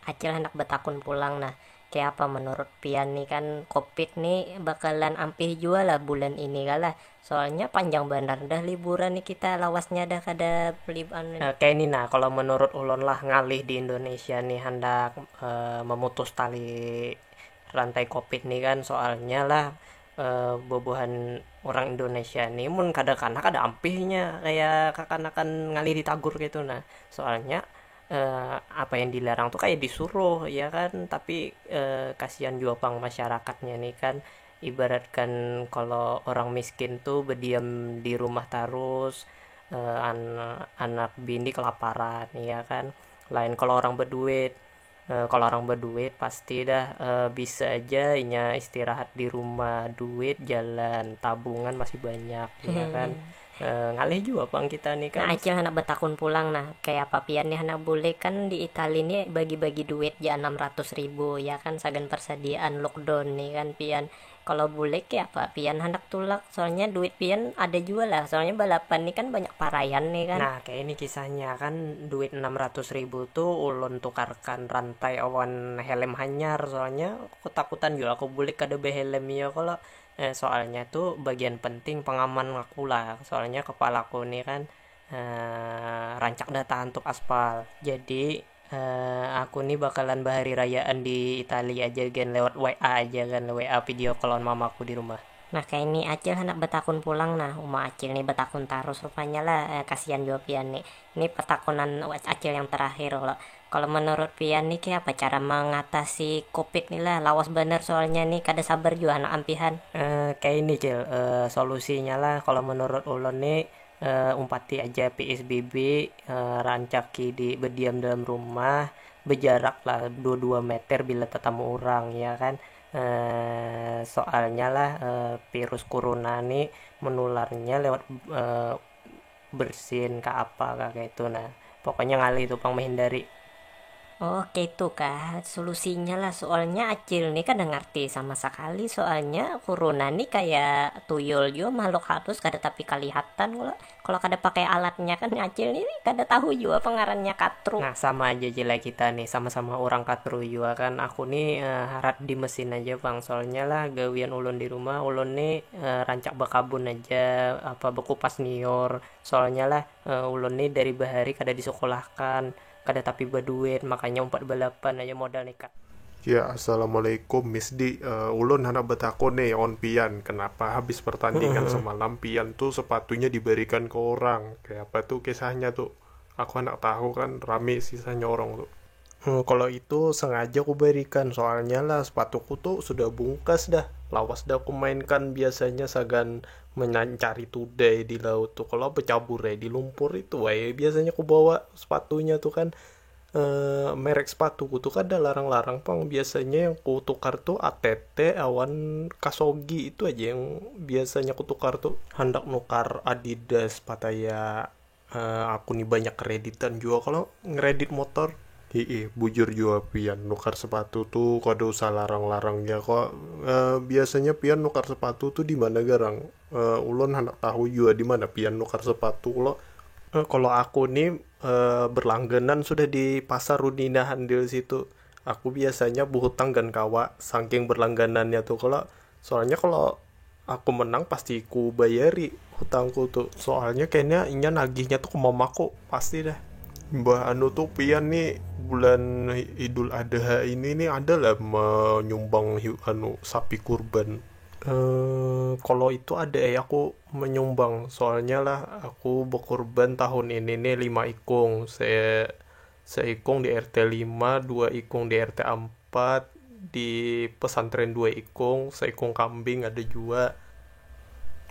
Acil hendak betakun pulang nah. Kayak apa menurut pian nih kan, covid nih bakalan ampih jua lah bulan ini kalah. Soalnya panjang benar dah liburan nih kita, lawasnya dah kada liburan. Kayak ini nah, kalau menurut ulun lah ngalih di Indonesia nih hendak memutus tali rantai covid nih kan. Soalnya lah bobohan orang Indonesia nih mun kadang-kadang ada ampihnya kayak kakanakan ngalih ditagur gitu nah. Soalnya apa yang dilarang tuh kayak disuruh ya kan, tapi kasihan juga pang masyarakatnya nih kan. Ibaratkan kalau orang miskin tuh berdiam di rumah terus, anak bini kelaparan ya kan. Lain kalau orang berduit Kalau orang berduit pasti dah bisa aja inya istirahat di rumah, duit jalan, tabungan masih banyak ya kan. Ngalih juga pang kita nih kan. Nah, Acil hendak bertakun pulang nah. Kayak apa pian nih hendak boleh kan di Italia nih bagi-bagi duit ya 600.000 ya kan sagan persediaan lockdown nih kan pian. Kalau boleh kayak apa pian hendak tulak soalnya duit pian ada juga lah. Soalnya balapan nih kan banyak parayan nih kan. Nah kayak ini kisahnya kan duit 600.000 tuh ulun tukarkan rantai awan helm hanyar. Soalnya ketakutan juga aku boleh kada behelm ya kalau soalnya tuh bagian penting pengaman aku lah. Soalnya kepalaku nih kan rancak data untuk aspal. Jadi aku nih bakalan bahari rayaan di Italia aja kan lewat WA aja kan, WA video call mamaku di rumah. Nah kayak ini Acil hendak bertakun pulang nah. Uma Acil nih bertakun terus rupanya lah. Kasihan juga pian nih. Ini pertakunan Acil yang terakhir loh. Kalau menurut pian nih kayak apa cara mengatasi covid nih lah, lawas bener soalnya nih kada sabar juga anak ampihan. Kayak ini Cil, solusinya lah kalau menurut ulun nih umpati aja PSBB, rancaki di berdiam dalam rumah, berjarak lah 22 meter bila tetamu orang ya kan. Soalnya lah virus corona nih menularnya lewat bersin ke apa kayak itu. Nah pokoknya ngalih itu pang menghindari. Oke itu kah solusinya lah soalnya Acil nih kan ngerti sama sekali soalnya corona nih kayak tuyul juga makhluk halus kada tapi kelihatan kalau kada pakai alatnya kan Acil nih kada tahu juga pengarannya katru. Nah sama aja jela kita nih sama-sama orang katru juga kan. Aku nih harap di mesin aja bang soalnya lah gawian ulun di rumah ulun nih rancak bakabun aja apa bekupas nior soalnya lah ulun nih dari bahari kada disekolahkan kada tapi berduit makanya 4 balapan aja modal nekat. Ya, assalamualaikum Miss Di. Ulun hendak bertakun nih on pian. Kenapa habis pertandingan semalam pian tuh sepatunya diberikan ke orang? Kayak apa tuh kisahnya tuh? Aku hendak tahu kan rame sisanya orang tuh. Kalau itu sengaja aku berikan soalnya lah sepatuku tuh sudah bungkas dah. Lawas dah aku mainkan biasanya sagan mencari tudai di laut tuh. Kalau bercabur di lumpur itu biasanya aku bawa sepatunya tuh kan merek sepatuku tuh kan ada larang-larang pang. Biasanya yang ku tukar tuh ATT awan Kasogi itu aja yang biasanya ku tukar tuh. Hendak nukar Adidas Pataya aku nih banyak kreditan juga kalau ngeredit motor. Bujur juga pian nukar sepatu tuh kada usah larang-larangnya kok. Biasanya pian nukar sepatu tuh di mana garang? Ulun hendak tahu juga di mana pian nukar sepatu lo. Kalau aku nih berlangganan sudah di pasar Rudina Handil situ. Aku biasanya berhutang dan kawa saking berlangganannya tuh kalau soalnya kalau aku menang pasti ku bayari hutangku tuh. Soalnya kayaknya inya nagihnya tuh ke mamaku pasti dah. Mbah anu tuh pian nih bulan Idul Adha ini nih adalah menyumbang sapi kurban. Kalau itu ada aku menyumbang soalnya lah aku berkurban tahun ini nih 5 ikung. Seikung di RT 5, 2 ikung di RT 4, di pesantren 2 ikung, seikung kambing ada juga.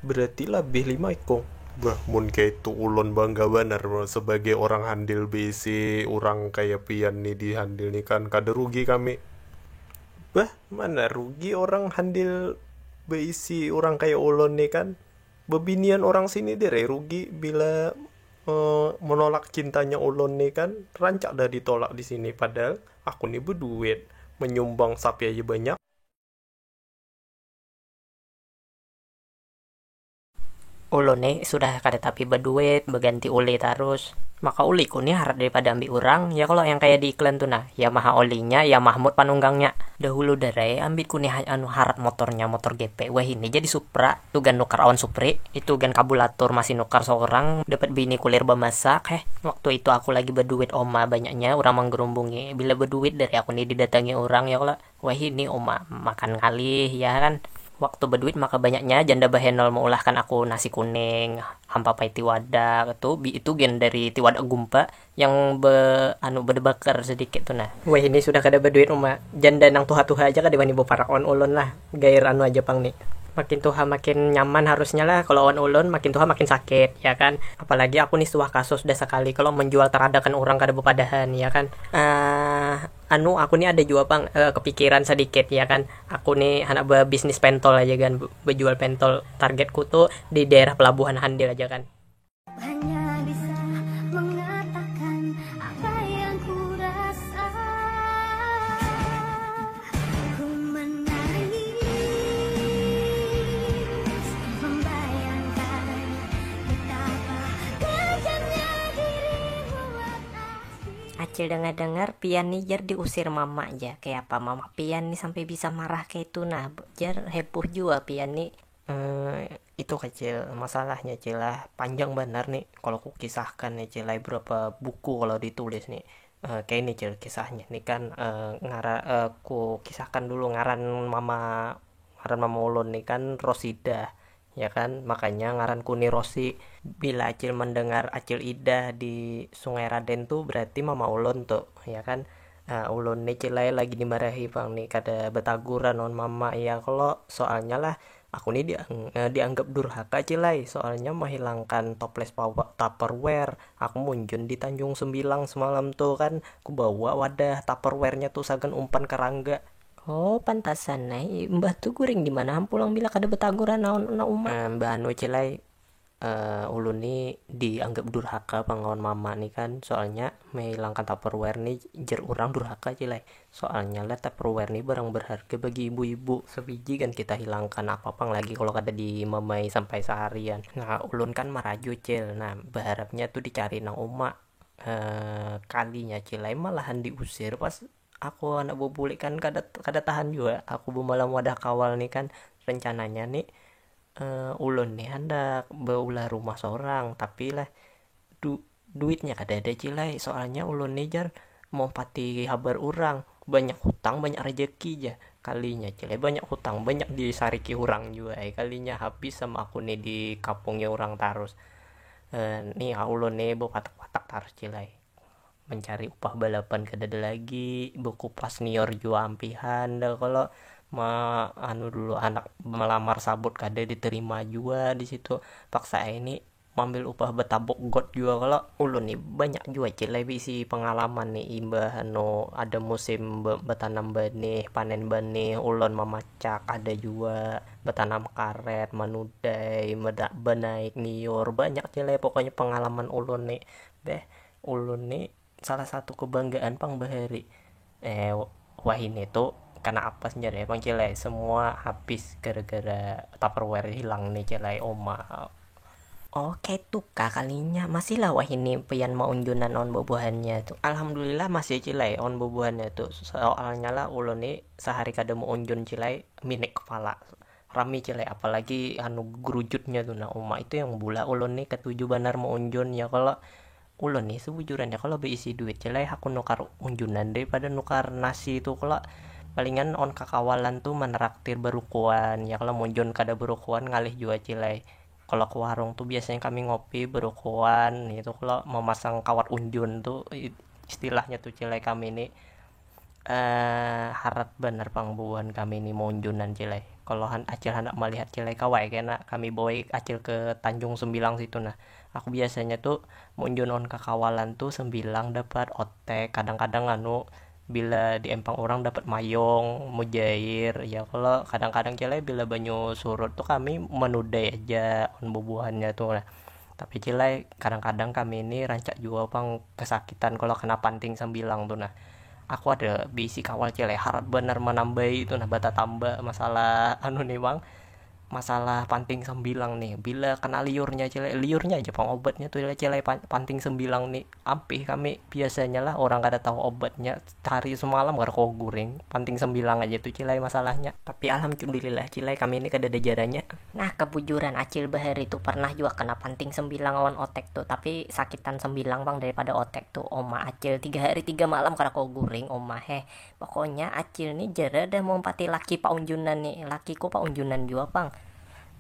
Berarti lebih 5 ikung. Bah, mun kayak itu ulun bangga benar sebagai orang handil BC, orang kayak pian nih di handil nih kan kada rugi kami. Bah, mana rugi orang handil BC orang kayak ulun nih kan. Bebinian orang sini deh rugi bila menolak cintanya ulun nih kan. Rancak dah ditolak di sini padahal aku nih berduit menyumbang sapi aja banyak. Ulun nih sudah kada tapi berduit berganti uli terus maka uliku nih harap daripada ambil orang ya kalau yang kayak di iklan tuh nah Yamaha olinya ya Mahmud panunggangnya dahulu dari ambil ku nih harap motornya motor GP wah ini jadi Supra tuh gan nukar awan Supri itu gan kabulator masih nukar seorang dapat bini kulir bemasak waktu itu aku lagi berduit oma banyaknya orang menggerumbungi bila berduit dari aku nih didatangi orang ya kalau wah ini oma makan kali ya kan. Waktu berduit maka banyaknya janda bahenol mengulahkan aku nasi kuning hampa pai tiwada itu gen dari tiwada gumpa yang berdebakar sedikit tuh nah wah ini sudah kada berduit janda nang tuha-tuha aja kada wani boparak on ulun lah gair aja pang nih makin tuha makin nyaman harusnya lah kalau on ulun makin tuha makin sakit ya kan apalagi aku nih suah kasus dah sekali kalau menjual teradakan orang kada bepadahan ya kan Aku nih ada juga bang, kepikiran sedikit ya kan. Aku nih anak bisnis pentol aja kan, berjual pentol. Targetku tuh di daerah Pelabuhan Handil aja kan. Hanya bisa mengatakan apa yang ku rasa. Ku menangis membayangkan betapa kejamnya dirimu atas. Acil dengar-dengar Pian nih jar diusir mama aja. Kayak apa mama Pian nih sampai bisa marah kayak itu. Nah jar heboh juga Pian nih. Itu kecil masalahnya cilah, panjang benar nih kalau ku kisahkan nih cilah, berapa buku kalau ditulis nih. Kayak ini cil kisahnya nih kan, ku kisahkan dulu ngaran mama ulun nih kan Rosida ya kan, makanya ngaranku nih Rosi. Bila Acil mendengar Acil Ida di Sungai Raden tuh berarti mama ulun tuh ya kan. Ulun nih cilai lagi dimarahi bang nih kada betaguran on mama ya, kalau soalnya lah aku nih dianggap durhaka cilai, soalnya menghilangkan toples Tupperware. Aku munjun di Tanjung Sembilang semalam tuh kan, aku bawa wadah Tupperware-nya tuh sagan umpan kerangga. Oh pantasan nih mbah tuh guring di mana pulang bila kada betaguran naon na umah. Mbak anu cilai, ulun nih dianggap durhaka pangawan mama nih kan, soalnya menghilangkan Tupperware nih jer orang durhaka cilai. Soalnya lah Tupperware nih barang berharga bagi ibu-ibu, sebiji kan kita hilangkan apa-apa lagi kalau kada dimamai sampai seharian. Nah ulun kan maraju cil, nah berharapnya tuh dicari nang umak. Kalinya cilai malahan diusir pas aku anak bubulik kan kada tahan juga. Aku bumalam wadah kawal nih kan, rencananya nih ulun nih hendak beulah rumah seorang, tapi lah duitnya kada ada cilai. Soalnya ulun nih jar mau pati habar orang, banyak hutang banyak rezeki aja. Kalinya cilai banyak hutang banyak disariki orang juga, kalinya habis sama aku nih di kampungnya orang tarus. Nih ulun nih bawa patak-patak tarus cilai, mencari upah balapan kada ada lagi, buku pas nior jua ampihan dah. Kalau dulu anak melamar sabut kada diterima juga di situ, paksa ini mambil upah betabok got juga. Kalau ulun nih banyak juga cilai bisi pengalaman nih imbah ada musim betanam benih, panen benih ulun memacak, ada juga betanam karet, menudai, benaik nior, banyak cilai pokoknya pengalaman ulun nih. Ulun nih salah satu kebanggaan pang bahari. Wah ini tuh karena apa sebenarnya bang cilai, semua habis gara-gara Tupperware hilang nih cilai oma. Oke tuh kak kalinya masih lah wah ini pian mau unjunan on bubuhannya tuh. Alhamdulillah masih cilai on bubuhannya tuh, soalnya lah ulun nih sehari kada mau unjun cilai minik kepala rami cilai, apalagi gerujutnya tuh nah oma itu yang bula ulun nih ketujuh banar mau unjun ya. Kalau ulun nih sebujurnya kalau beisi duit cilai aku nukar unjunan daripada nukar nasi itu. Kalau palingan on kakawalan tuh meneraktir berukuan ya, kalau munjun kada berukuan ngalih juga cilai. Kalau ke warung tuh biasanya kami ngopi berukuan itu. Kalau mau masang kawat unjun tuh istilahnya tuh cilai kami ini harat bener pangbuan kami ini mau unjunan cilai. Kalau Acil hendak melihat cilai kawai kena kami bawa Acil ke Tanjung Sembilang situ. Nah aku biasanya tuh munjun on kakawalan tuh Sembilang dapat otek, kadang-kadang bila di empang orang dapat mayong mujair ya. Kalau kadang-kadang cilai bila banyu surut tuh kami menudai aja on bubuhannya tuh. Nah tapi cilai kadang-kadang kami ini rancak juga pang kesakitan kalau kena panting Sembilang tuh. Nah aku ada bisi kawal cilai harap bener menambah itu nah bata tambah masalah nih bang, masalah panting Sembilang nih. Bila kena liurnya aja pengobatnya tuh cilai panting Sembilang nih ampih kami biasanya lah orang kada tahu obatnya, cari semalam gara kau guring panting Sembilang aja tuh cilai masalahnya. Tapi alhamdulillah cilai kami ini kada ada jaranya. Nah kebujuran Acil bahari itu pernah juga kena panting Sembilang lawan otek tuh, tapi sakitan Sembilang bang daripada otek tuh. Oma Acil 3 hari 3 malam kada kau guring oma pokoknya Acil nih jara dah mau pati laki pak unjunan nih, lakiku pak unjunan juga bang.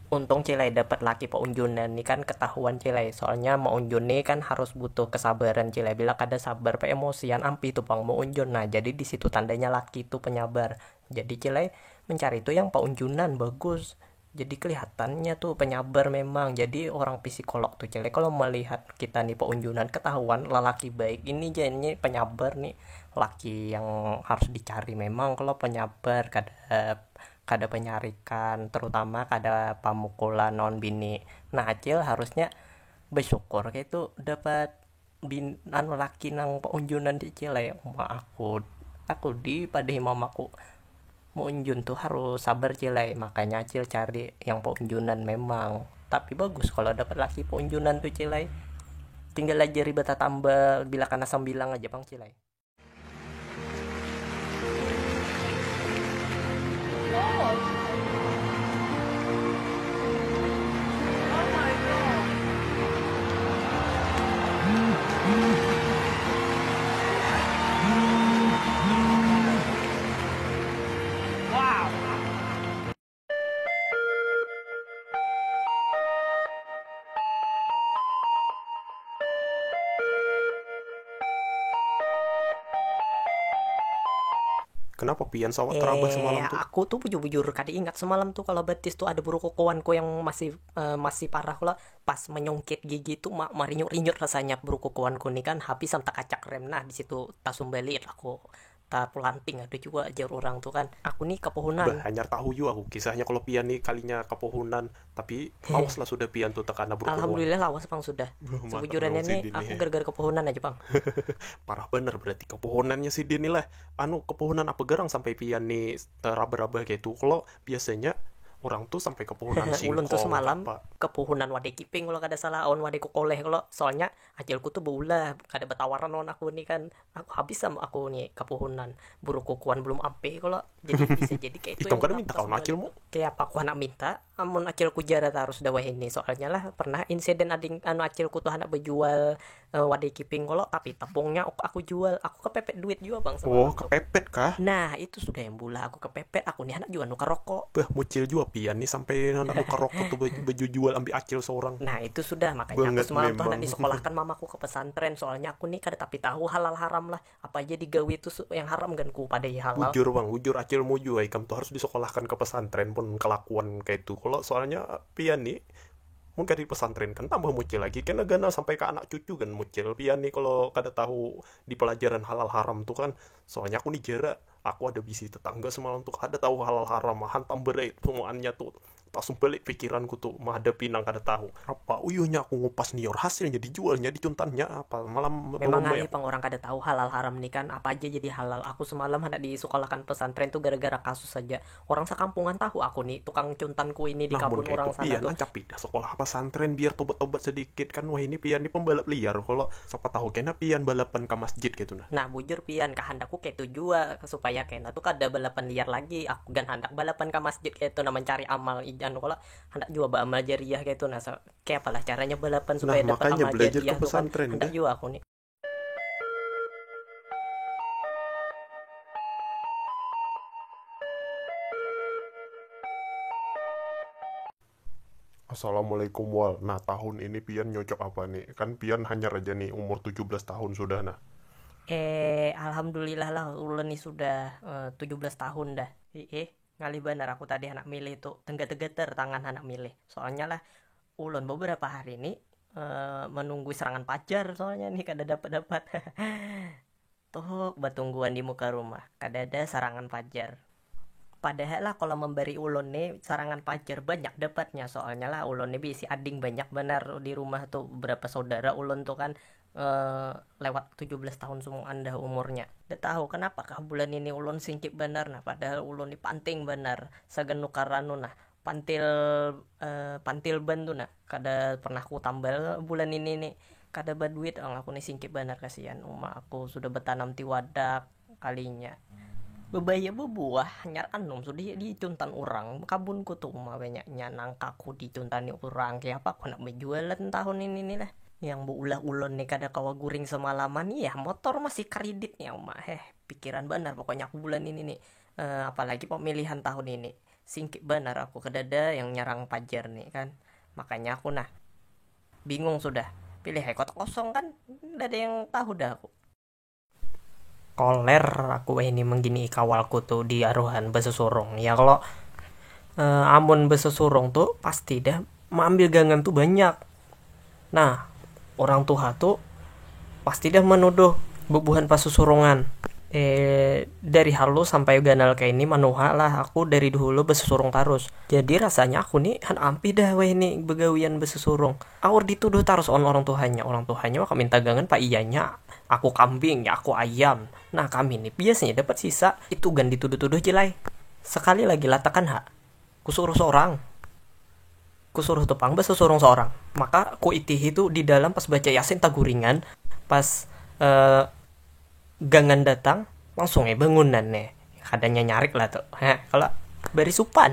Untung cilai dapat laki pak unjunan nih kan ketahuan cilai, soalnya mau unjun nih kan harus butuh kesabaran cilai. Bila kada sabar pe emosian ampi tuh pang mau unjun. Nah jadi di situ tandanya laki tuh penyabar. Jadi cilai mencari tuh yang pak unjunan bagus, jadi kelihatannya tuh penyabar memang. Jadi orang psikolog tuh cile kalau melihat kita nih peunjunan ketahuan lelaki baik ini jadinya penyabar nih, laki yang harus dicari memang. Kalau penyabar kada penyarikan, terutama kada pamukulan non bini. Nah acil harusnya bersyukur kayak itu dapat laki nang peunjunan di cile. Aku di pada mamaku mau unjun tuh harus sabar cilai, makanya acil cari yang peunjunan memang. Tapi bagus kalau dapat laki peunjunan tuh cilai, tinggal aja ribet tambah bila kana sambilang aja bang cilai. Kenapa pian sawah terabah semalam tuh? Aku tuh bujur-bujur kada ingat semalam tuh kalau betis tuh ada buruk kokoanku yang masih parah lah. Pas menyongkit gigi tuh marinyut-rinyut rasanya buruk kokoanku nih kan, habis sampai kacak rem. Nah di situ tasum balik aku tak pelanting ada juga ajar orang tuh kan. Aku nih kepohonan. Hanyar tahu juga aku kisahnya kalau pian nih kalinya kepohonan, tapi lawas lah sudah pian tuh tekana buruk. Alhamdulillah lawas bang sudah. Sebujurnya nih aku gara-gara kepohonan aja bang. Parah bener berarti kepohonannya si dia nih lah. Kepohonan apa gerang sampai pian nih raba-raba kayak tuh. Kalau biasanya orang tuh sampai kepohonan singkong. Ulun tuh semalam kepohonan wade kiping kalau kada salah, on wade kokoleh kalau soalnya ajalku tuh beulah kada betawaran on aku nih kan. Aku habis sama aku nih kepohonan buruk kukuan belum ampe kalau jadi bisa jadi kayak itu. Itu kada minta kawan akilmu. Kayak apa aku anak minta amun akilku jara harus dawa ini soalnya lah pernah insiden ading akilku tuh anak berjual wade kiping kalau tapi tepungnya aku jual, aku kepepet duit juga bang. Oh kepepet kah? Nah itu sudah yang bula aku kepepet, aku nih anak jual nukar rokok. Mucil juga pian nih sampai anak nukar rokok tuh baju jual ambil acil seorang. Nah itu sudah makanya aku semalam tuh anak disekolahkan mamaku ke pesantren, soalnya aku nih kada tapi tahu halal haram lah apa aja digawe itu yang haram kan ku pada halal. Jujur bang, jujur acilmu juga ikam tuh harus disekolahkan ke pesantren pun kelakuan kayak itu. Kalau soalnya pian nih mungkin di pesantren kan tambah mucil lagi kan gana sampai ke anak cucu kan mucil pian nih kalau kada tahu di pelajaran halal haram tuh kan. Soalnya aku nih jarak aku ada bisi tetangga semalam tuh kada tahu halal haram hantam berait semuanya tuh langsung balik pikiranku tuh menghadapi nang kada tahu apa uyuhnya aku ngupas nior hasilnya dijualnya dicuntannya apa malam memang kali pang orang kada tahu halal haram nih kan apa aja jadi halal. Aku semalam hendak disekolahkan pesantren tuh gara-gara kasus saja orang sekampungan tahu aku nih tukang cuntanku ini di kampung orang sana tuh. Nancap pindah sekolah pesantren biar tobat-tobat sedikit kan. Wah ini pian ini pembalap liar kalau siapa tahu kena pian balapan ke masjid gitu nah. Nah bujur pian kehendakku kayak itu juga supaya kena tuh kada balapan liar lagi. Aku kan hendak balapan ke masjid kayak itu nah mencari amal kalau hendak juga beramal jariah kayak itu nah kayak apalah caranya balapan supaya dapat amal jariah ke pesantren hendak juga aku nih. Assalamualaikum wal. Nah tahun ini pian nyocok apa nih? Kan pian hanya aja nih umur 17 tahun sudah nah. Alhamdulillah lah ulun nih sudah 17 tahun dah. Ngali bener aku tadi anak milih tuh tenggat-tegater tangan anak milih. Soalnya lah ulun beberapa hari ini menunggu serangan pajar soalnya nih kada dapat tuh batungguan di muka rumah kada ada serangan pajar. Padahal lah kalau memberi ulun nih serangan pajar banyak dapatnya soalnya lah ulun nih bisi ading banyak benar di rumah tuh beberapa saudara ulun tuh kan lewat 17 tahun semua anda umurnya. Udah tahu kenapakah bulan ini ulun singkip benar nah padahal ulun ini panting benar sagan nukaranu nah pantil ban tuh nah kada pernah ku tambal bulan ini nih kada baduit aku nih singkip benar kasihan umah aku sudah bertanam ti wadak kalinya bebaya bebuah nyar anum sudah dicuntan orang kabunku tuh umah banyaknya nangkaku dicuntani orang kayak apa aku nak berjualan tahun ini nih lah yang buulah ulun nih kada kawa guring semalaman ya motor masih kreditnya umah pikiran benar pokoknya aku bulan ini nih apalagi pemilihan tahun ini singkip benar aku kedada yang nyerang pajar nih kan makanya aku nah bingung sudah pilih kota kosong kan tidak ada yang tahu dah aku koler aku ini menggini kawalku tuh di aruhan basa sorong ya kalau Amun besesurung tuh pasti dah mengambil gangan tuh banyak. Nah, orang tua tuh pasti dah menuduh bebuhan pasusurungan. Dari halu sampai ganal kayak ini manuha lah aku dari dulu besesurung terus. Jadi rasanya aku nih han ampih dah weh nih begawian besesurung. Awur dituduh terus orang tuanya maka minta gangan pak iyanya. Aku kambing ya aku ayam. Nah kami nih biasanya dapat sisa itu gan dituduh-tuduh jelai. Sekali lagi latakan hak. Kusuruh seorang. Kusuruh tepang besesurung seorang. Maka ku itih itu di dalam pas baca Yasin taguringan pas gangan datang langsung bangunan nih kadangnya nyarik lah tuh kalau bari supan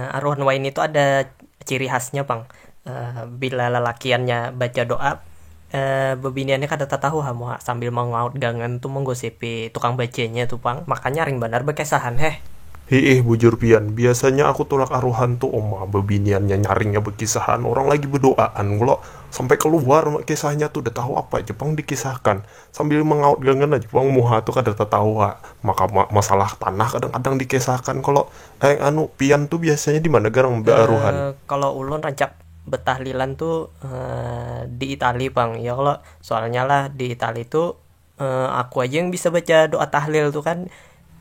arwah wain itu ada ciri khasnya bang. Bila lelakiannya baca doa bebiniannya kada tahu hamu sambil mengaut gangan tuh menggosipi tukang bacanya tuh bang, makanya ring benar bekesahan bujur pian, biasanya aku tolak aruhan tuh oma bebiniannya nyaringnya berkisahan orang lagi berdoaan kalau sampai keluar kisahnya tuh udah tahu apa Jepang dikisahkan sambil mengaut gangan aja Jepang muha tuh kada tahu maka masalah tanah kadang-kadang dikisahkan kalau pian tuh biasanya di mana garang aruhan. Kalau ulun rancak betahlilan tuh di Itali bang ya, kalau soalnya lah di Itali tuh aku aja yang bisa baca doa tahlil tuh kan.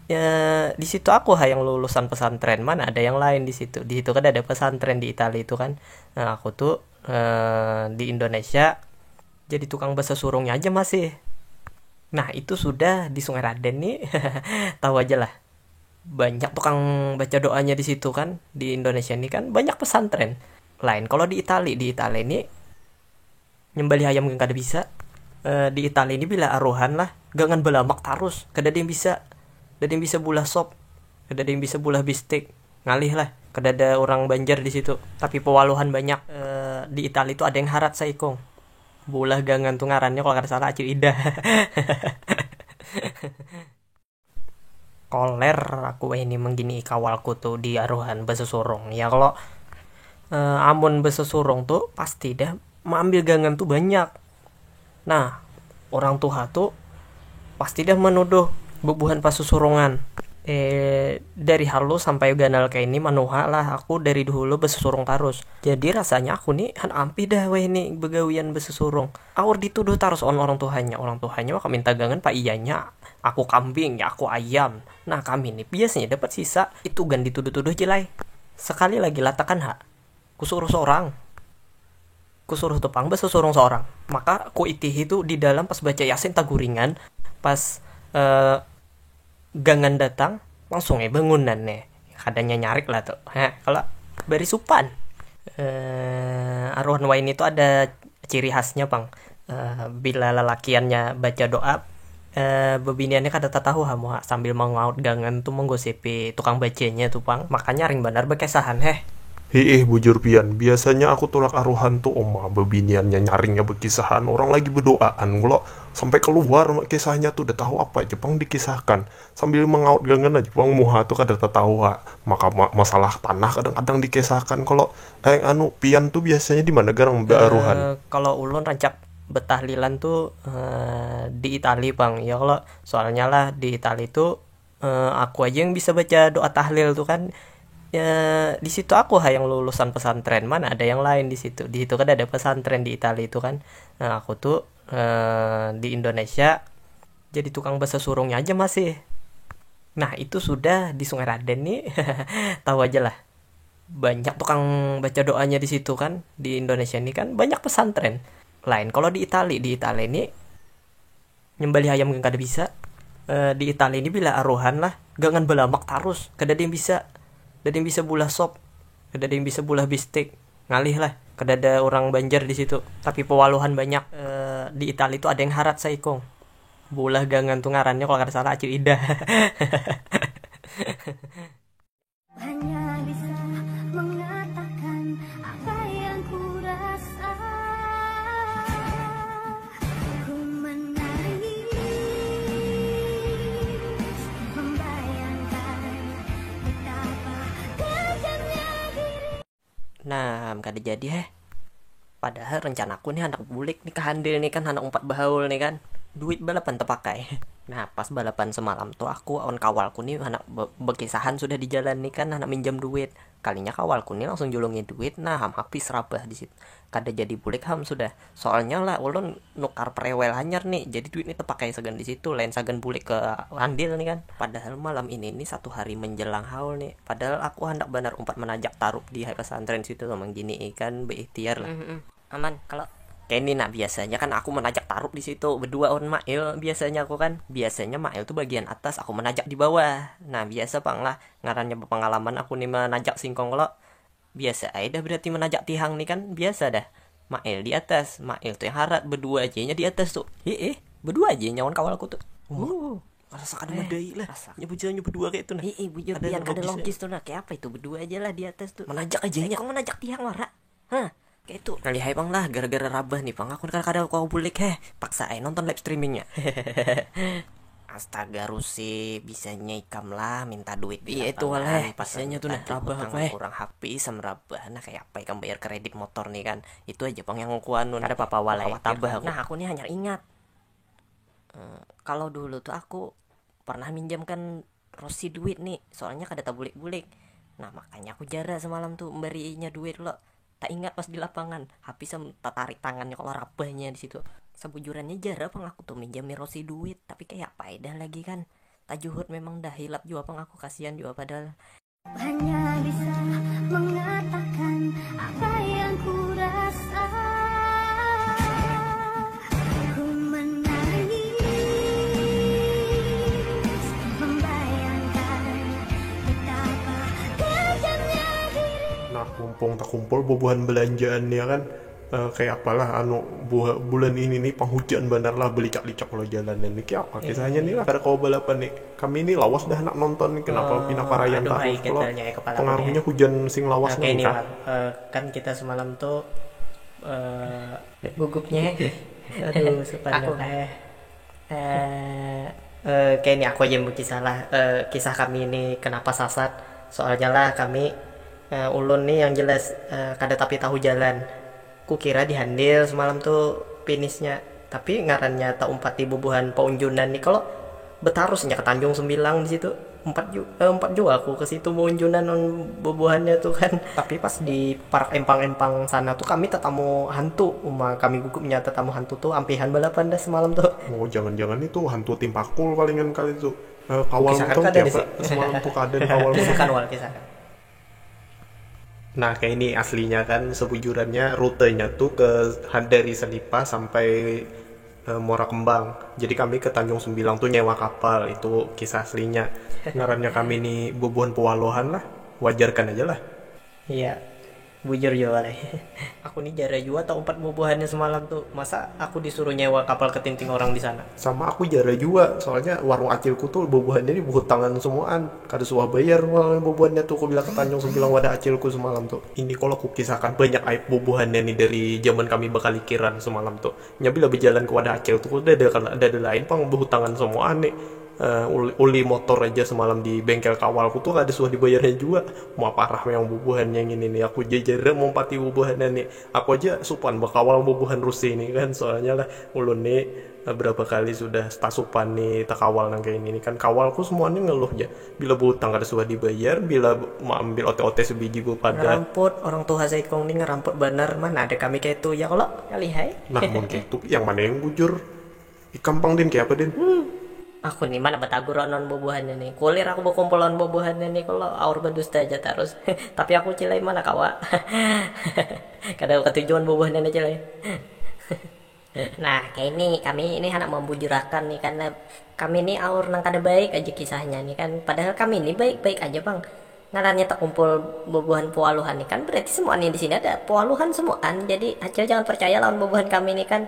Ya di situ aku yang lulusan pesantren, mana ada yang lain di situ kan ada pesantren di Italia itu kan. Nah aku tuh di Indonesia jadi tukang bahasa surungnya aja masih. Nah itu sudah di Sungai Raden nih tahu aja lah banyak tukang baca doanya di situ kan. Di Indonesia ini kan banyak pesantren lain. Kalau di Italia ini nyembelih ayam gak ada bisa. Di Italia ini bila aruhan lah gangan belamak terus kada ada yang bisa. Ada yang bisa bulah sop, ada yang bisa bulah bistik, ngalih lah. Kada ada orang Banjar di situ, tapi pewaluhan banyak. Di Italia itu ada yang harat saikong, bulah gangan tuh ngarannya kalau kada salah Acil Ida. Koler aku ini menggini kawalku tuh di aruhan besesurung. Ya kalau amun besesurung tuh pasti dah mengambil gangan tuh banyak. Nah orang tua tuh pasti dah menuduh bebuhan pasusurungan. Dari halu sampai ganal kayak ini manuha lah aku dari dulu besesurung terus. Jadi rasanya aku nih han ampih dah weh nih begawian besesurung. Awur dituduh terus orang tuanya maka minta gangan pak iyanya. Aku kambing ya aku ayam. Nah kami nih biasanya dapat sisa itu gan dituduh-tuduh jelai. Sekali lagi latakan hak. Kusuruh seorang. Kusuruh tepang besesurung seorang. Maka ku itih itu di dalam pas baca Yasin taguringan pas gangan datang langsung bangunan nih kadangnya nyarik lah tuh kalau bari supan. Arwah wain itu ada ciri khasnya bang. Bila lelakiannya baca doa bebiniannya kada tahu hamu sambil mengaut gangan tuh menggosipi tukang bacanya tuh bang, makanya ring benar bekesahan bujur pian, biasanya aku tolak aruhan tuh oma bebiniannya nyaringnya berkisahan orang lagi berdoaan kalau sampai keluar kisahnya tuh udah tahu apa Jepang dikisahkan sambil mengaut gangan aja Jepang muha tuh kada tahu maka masalah tanah kadang-kadang dikisahkan kalau pian tuh biasanya di mana garang aruhan. Kalau ulun rancak betahlilan tuh di Itali bang ya, kalau soalnya lah di Itali tuh aku aja yang bisa baca doa tahlil tuh kan. Ya di situ aku yang lulusan pesantren, mana ada yang lain di situ kan ada pesantren di Italia itu kan. Nah aku tuh di Indonesia jadi tukang bahasa surungnya aja masih. Nah itu sudah di Sungai Raden nih tahu aja lah banyak tukang baca doanya di situ kan. Di Indonesia ini kan banyak pesantren lain. Kalau di Italia ini nyembelih ayam gak ada bisa. Di Italia ini bila aruhan lah gangan belamak terus kada ada yang bisa. Ada yang bisa bulah sop, ada yang bisa bulah bistik, ngalih lah. Kada ada orang Banjar di situ, tapi pewaluhan banyak. Di Italia itu ada yang harat saikong, bulah gangan tuh ngarannya kalau kada salah Acil Ida. Hanya bisa mengatakan apa yang ku rasa. Ku menangis membayangkan betapa kejamnya diri. Nah kada jadi padahal rencanaku nih anak bulik nih kehandil nih kan anak 4 bahaul nih kan, duit balapan terpakai. Nah pas balapan semalam tuh aku on kawalku nih anak bekisahan sudah di jalan nih kan, anak minjam duit. Kalinya kawalku nih langsung julungin duit, nah ham habis rabah di situ. Kada jadi bulik ham sudah. Soalnya lah ulun nukar prewel anyar nih, jadi duit ini terpakai segan di situ, lain sagan bulik ke andil nih kan. Padahal malam ini nih 1 hari menjelang haul nih. Padahal aku hendak benar umpat menajak taruh di pesantren situ memang gini ikan berikhtiar lah. Aman kalau Kayak ini nah biasanya kan aku menajak taruh di situ berdua on Mail, biasanya aku kan biasanya Mail tuh bagian atas, aku menajak di bawah. Nah biasa bang lah ngarannya berpengalaman aku nih menajak singkong lo biasa aja dah, berarti menajak tihang nih kan biasa dah. Mail di atas, Mail tuh yang harat berdua aja nya di atas tuh. Berdua aja nyawan kawalku tuh. Rasa kada medai lah. Nyebujannya berdua kayak itu nah. bujur Ada biar kada logisnya. logis tuh nah, kayak apa itu berdua aja lah di atas tuh. Menajak aja nya. Kok menajak tiang wara? Hah? Kayak itu. Kali hai bang lah gara-gara rabah nih bang, aku kadang-kadang kau bulik paksain nonton live streamingnya. Astaga Rusi, bisanya ikam lah minta duit di Iya, itu lapangan. lah, bisanya tuh nah rabah hutang apa, kurang habis sama rabah. Nah kayak apa ikam bayar kredit motor nih kan, itu aja bang yang kuanun ada apa-apa walai tabah aku. Nah aku nih hanya ingat kalau dulu tuh aku pernah minjamkan Rosi duit nih, soalnya kada tak bulik-bulik. Nah makanya aku jara semalam tuh memberinya duit lo. Tak ingat pas di lapangan, habis tak tarik tangannya kalau rabahnya di situ. Sebujurannya jara pang aku tuh minjami Rosi duit, tapi kayak apa dah lagi kan. Tak juhut memang dah hilap juga pang aku, kasihan juga padahal. Hanya bisa mengatakan apa yang ku rasa. Ku menangis membayangkan betapa kejamnya diri. Nah mumpung tak kumpul bobohan belanjaannya kan, kayak apalah bulan ini nih penghujan bener lah belicak-licak lo jalanan nih kayak apa kisahnya nih lah kada kau balapan nih, kami ini lawas dah nak nonton nih kenapa pindah parayan tahu kalau pengaruhnya hujan sing lawas Oke, nih ini kan kita semalam tuh gugupnya aduh sepanjang kayak ini aku aja yang berkisah lah, kisah kami ini kenapa sasat. Soalnya lah kami ulun nih yang jelas kada tapi tahu jalan. Kukira di Handil semalam tuh finishnya, tapi ngarannya tak umpat di bubuhan Paunjunan nih. Kalau betarusnya ke Tanjung Sembilang di situ umpat juga aku ke situ Paunjunan on bubuhannya tuh kan. Tapi pas di park empang-empang sana tuh kami tetamu hantu, kami gugupnya tetamu hantu tuh ampihan balapan dah semalam tuh. Oh jangan-jangan itu hantu timpakul palingan kali itu. Kawal Kisahkan tuh kada tiap sih. semalam tuh kaden kawal. Kisahkan. Nah kayak ini aslinya kan sebujurannya rutenya tuh dari Selipa sampai Muara Kembang. Jadi kami ke Tanjung Sembilang tuh nyewa kapal, itu kisah aslinya. Ngarannya kami nih bubuhan pewalohan lah, wajarkan aja lah. Iya, bujur juga lah. Aku nih jara juga tau 4 bubuhannya semalam tuh. Masa aku disuruh nyewa kapal ketinting orang di sana? Sama aku jara juga, soalnya warung acilku tuh bubuhannya ini tangan semuaan. Kada suah bayar bubuhannya tuh, aku bilang ke Tanjung Sembilang wadah acilku semalam tuh. Ini kalau aku kisahkan banyak aib bubuhannya nih dari zaman kami bakal ikiran semalam tuh. Nyabila berjalan ke wadah acil tuh udah ada lain pang tangan semuaan nih. Uli motor aja semalam di bengkel kawalku tuh ada suah dibayarnya juga. Mau parah yang bubuhan yang ini nih, aku jajar mau pati bubuhannya nih. Aku aja supan bakawal bubuhan Rusi ini kan, soalnya lah ulun nih berapa kali sudah stasupan nih tak kawal nang kayak ini kan, kawalku semuanya ngeluh aja bila butang kada suah dibayar, bila mau ambil ote-ote sebiji bu pada ngeramput orang tua Zaid Kong nih ngeramput benar, mana ada kami kayak itu ya kalau kali hai. Nah mungkin itu yang mana yang bujur ikampang din kayak apa din? Aku nih mana batagur non bubuhannya nih, kulir aku berkumpulan bubuhannya nih kalau aur berdusta aja terus. Tapi aku cilai mana kawa. Kadang ketujuan bubuhannya nih cilai. Nah kayak ini kami ini anak membujurakan nih, karena kami ini aur nang kada baik aja kisahnya nih kan. Padahal kami ini baik-baik aja bang. Ngarannya tak kumpul bubuhan pualuhan nih kan, berarti semuanya di sini ada pualuhan semuaan. Jadi acil jangan percaya lawan bubuhan kami nih kan.